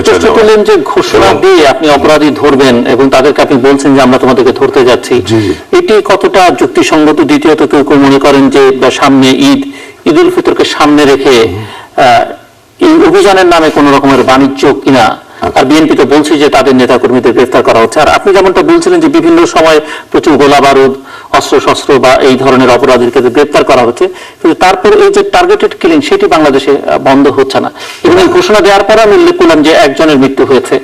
চেষ্টা করলেন যে ঘোষণা দিয়ে আপনি অপরাধী ধরবেন এবং তাদেরকে আপনি বলছেন যে আমরা তোমাদেরকে ধরতে যাচ্ছি, এটি কতটা যুক্তিসঙ্গত? দ্বিতীয়ত কেউ কেউ মনে করেন যে সামনে ঈদ উল ফিতরকে সামনে রেখে এই অভিযানের নামে কোন রকমের বাণিজ্য কিনা। আর বিএনপি তো বলছে যে তাদের নেতাকর্মীদের গ্রেফতার করা হচ্ছে। আর আপনি যেমনটা বলছিলেন যে বিভিন্ন সময় প্রচুর গোলা বারুদ, অস্ত্রশস্ত্র বা এই ধরনের অপরাধীকে গ্রেফতার করা হচ্ছে, কিন্তু তারপর এই যে টার্গেটেড কিলিং সেটি বাংলাদেশে বন্ধ হচ্ছে না। এবং এই ঘোষণা দেওয়ার পর আমি উল্লেখ করলাম যে একজনের মৃত্যু হয়েছে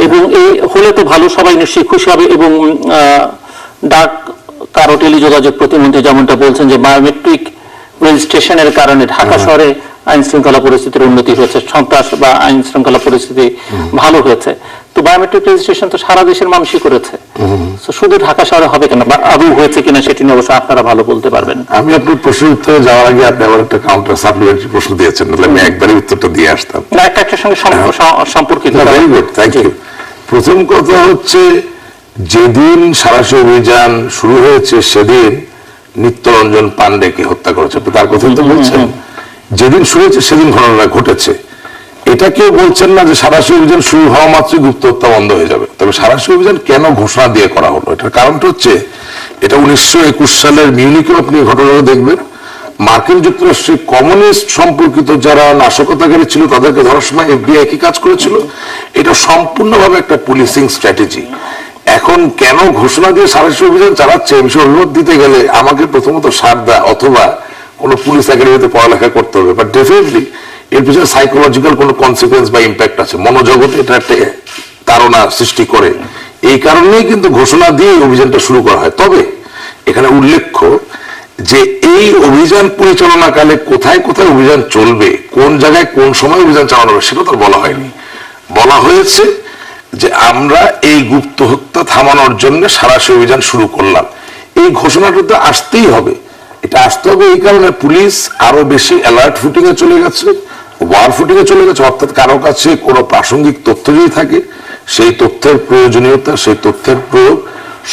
এবং এই হলে তো ভালো, সবাই নিশ্চয়ই খুশি হবে। এবং ডাক কারো টেলিযোগাযোগ প্রতিমন্ত্রী যেমনটা বলছেন যে বায়োমেট্রিক রেজিস্ট্রেশনের কারণে ঢাকা শহরে আইন শৃঙ্খলা পরিস্থিতির উন্নতি হয়েছে, সন্ত্রাস বা আইন শৃঙ্খলা পরিস্থিতি ভালো হয়েছে। তো বায়োমেট্রিক রেজিস্ট্রেশন তো সারা দেশের মানুষই করেছে, শুধু ঢাকা শহরে হবে কেন বা আদৌ হয়েছে কিনা সেটি নিয়ে অবশ্য আপনারা ভালো বলতে পারবেন। আমি আপনার প্রশ্নের উত্তরে যাওয়ার আগে আপনি আবার একটা কাউন্টার সাপ্লিমেন্টারি প্রশ্ন দিয়েছেন, আমি একবারই উত্তরটা দিয়ে আসতাম। না, একটার সঙ্গে সম্পর্কিত। Very good, thank you. প্রথম কথা হচ্ছে যেদিন সাঁড়াশি অভিযান শুরু হয়েছে সেদিন নিত্যরঞ্জন পান্ডেকে হত্যা করেছে, তার কথা তো বলছেন। যেদিন শুরু হয়েছে সেদিন ঘটনা ঘটেছে, এটা কেউ বলছেন না যে সাঁড়াশি অভিযান শুরু হওয়া মাত্রই গুপ্ত হত্যা বন্ধ হয়ে যাবে। তবে সাঁড়াশি অভিযান কেন ঘোষণা দিয়ে করা হলো, এটার কারণটা হচ্ছে এটা 1921 সালের মিউনিকেও আপনি ঘটনাটা দেখবেন। মার্কিন যুক্তরাষ্ট্রে কমিউনিস্ট সম্পর্কিত যারা নাশকতাকারী ছিল তাদেরকে ধরার সময় এফবিআই কি কাজ করেছিল, এটা সম্পূর্ণভাবে একটা পুলিশিং স্ট্র্যাটেজি। এখন কেন ঘোষণা দিয়ে সাঁড়াশি অভিযান চালাচ্ছে এই বিষয়ে অনুরোধ দিতে গেলে আমাকে প্রথমত সারদা অথবা কোনো পুলিশ একাডেমিতে পড়ালেখা করতে হবে, বাট ডেফিনেটলি এর পিছনে সাইকোলজিক্যাল কোনো কনসিকুয়েন্স বা ইম্প্যাক্ট আছে, মনোজগতে এটা একটা তাড়না সৃষ্টি করে। এই কারণেই কিন্তু ঘোষণা দিয়ে অভিযানটা শুরু করা হয়। তবে এখানে উল্লেখ্য যে এই অভিযান পরিচালনাকালে কোথায় কোথায় অভিযান চলবে, কোন জায়গায় কোন সময় অভিযান চালানো হবে সেটা তো বলা হয়নি। বলা হয়েছে যে আমরা এই গুপ্ত হত্যা থামানোর জন্য সাঁড়াশি অভিযান শুরু করলাম। এই ঘোষণাটা তো আসতেই হবে। এটা আসতে হবে এই কারণে পুলিশ আরো বেশি অ্যালার্ট ফুটিং এ চলে গেছে, ওয়ার ফুটিং এ চলে গেছে। অর্থাৎ কারো কাছে কোনো প্রাসঙ্গিক তথ্য যদি থাকে সেই তথ্যের প্রয়োজনীয়তা, সেই তথ্যের প্রয়োগ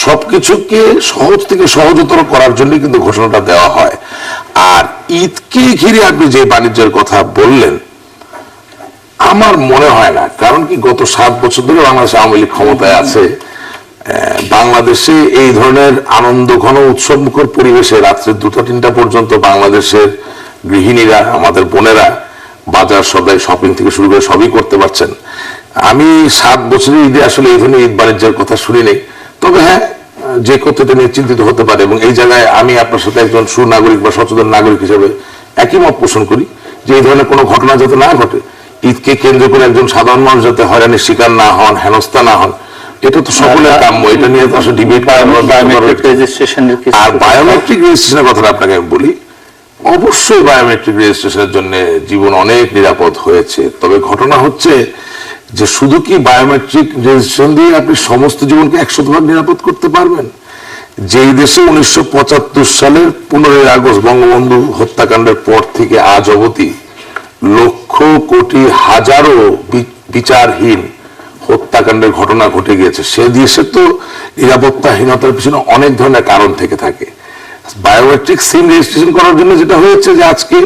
সবকিছুকে সহজ থেকে সহজতর করার জন্য কিন্তু ঘোষণাটা দেওয়া হয়। আর ঈদকে ঘিরে আপনি যে বাণিজ্যের কথা বললেন আমার মনে হয় না, কারণ কি গত 7 বছর ধরে বাংলাদেশ আওয়ামী লীগ ক্ষমতায় আছে। বাংলাদেশে এই ধরনের আনন্দ ঘন উৎসব মুখর পরিবেশে রাত্রে 2টা-3টা পর্যন্ত বাংলাদেশের গৃহিণীরা, আমাদের বোনেরা বাজার সদাই শপিং থেকে শুরু করে সবই করতে পারছেন। আমি 7 বছরের ঈদে আসলে এই ধরনের ঈদ বাণিজ্যের কথা শুনিনি। তবে হ্যাঁ, যে কথাটা নিয়ে চিন্তিত হতে পারে এবং এই জায়গায় আমি আপনার সাথে একজন সুনাগরিক বা সচেতন নাগরিক হিসেবে একই মত পোষণ করি যে এই ধরনের কোনো ঘটনা যাতে না ঘটে। ঈদকে কেন্দ্র করে একজন সাধারণ মানুষ যাতে হয়রানির শিকার না হন, হেনস্থা না হন, এটা তো সকলের কাম্য, এটা নিয়ে তো আসলে ডিবেট বায়োমেট্রিক রেজিস্ট্রেশনের কিছু আর বায়োমেট্রিক রেজিস্ট্রেশনের কথাটা আপনাকে আমি বলি, অবশ্যই বায়োমেট্রিক রেজিস্ট্রেশনের জন্য জীবন অনেক নিরাপদ হয়েছে। তবে ঘটনা হচ্ছে যে শুধু কি বায়োমেট্রিক রেজিস্ট্রেশন দিয়ে আপনি সমস্ত জীবনকে 100% নিরাপদ করতে পারবেন? যেই দেশে 1975 সালের 15 আগস্ট বঙ্গবন্ধু হত্যাকাণ্ডের পর থেকে আজ অবধি লক্ষ কোটি হাজারো বিচারহীন হত্যাকাণ্ডের ঘটনা ঘটে গিয়েছে, সে দেশে তো নিরাপত্তাহীনতার পিছনে অনেক ধরনের কারণ থেকে থাকে। বায়োমেট্রিক সিম রেজিস্ট্রেশন করার জন্য যেটা হয়েছে যে আজকে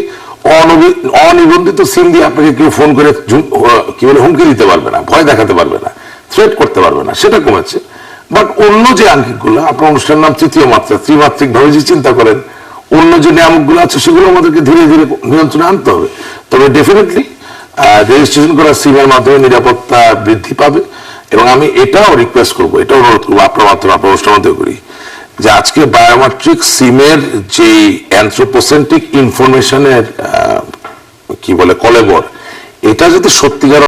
অনিবন্ধিত সিম দিয়ে আপনাকে কেউ ফোন করে কি বলে হুমকি দিতে পারবে না, ভয় দেখাতে পারবে না, থ্রেট করতে পারবে না, সেটা কমেছে। বাট অন্য যে আঙ্কিকগুলো, আপনার অনুষ্ঠানের নাম তৃতীয় মাত্রা, ত্রিমাত্রিক ভাবে যে চিন্তা করেন, অন্য যে নিয়ামকগুলো আছে সেগুলো আমাদেরকে ধীরে ধীরে নিয়ন্ত্রণে আনতে হবে। তবে ডেফিনেটলি রেজিস্ট্রেশন করা সিমের মাধ্যমে নিরাপত্তা বৃদ্ধি পাবে। এবং আমি এটাও রিকোয়েস্ট করবো, এটাও অনুরোধ করবো আপনার মাধ্যমে, আপনার অনুষ্ঠানের মাধ্যমে করি, যে আজকে বায়োমেট্রিক সিমের যে অ্যানথ্রোপোসেন্ট্রিক ইনফরমেশনের কি বলে কলেবর, এটা যাতে সত্যিকার